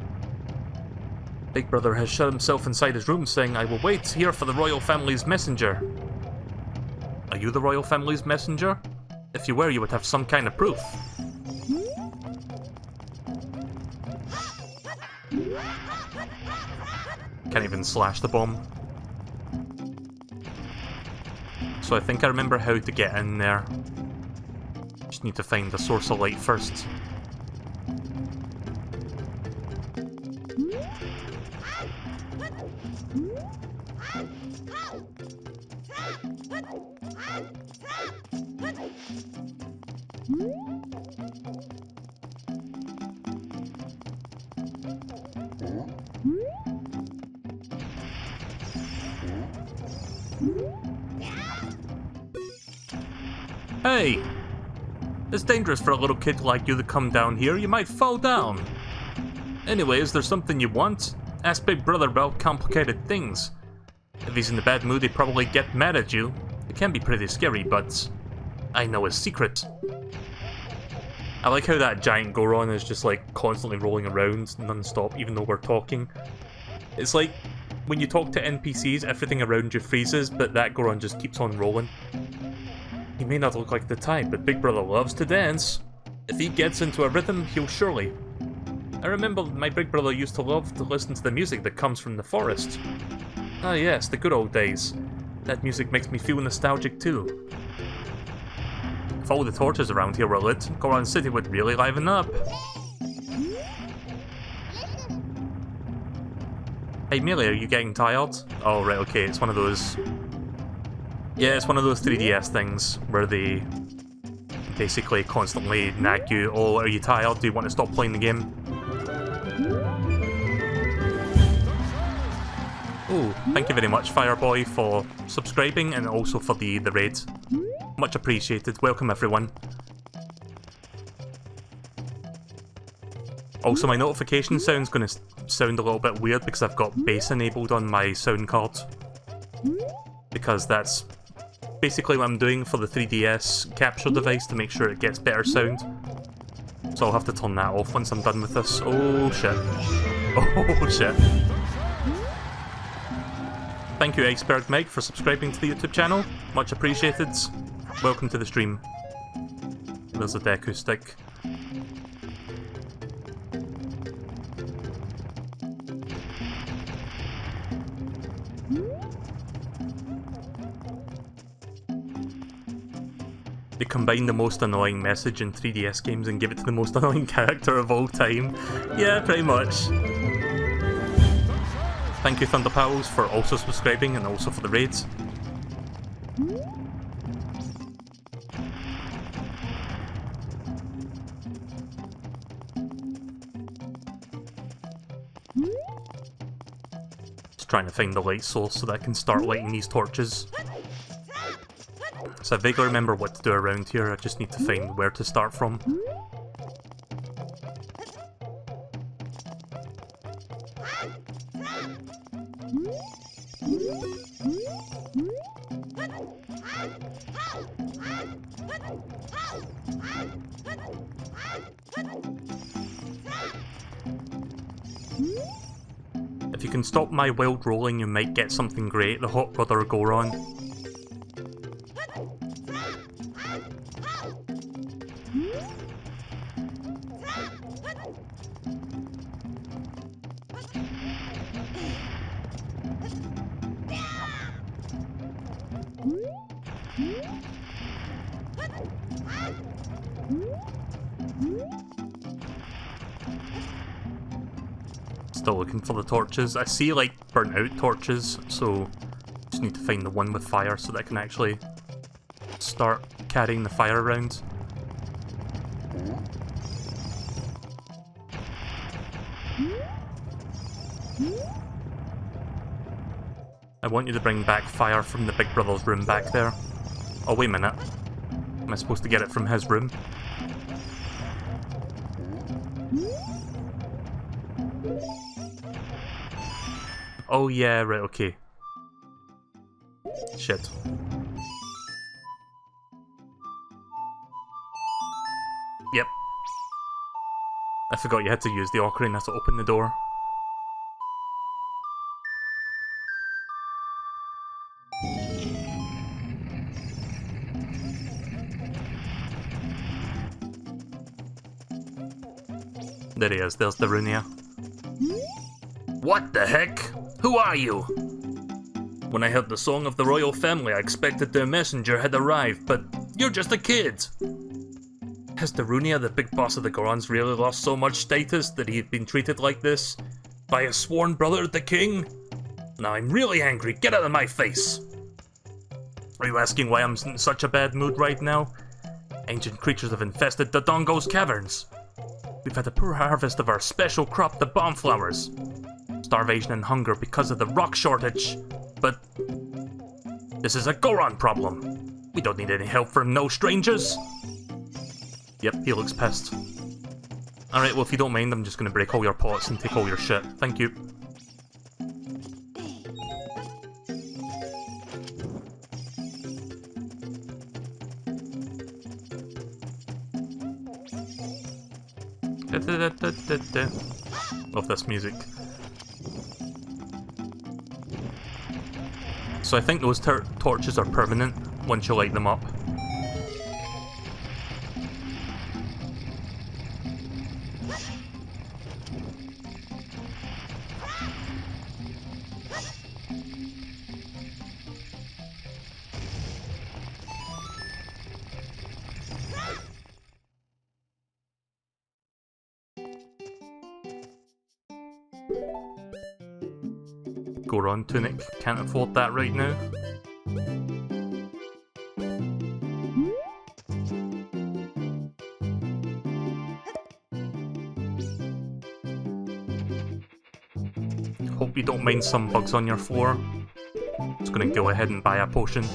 Big Brother has shut himself inside his room saying, I will wait here for the royal family's messenger. A you the royal family's messenger? If you were, you would have some kind of proof. Can't even slash the bomb. So I think I remember how to get in there. Just need to find the source of light first. Hey! It's dangerous for a little kid like you to come down here, you might fall down. Anyway, is there something you want? Ask Big Brother about complicated things. If he's in a bad mood, he'd probably get mad at you. It can be pretty scary, but I know his secret. I like how that giant Goron is just like constantly rolling around non-stop even though we're talking. It's like when you talk to NPCs, everything around you freezes, but that Goron just keeps on rolling. He may not look like the type, but Big Brother loves to dance. If he gets into a rhythm, he'll surely. I remember my Big Brother used to love to listen to the music that comes from the forest. Ah yes, the good old days. That music makes me feel nostalgic too. If all the torches around here were lit, Goron City would really liven up. Hey Melee, are you getting tired? Oh right, okay, it's one of those... Yeah, it's one of those 3DS things where they basically constantly nag you. Oh, are you tired? Do you want to stop playing the game? Oh, thank you very much, Fireboy, for subscribing and also for the raid. Much appreciated. Welcome, everyone. Also, my notification sound's going to sound a little bit weird because I've got bass enabled on my sound card. Because that's basically what I'm doing for the 3DS capture device to make sure it gets better sound. So I'll have to turn that off once I'm done with this. Oh shit. Oh shit. Thank you Iceberg Meg for subscribing to the YouTube channel. Much appreciated. Welcome to the stream. There's a Deku stick. They combine the most annoying message in 3DS games and give it to the most annoying character of all time. Yeah, pretty much. Thank you Thunder Pals for also subscribing and also for the raids. Just trying to find the light source so that I can start lighting these torches. So I vaguely remember what to do around here, I just need to find where to start from. If you can stop my wild rolling, you might get something great, the Hot Brother Goron. Still looking for the torches. I see like burnt out torches, so just need to find the one with fire so that I can actually start carrying the fire around. I want you to bring back fire from the Big Brother's room back there. Oh wait a minute. Am I supposed to get it from his room? Oh yeah, right, okay. Shit. Yep. I forgot you had to use the Ocarina to open the door. There he is, there's Darunia. What the heck? Who are you? When I heard the song of the royal family, I expected their messenger had arrived, but you're just a kid. Has Darunia, the big boss of the Gorons, really lost so much status that he'd been treated like this? By a sworn brother of the king? Now I'm really angry, get out of my face! Are you asking why I'm in such a bad mood right now? Ancient creatures have infested Dodongo's caverns. We've had a poor harvest of our special crop, the bomb flowers. Starvation and hunger because of the rock shortage. But this is a Goron problem. We don't need any help from no strangers. Yep, he looks pissed. Alright, well if you don't mind, I'm just gonna break all your pots and take all your shit. Thank you. Love this music. So I think those torches are permanent once you light them up. Goron tunic, can't afford that right now. Hope you don't mind some bugs on your floor. Just gonna go ahead and buy a potion.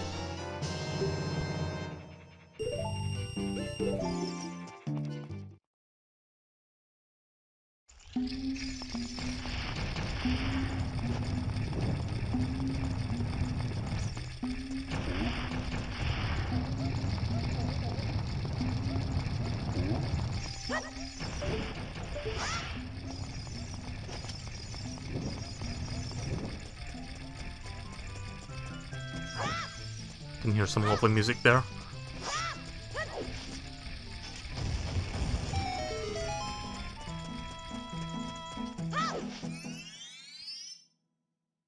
Can hear some lovely music there.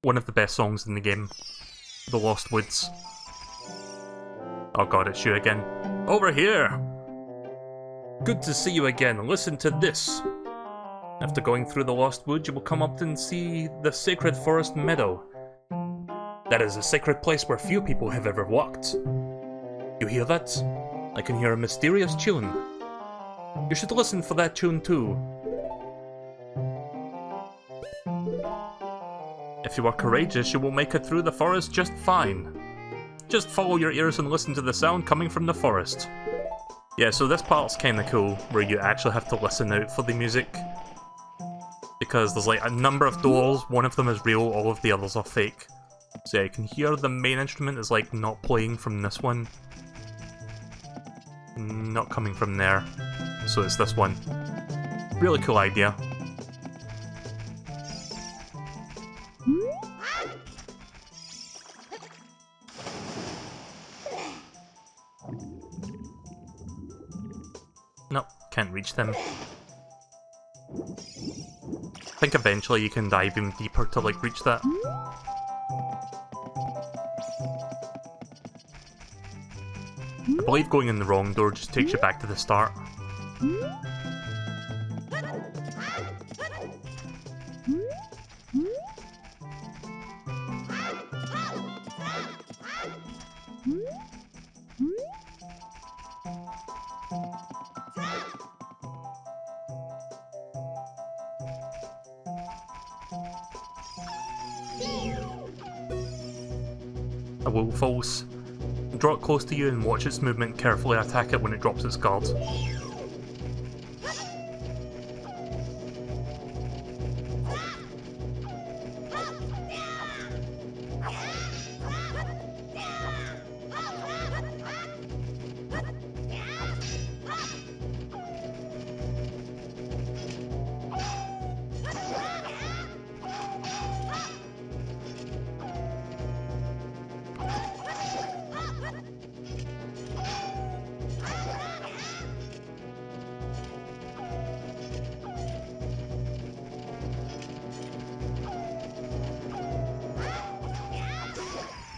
One of the best songs in the game. The Lost Woods. Oh god, it's you again. Over here! Good to see you again. Listen to this. After going through the Lost Woods, you will come up and see the Sacred Forest Meadow. That is a sacred place where few people have ever walked. You hear that? I can hear a mysterious tune. You should listen for that tune too. If you are courageous, you will make it through the forest just fine. Just follow your ears and listen to the sound coming from the forest. Yeah, so this part's kinda cool, where you actually have to listen out for the music. Because there's like a number of doors, one of them is real, all of the others are fake. So yeah, you can hear the main instrument is like not playing from this one. Not coming from there. So it's this one. Really cool idea. Nope, can't reach them. I think eventually you can dive even deeper to like reach that. I believe going in the wrong door just takes you back to the start. A wolf falls. Draw it close to you and watch its movement, carefully attack it when it drops its guard.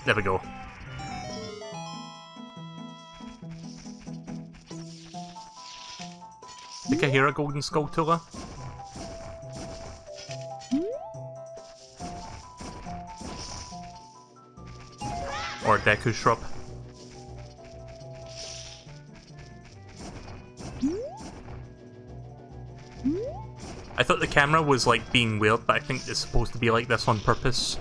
There we go. Think I hear a golden skulltula? Or a Deku shrub. I thought the camera was like being weird, but I think it's supposed to be like this on purpose.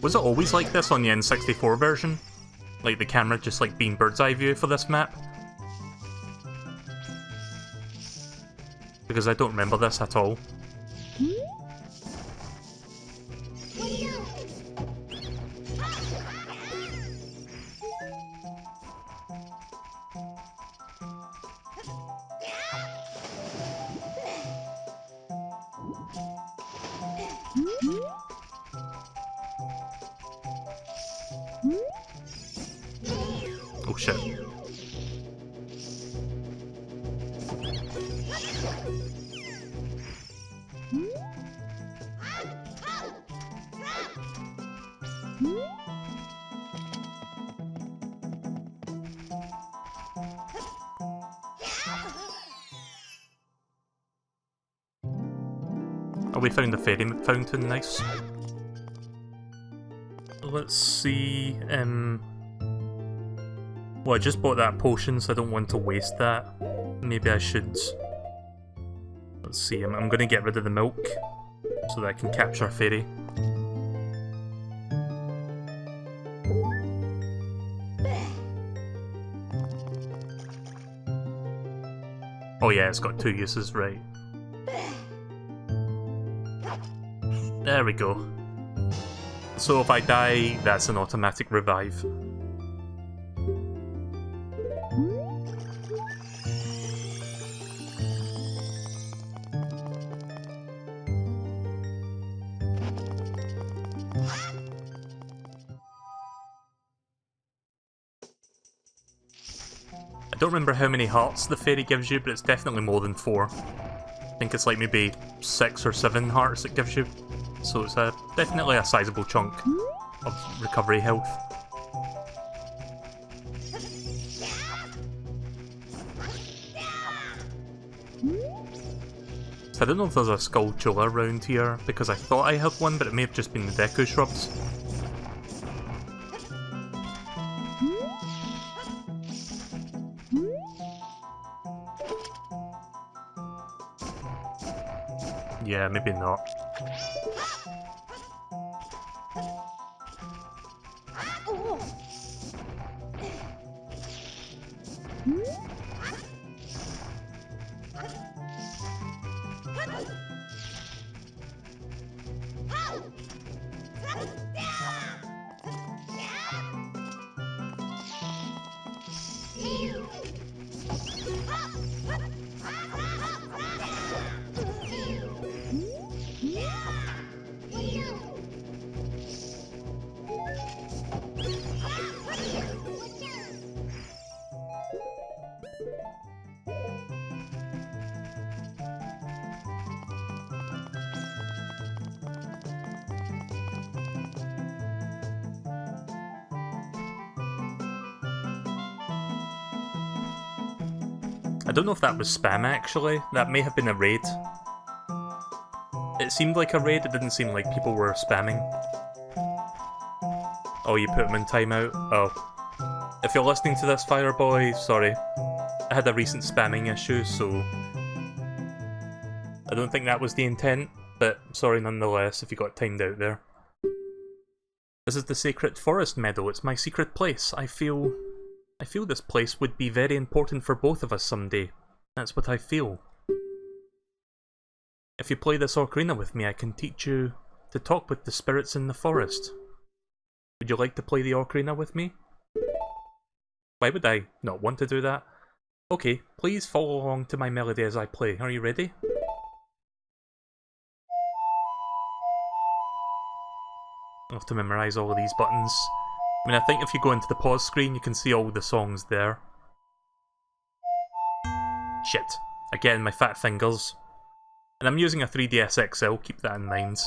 Was it always like this on the N64 version? Like the camera just like being bird's eye view for this map? Because I don't remember this at all. Oh shit. Oh, we found the fairy fountain, nice. Let's see, well, I just bought that potion, so I don't want to waste that. Maybe I should... Let's see, I'm gonna get rid of the milk, so that I can capture fairy. Oh yeah, it's got 2 uses, right. There we go. So if I die, that's an automatic revive. I don't remember how many hearts the fairy gives you, but it's definitely more than 4. I think it's like maybe 6 or 7 hearts it gives you. So it's definitely a sizable chunk of recovery health. So I don't know if there's a skulltula around here, because I thought I had one, but it may have just been the Deku shrubs. Yeah, maybe not. I don't know if that was spam actually, that may have been a raid. It seemed like a raid, it didn't seem like people were spamming. Oh, you put them in timeout? Oh. If you're listening to this, Fireboy, sorry. I had a recent spamming issue, so... I don't think that was the intent, but sorry nonetheless if you got timed out there. This is the Sacred Forest Meadow, it's my secret place. I feel this place would be very important for both of us someday. That's what I feel. If you play this ocarina with me, I can teach you to talk with the spirits in the forest. Would you like to play the ocarina with me? Why would I not want to do that? Okay, please follow along to my melody as I play. Are you ready? I'll have to memorize all of these buttons. I mean, I think if you go into the pause screen, you can see all the songs there. Shit. Again, my fat fingers. And I'm using a 3DS XL, keep that in mind. So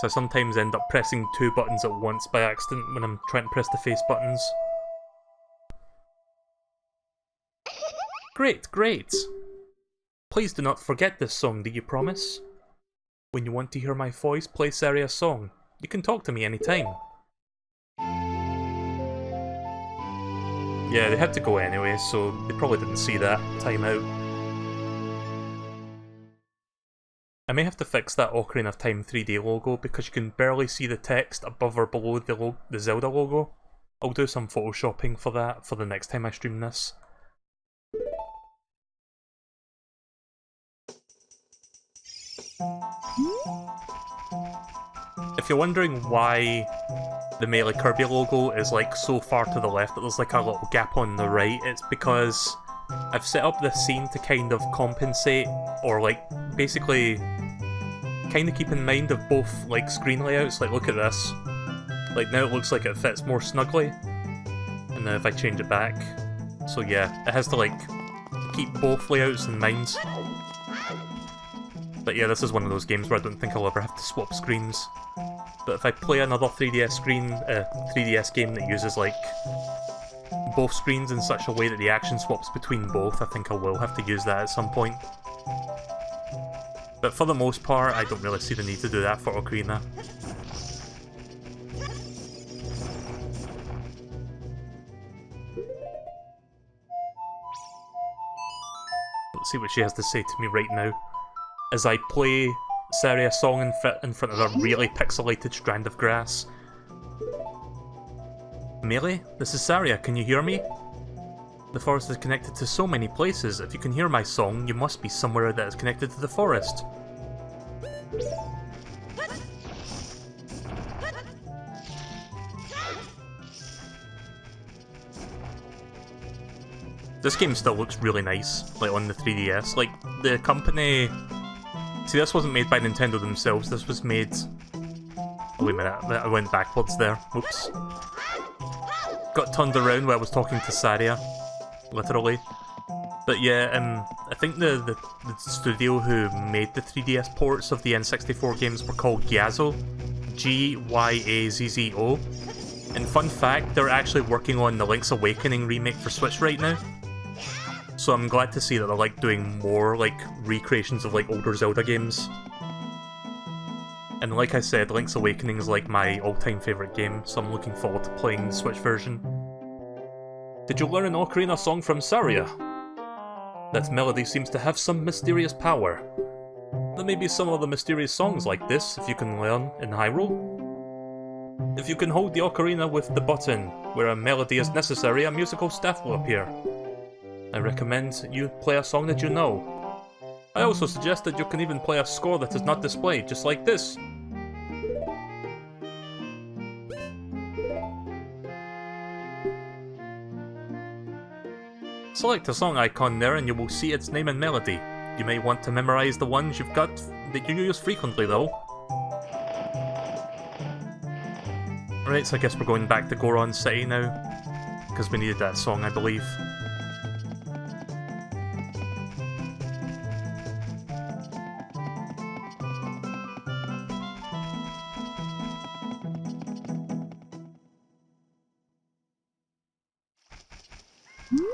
I sometimes end up pressing 2 buttons at once by accident when I'm trying to press the face buttons. Great, great! Please do not forget this song, do you promise? When you want to hear my voice play Saria's song, you can talk to me anytime. Yeah, they had to go anyway, so they probably didn't see that timeout. I may have to fix that Ocarina of Time 3D logo because you can barely see the text above or below the Zelda logo. I'll do some photoshopping for that for the next time I stream this. If you're wondering why the MeleeKirby logo is like so far to the left that there's like a little gap on the right, it's because I've set up this scene to kind of compensate, or like basically kind of keep in mind of both like screen layouts. Like look at this, like now it looks like it fits more snugly, and then if I change it back, so yeah, it has to like keep both layouts in mind. But yeah, this is one of those games where I don't think I'll ever have to swap screens. But if I play another 3DS game that uses like both screens in such a way that the action swaps between both, I think I will have to use that at some point. But for the most part, I don't really see the need to do that for Ocarina. Let's see what she has to say to me right now, as I play Saria's song in front of a really pixelated strand of grass. Melee, this is Saria, can you hear me? The forest is connected to so many places. If you can hear my song, you must be somewhere that is connected to the forest. This game still looks really nice, like on the 3DS. Like, the company... See, this wasn't made by Nintendo themselves, this was made... Oh, wait a minute, I went backwards there. Oops. Got turned around while I was talking to Saria. Literally. But yeah, I think the studio who made the 3DS ports of the N64 games were called Gyazzo. Gyazzo. And fun fact, they're actually working on the Link's Awakening remake for Switch right now. So I'm glad to see that they're like doing more like recreations of like older Zelda games. And like I said, Link's Awakening is like my all-time favourite game, so I'm looking forward to playing the Switch version. Did you learn an Ocarina song from Saria? That melody seems to have some mysterious power. There may be some other mysterious songs like this if you can learn in Hyrule. If you can hold the Ocarina with the button where a melody is necessary, a musical staff will appear. I recommend you play a song that you know. I also suggest that you can even play a score that is not displayed, just like this. Select a song icon there and you will see its name and melody. You may want to memorize the ones you've got that you use frequently though. Right, so I guess we're going back to Goron City now, because we needed that song, I believe.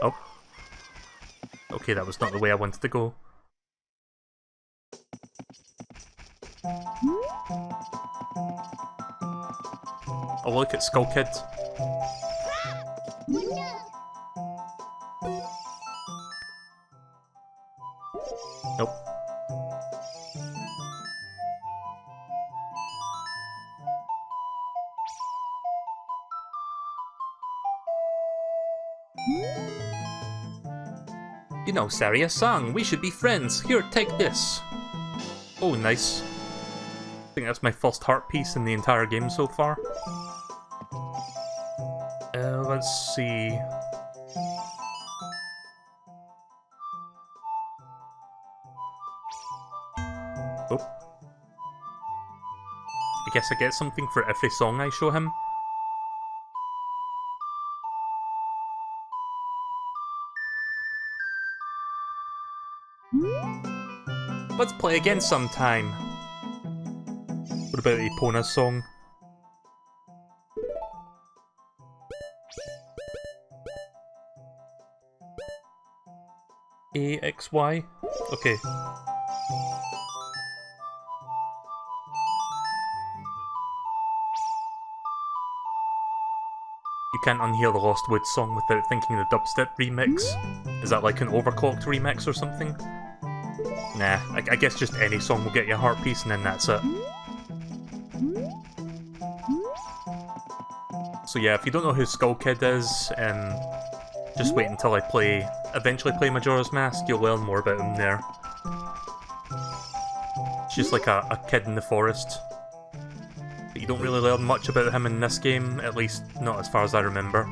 Oh. Okay, that was not the way I wanted to go. Oh, look at Skull Kid. Nope. You know, Saria sang, we should be friends. Here, take this. Oh, nice. I think that's my first heart piece in the entire game so far. Let's see. Oh. guess I get something for every song I show him. Let's play again sometime. What about Epona's song? AXY? Okay. You can't unhear the Lost Woods song without thinking the dubstep remix. Is that like an overclocked remix or something? Nah, I guess just any song will get you a heart piece and then that's it. So yeah, if you don't know who Skull Kid is, just wait until I eventually play Majora's Mask, you'll learn more about him there. It's just like a kid in the forest. But you don't really learn much about him in this game, at least not as far as I remember.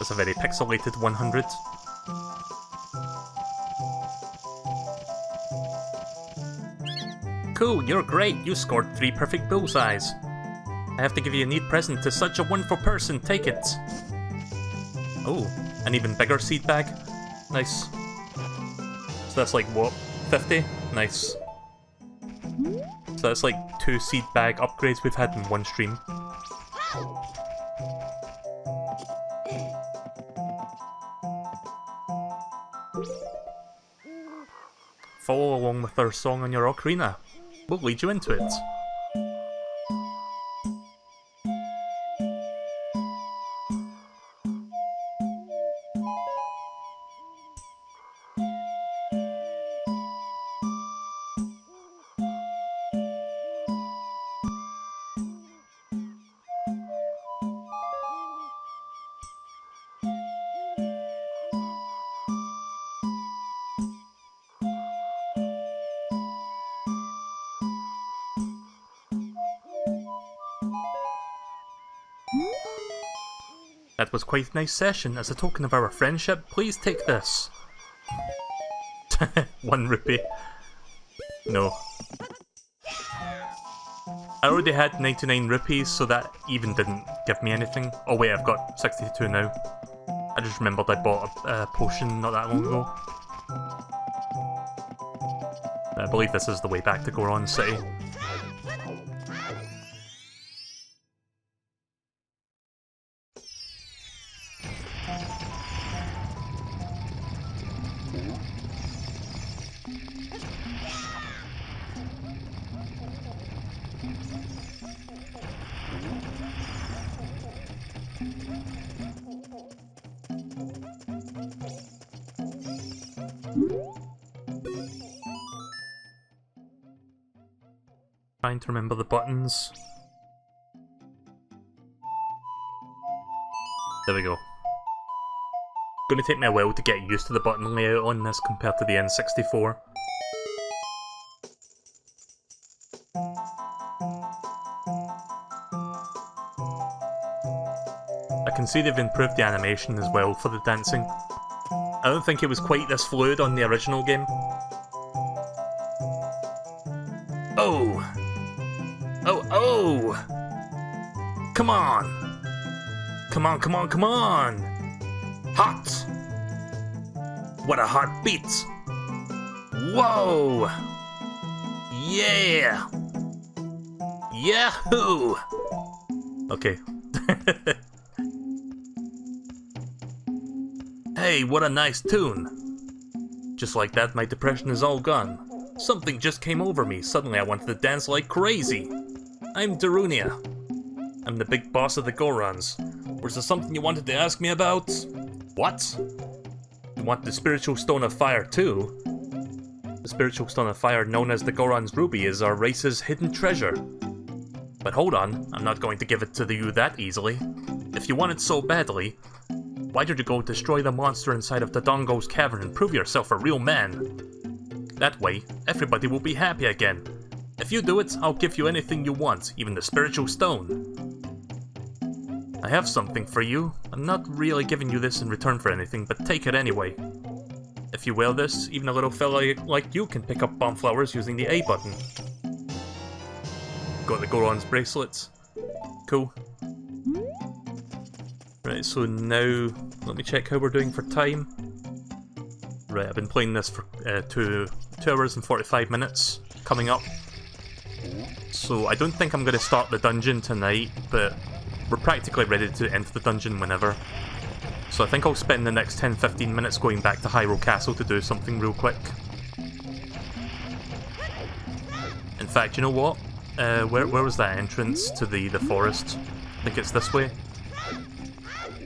That's a very pixelated 100. Cool, you're great. You scored 3 perfect bullseyes. I have to give you a neat present to such a wonderful person. Take it. Oh, an even bigger seed bag. Nice. So that's like, what, 50? Nice. So that's like 2 seed bag upgrades we've had in one stream. Follow along with our song on your ocarina. We'll lead you into it. That was quite a nice session. As a token of our friendship, please take this. 1 rupee. No. I already had 99 rupees, so that even didn't give me anything. Oh wait, I've got 62 now. I just remembered I bought a potion not that long ago. I believe this is the way back to Goron City. Trying to remember the buttons. There we go. Gonna take me a while to get used to the button layout on this compared to the N64. I can see they've improved the animation as well for the dancing. I don't think it was quite this fluid on the original game. Oh! Oh, oh! Come on! Come on, come on, come on! Hot! What a hot beat! Whoa! Yeah! Yahoo! Okay. Hey, what a nice tune! Just like that, my depression is all gone. Something just came over me. Suddenly I wanted to dance like crazy. I'm Darunia. I'm the big boss of the Gorons. Was there something you wanted to ask me about? What? You want the Spiritual Stone of Fire too? The Spiritual Stone of Fire, known as the Goron's Ruby, is our race's hidden treasure. But hold on, I'm not going to give it to you that easily. If you want it so badly, why did you go destroy the monster inside of Dodongo's cavern and prove yourself a real man? That way, everybody will be happy again. If you do it, I'll give you anything you want, even the spiritual stone. I have something for you. I'm not really giving you this in return for anything, but take it anyway. If you wear this, even a little fella like you can pick up bomb flowers using the A button. Got the Goron's bracelets. Cool. Right, so now, let me check how we're doing for time. Right, I've been playing this for 2 hours and 45 minutes, coming up. So I don't think I'm going to start the dungeon tonight, but we're practically ready to enter the dungeon whenever. So I think I'll spend the next 10-15 minutes going back to Hyrule Castle to do something real quick. In fact, you know what? Where was that entrance to the forest? I think it's this way.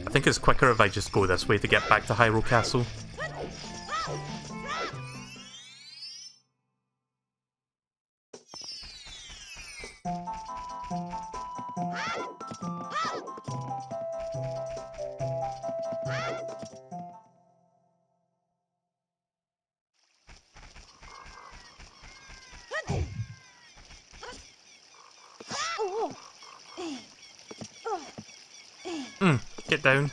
I think it's quicker if I just go this way to get back to Hyrule Castle. Get down.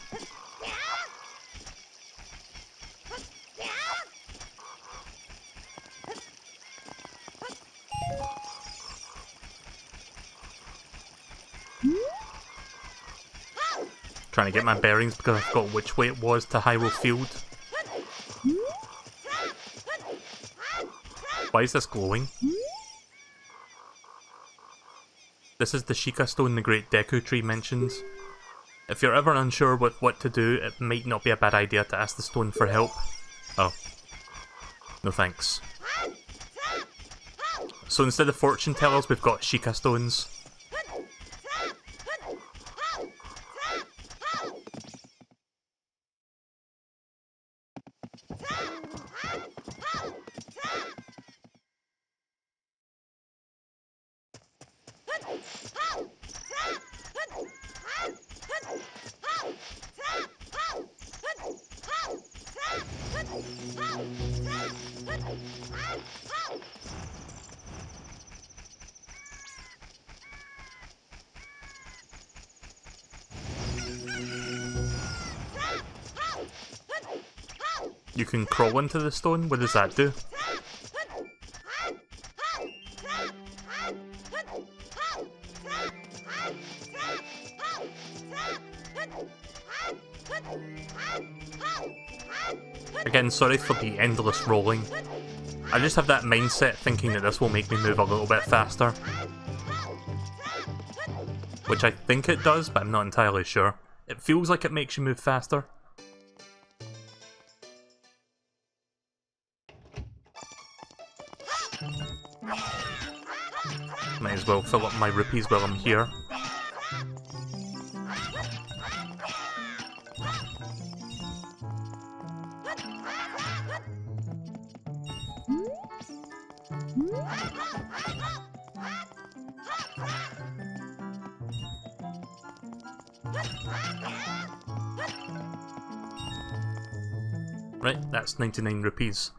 Trying to get my bearings because I forgot which way it was to Hyrule Field. Why is this glowing? This is the Sheikah Stone the Great Deku Tree mentions. If you're ever unsure what to do, it might not be a bad idea to ask the stone for help. Oh. No thanks. So instead of fortune tellers, we've got Sheikah Stones. You can crawl into the stone? What does that do? Again, sorry for the endless rolling. I just have that mindset thinking that this will make me move a little bit faster. Which I think it does, but I'm not entirely sure. It feels like it makes you move faster. Might as well fill up my rupees while I'm here. Right, that's 99 rupees.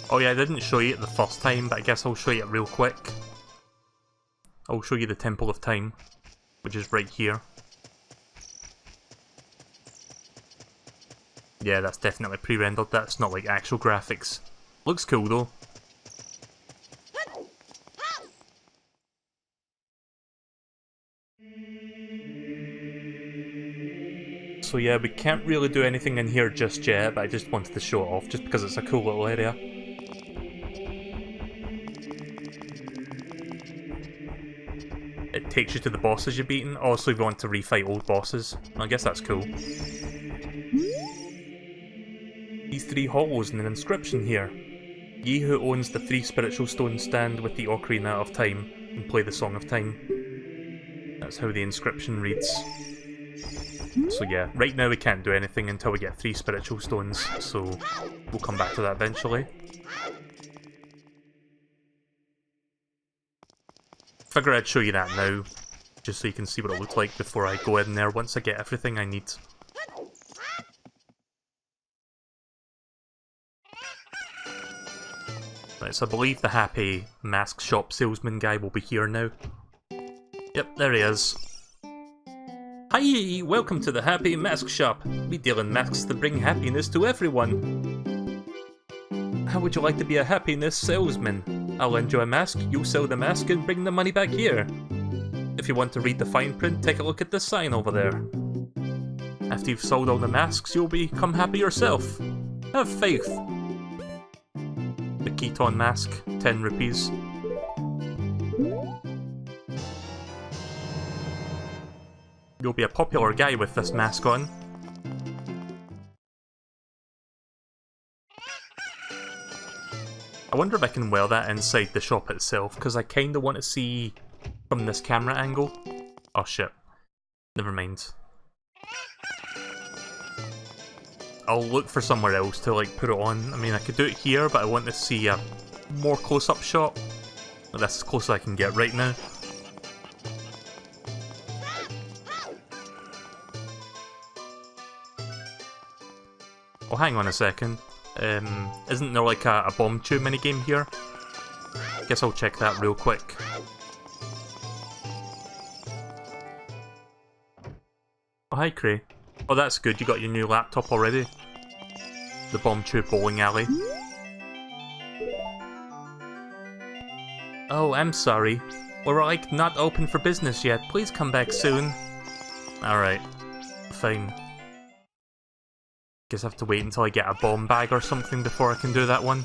Oh yeah, I didn't show you it the first time, but I guess I'll show you it real quick. I'll show you the Temple of Time, which is right here. Yeah, that's definitely pre-rendered, that's not like actual graphics. Looks cool though. So yeah, we can't really do anything in here just yet, but I just wanted to show it off just because it's a cool little area. It takes you to the bosses you've beaten. Also, if you want to refight old bosses. I guess that's cool. These 3 hollows and an inscription here. Ye who owns the 3 spiritual stones stand with the Ocarina of Time and play the Song of Time. That's how the inscription reads. So yeah, right now we can't do anything until we get 3 spiritual stones, so we'll come back to that eventually. figured I'd show you that now, just so you can see what it looked like before I go in there once I get everything I need. Right, so I believe the happy mask shop salesman guy will be here now. Yep, there he is. Hi, welcome to the Happy Mask Shop. We deal in masks that bring happiness to everyone. How would you like to be a happiness salesman? I'll lend you a mask, you sell the mask and bring the money back here. If you want to read the fine print, take a look at this sign over there. After you've sold all the masks, you'll become happy yourself. Have faith. The Keaton mask, 10 rupees. You'll be a popular guy with this mask on. I wonder if I can wear that inside the shop itself, because I kinda want to see from this camera angle. Oh shit. Never mind. I'll look for somewhere else to like put it on. I mean, I could do it here, but I want to see a more close-up shot. But that's as close as I can get right now. Oh, hang on a second. Isn't there like a bomb chew minigame here? Guess I'll check that real quick. Oh, hi Cray. Oh, that's good, you got your new laptop already. The bomb chew bowling alley. Oh, I'm sorry. We're like not open for business yet. Please come back soon. Alright. Fine. Guess I have to wait until I get a bomb bag or something before I can do that one.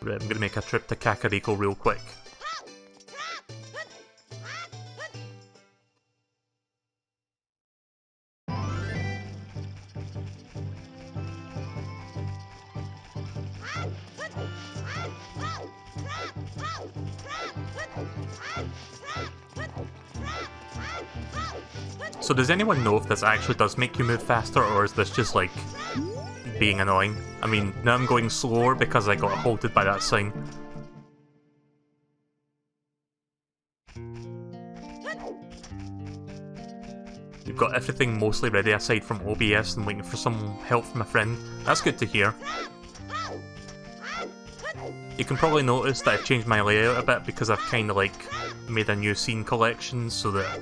Right, I'm gonna make a trip to Kakariko real quick. So does anyone know if this actually does make you move faster, or is this just like being annoying? I mean, now I'm going slower because I got halted by that sign. You've got everything mostly ready aside from OBS and waiting for some help from a friend. That's good to hear. You can probably notice that I've changed my layout a bit because I've kind of like made a new scene collection so that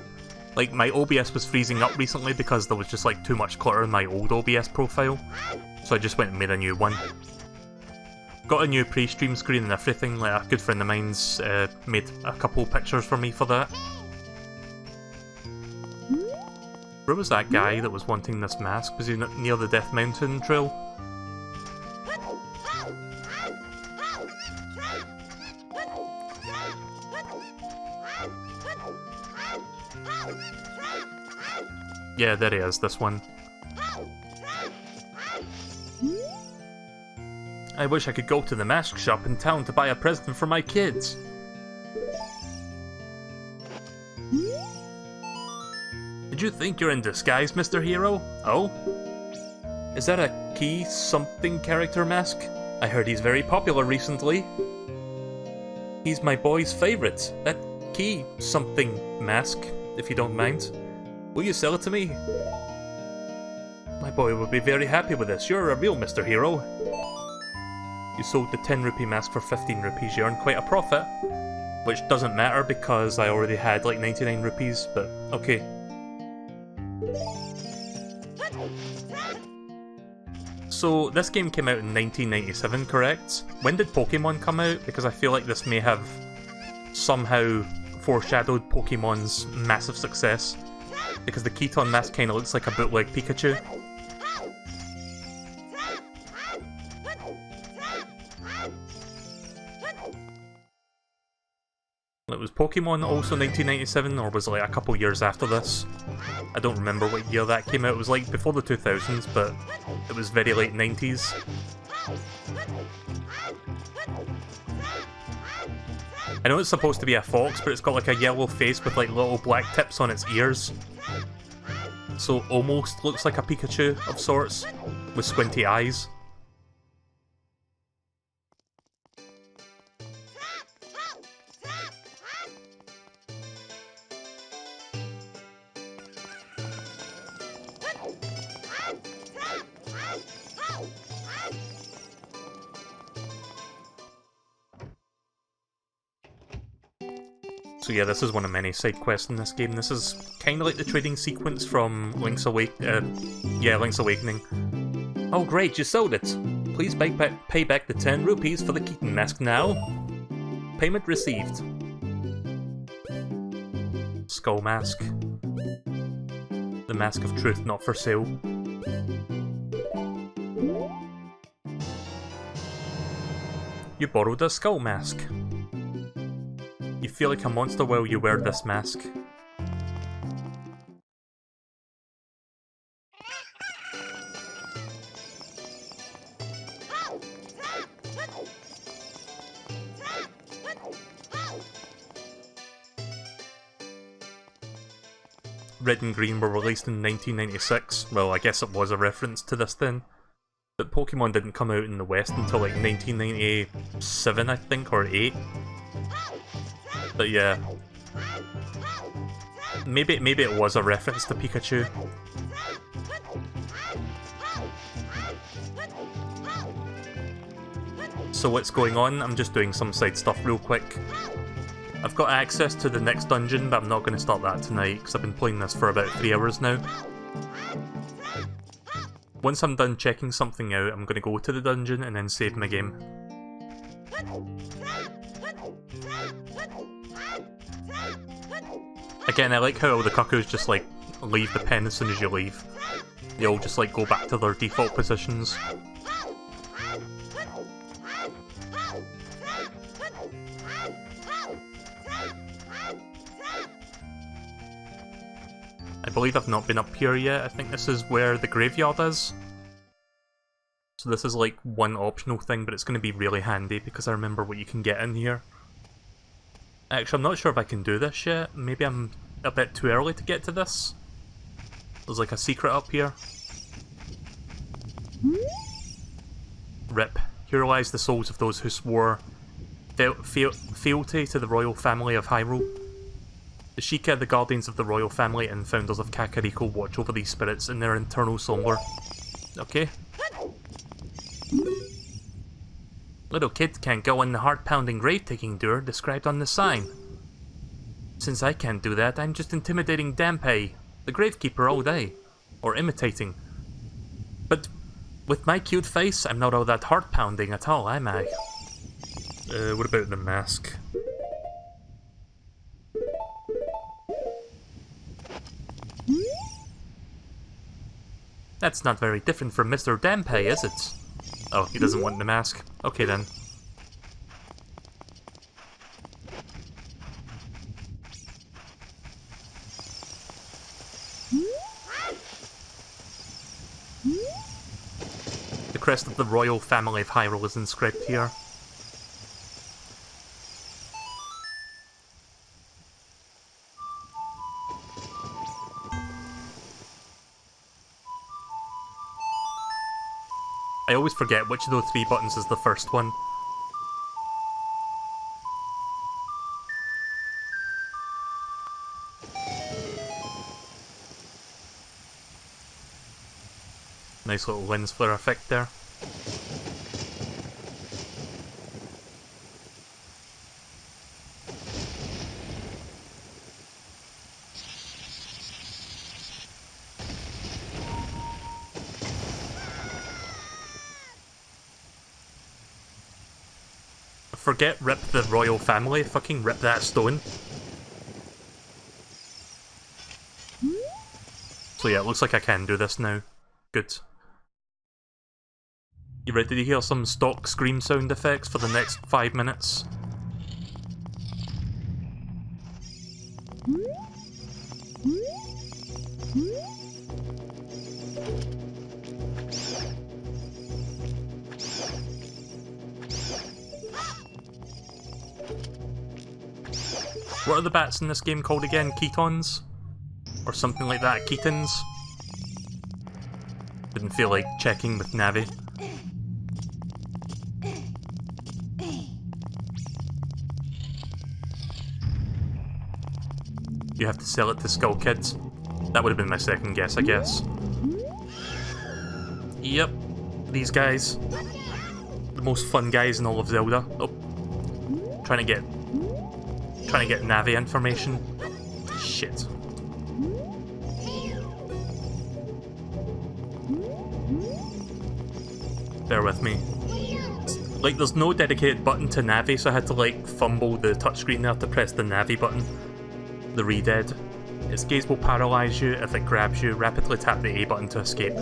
like my OBS was freezing up recently because there was just like too much clutter in my old OBS profile. So I just went and made a new one. Got a new pre-stream screen and everything, like a good friend of mine's made a couple pictures for me for that. Where was that guy that was wanting this mask? Was he near the Death Mountain trail? Yeah, there he is, this one. I wish I could go to the mask shop in town to buy a present for my kids. Did you think you're in disguise, Mr. Hero? Oh? Is that a Key something character mask? I heard he's very popular recently. He's my boy's favourite. That Key something mask, if you don't mind. Will you sell it to me? My boy will be very happy with this. You're a real Mr. Hero. You sold the 10 rupee mask for 15 rupees. You earned quite a profit. Which doesn't matter because I already had like 99 rupees, but okay. So this game came out in 1997, correct? When did Pokemon come out? Because I feel like this may have somehow foreshadowed Pokemon's massive success. Because the Keaton mask kind of looks like a bootleg Pikachu. It was Pokemon also 1997, or was it like a couple years after this? I don't remember what year that came out. It was like before the 2000s, but it was very late 90s. I know it's supposed to be a fox, but it's got like a yellow face with like little black tips on its ears. So almost looks like a Pikachu of sorts, with squinty eyes. So yeah, this is one of many side quests in this game. This is kind of like the trading sequence from Link's Awakening. Oh great, you sold it! Please pay back the 10 rupees for the Keaton mask now. Payment received. Skull mask. The mask of truth not for sale. You borrowed a skull mask. You feel like a monster while you wear this mask. Red and Green were released in 1996. Well, I guess it was a reference to this then. But Pokemon didn't come out in the West until like 1997, I think, or 8. But yeah. Maybe it was a reference to Pikachu. So what's going on? I'm just doing some side stuff real quick. I've got access to the next dungeon, but I'm not going to start that tonight, because I've been playing this for about 3 hours now. Once I'm done checking something out, I'm going to go to the dungeon and then save my game. Again, I like how all the cuckoos just like leave the pen as soon as you leave. They all just like go back to their default positions. I believe I've not been up here yet. I think this is where the graveyard is. So this is like one optional thing, but it's going to be really handy because I remember what you can get in here. Actually, I'm not sure if I can do this yet. Maybe I'm a bit too early to get to this. There's like a secret up here. RIP. Here lies the souls of those who swore fealty to the royal family of Hyrule. The Sheikah, the guardians of the royal family and founders of Kakariko, watch over these spirits in their internal slumber. Okay. Little kid can't go in the heart-pounding grave-taking door described on the sign. Since I can't do that, I'm just intimidating Dampei, the gravekeeper, all day. Or imitating. But with my cute face, I'm not all that heart-pounding at all, am I? What about the mask? That's not very different from Mr. Dampei, is it? Oh, he doesn't want the mask. Okay then. The crest of the royal family of Hyrule is inscribed here. I always forget which of those 3 buttons is the first one. Nice little lens flare effect there. Forget rip the royal family, fucking rip that stone. So yeah, it looks like I can do this now. Good. You ready to hear some stock scream sound effects for the next 5 minutes? What are the bats in this game called again? Ketons? Or something like that? Ketons? Didn't feel like checking with Navi. You have to sell it to Skull Kids. That would have been my second guess, I guess. Yep, these guys. The most fun guys in all of Zelda. Oh, trying to get Navi information. Shit. Bear with me. Like, there's no dedicated button to Navi, so I had to, like, fumble the touchscreen there to press the Navi button. The re-dead. Its gaze will paralyze you if it grabs you. Rapidly tap the A button to escape.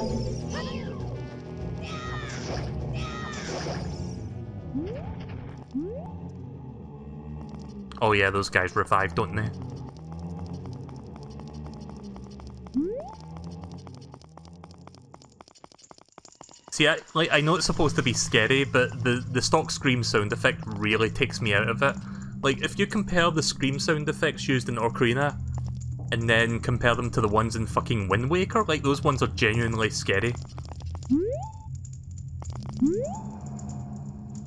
Oh yeah, those guys revive, don't they? See, I know it's supposed to be scary, but the stock scream sound effect really takes me out of it. Like, if you compare the scream sound effects used in Ocarina, and then compare them to the ones in fucking Wind Waker, like, those ones are genuinely scary.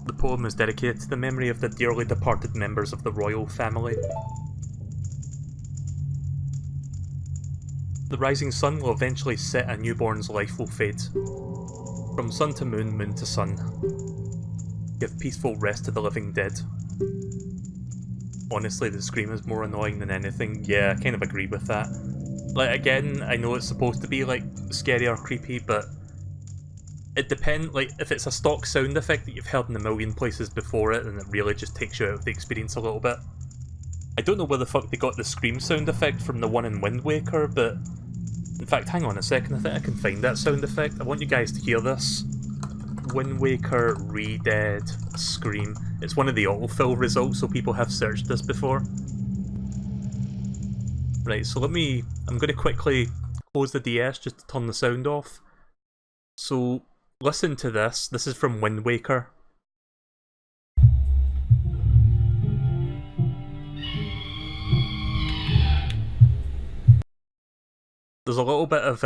The poem is dedicated to the memory of the dearly departed members of the royal family. The rising sun will eventually set, a newborn's life will fade. From sun to moon, moon to sun. Give peaceful rest to the living dead. Honestly, the scream is more annoying than anything. Yeah, I kind of agree with that. Like, again, I know it's supposed to be, like, scary or creepy, but it depends. Like, if it's a stock sound effect that you've heard in a million places before it, then it really just takes you out of the experience a little bit. I don't know where the fuck they got the scream sound effect from the one in Wind Waker, but in fact, hang on a second, I think I can find that sound effect. I want you guys to hear this. Wind Waker re-dead scream. It's one of the autofill results, so people have searched this before. Right, so I'm going to quickly close the DS just to turn the sound off. So, listen to this. This is from Wind Waker. There's a little bit of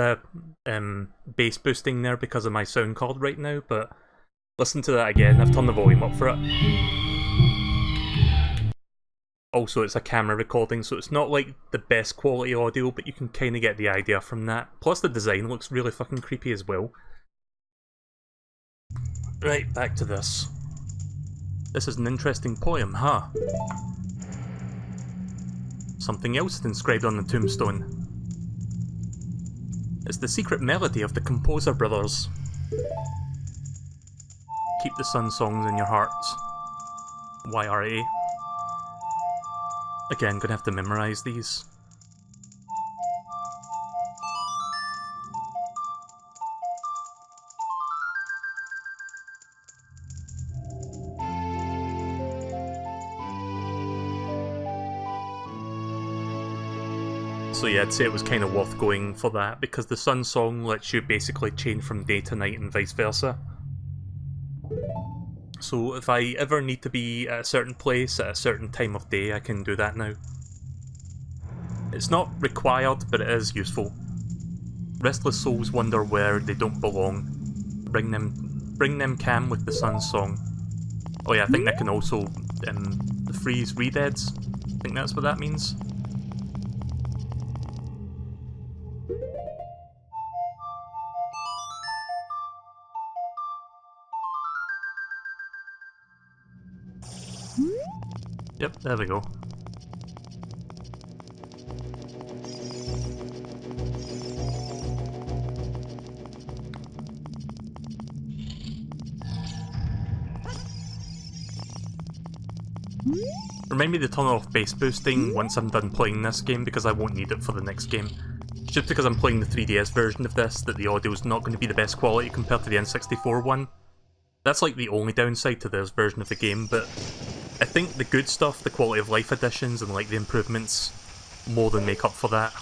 bass boosting there because of my sound card right now, but listen to that again. I've turned the volume up for it. Also, it's a camera recording, so it's not like the best quality audio, but you can kind of get the idea from that. Plus, the design looks really fucking creepy as well. Right, back to this. This is an interesting poem, huh? Something else is inscribed on the tombstone. It's the secret melody of the Composer Brothers. Keep the sun songs in your hearts. YRA. Again, gonna have to memorize these. So yeah, I'd say it was kind of worth going for that, because the sun song lets you basically change from day to night and vice versa. So if I ever need to be at a certain place at a certain time of day, I can do that now. It's not required, but it is useful. Restless souls wonder where they don't belong. Bring them calm with the sun song. Oh yeah, I think that can also freeze re-deads. I think that's what that means. Yep, there we go. Remind me to turn off bass boosting once I'm done playing this game, because I won't need it for the next game. It's just because I'm playing the 3DS version of this that the audio is not going to be the best quality compared to the N64 one. That's like the only downside to this version of the game, but I think the good stuff, the quality of life additions and like the improvements, more than make up for that.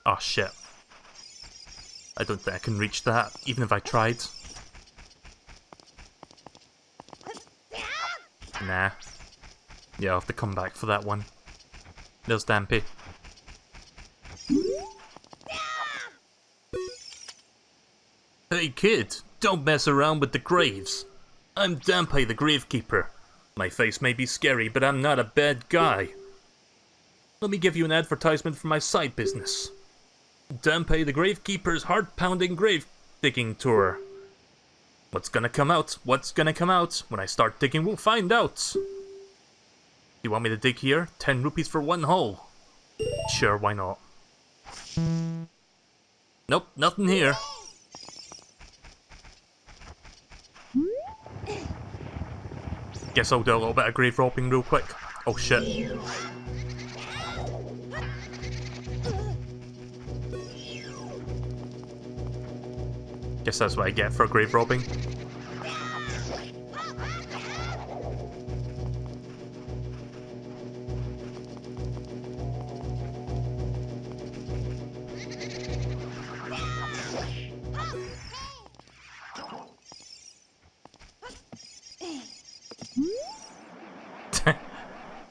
Oh shit. I don't think I can reach that, even if I tried. Nah. Yeah, I'll have to come back for that one. There's Dampy. Hey kid, don't mess around with the graves. I'm Dampy the Gravekeeper. My face may be scary, but I'm not a bad guy. Let me give you an advertisement for my side business. Dampé the Gravekeeper's heart-pounding grave-digging tour. What's gonna come out? What's gonna come out? When I start digging, we'll find out. You want me to dig here? 10 rupees for one hole. Sure, why not? Nope, nothing here. Guess I'll do a little bit of grave robbing real quick. Oh shit. Guess that's what I get for grave robbing.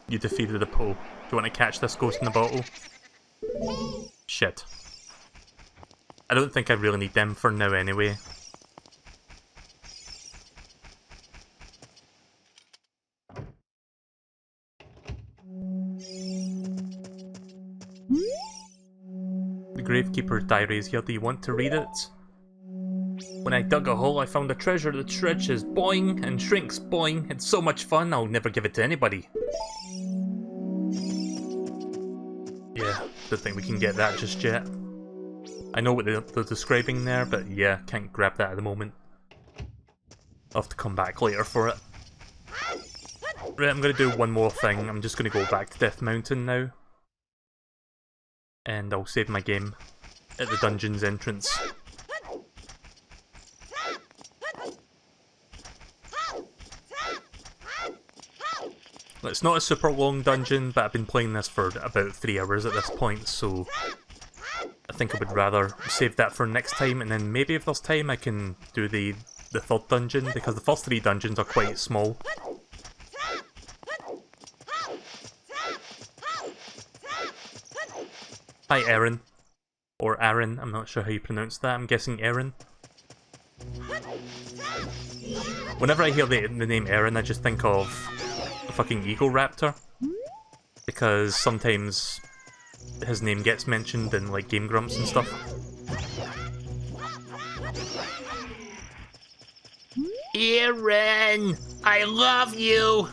You defeated the Poe. Do you want to catch this ghost in the bottle? Shit. I don't think I really need them for now anyway. The Gravekeeper's diary is here. Do you want to read it? When I dug a hole, I found a treasure that stretches boing and shrinks boing. It's so much fun, I'll never give it to anybody. Yeah, don't think we can get that just yet. I know what they're describing there, but yeah, can't grab that at the moment. I'll have to come back later for it. Right, I'm going to do one more thing. I'm just going to go back to Death Mountain now. And I'll save my game at the dungeon's entrance. It's not a super long dungeon, but I've been playing this for about 3 hours at this point, so I think I would rather save that for next time, and then maybe if there's time I can do the third dungeon, because the first 3 dungeons are quite small. Hi Aaron. Or Aaron, I'm not sure how you pronounce that, I'm guessing Aaron. Whenever I hear the name Aaron, I just think of a fucking eagle raptor, because sometimes his name gets mentioned in like Game Grumps and stuff. Aaron, I love you.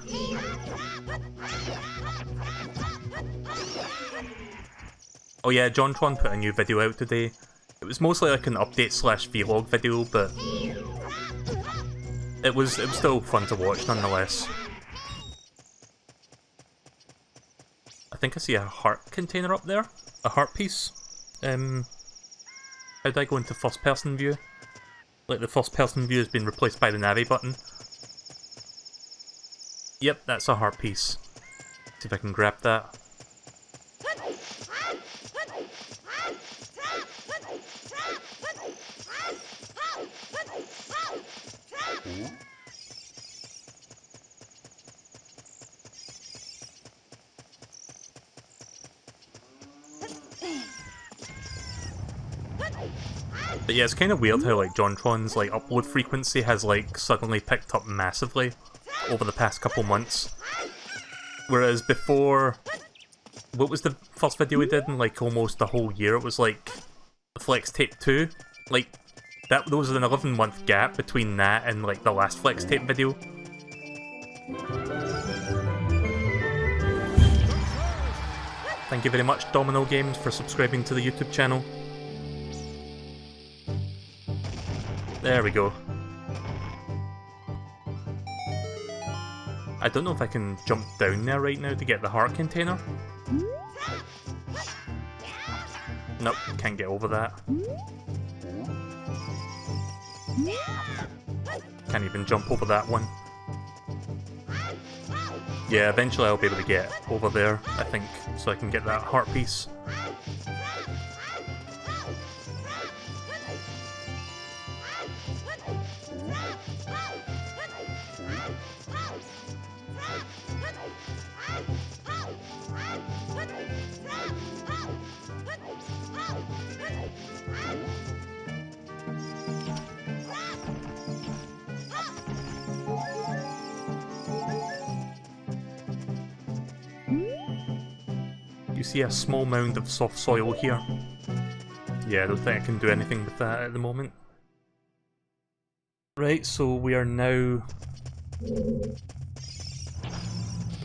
Oh yeah, JonTron put a new video out today. It was mostly like an update slash vlog video, but it was still fun to watch nonetheless. I think I see a heart container up there. A heart piece. How do I go into first person view? Like the first person view has been replaced by the Navi button. Yep, that's a heart piece. See if I can grab that. But yeah, it's kind of weird how like JonTron's like upload frequency has like suddenly picked up massively over the past couple months. Whereas before, what was the first video we did in like almost a whole year? It was like Flex Tape 2. Like there was an 11-month gap between that and like the last Flex Tape video. Thank you very much, Domino Games, for subscribing to the YouTube channel. There we go. I don't know if I can jump down there right now to get the heart container. Nope, can't get over that. Can't even jump over that one. Yeah, eventually I'll be able to get over there, I think, so I can get that heart piece. You see a small mound of soft soil here. Yeah, I don't think I can do anything with that at the moment. Right, so we are now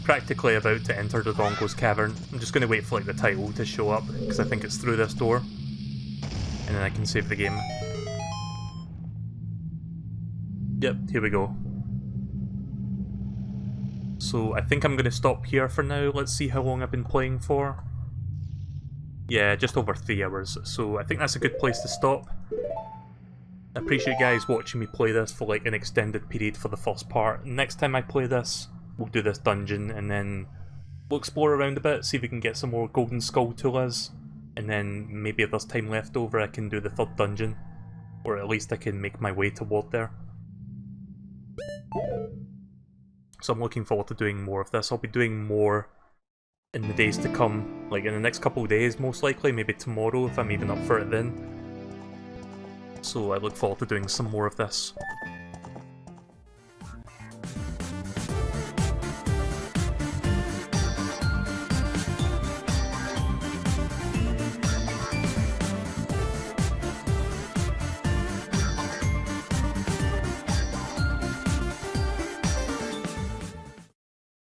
practically about to enter the Dongo's Cavern. I'm just going to wait for like the title to show up, because I think it's through this door. And then I can save the game. Yep, here we go. So I think I'm going to stop here for now. Let's see how long I've been playing for. Yeah, just over 3 hours, so I think that's a good place to stop. I appreciate you guys watching me play this for like an extended period for the first part. Next time I play this, we'll do this dungeon and then we'll explore around a bit, see if we can get some more golden skull tools, and then maybe if there's time left over I can do the third dungeon, or at least I can make my way toward there. So I'm looking forward to doing more of this. I'll be doing more in the days to come, like in the next couple of days most likely, maybe tomorrow if I'm even up for it then. So I look forward to doing some more of this.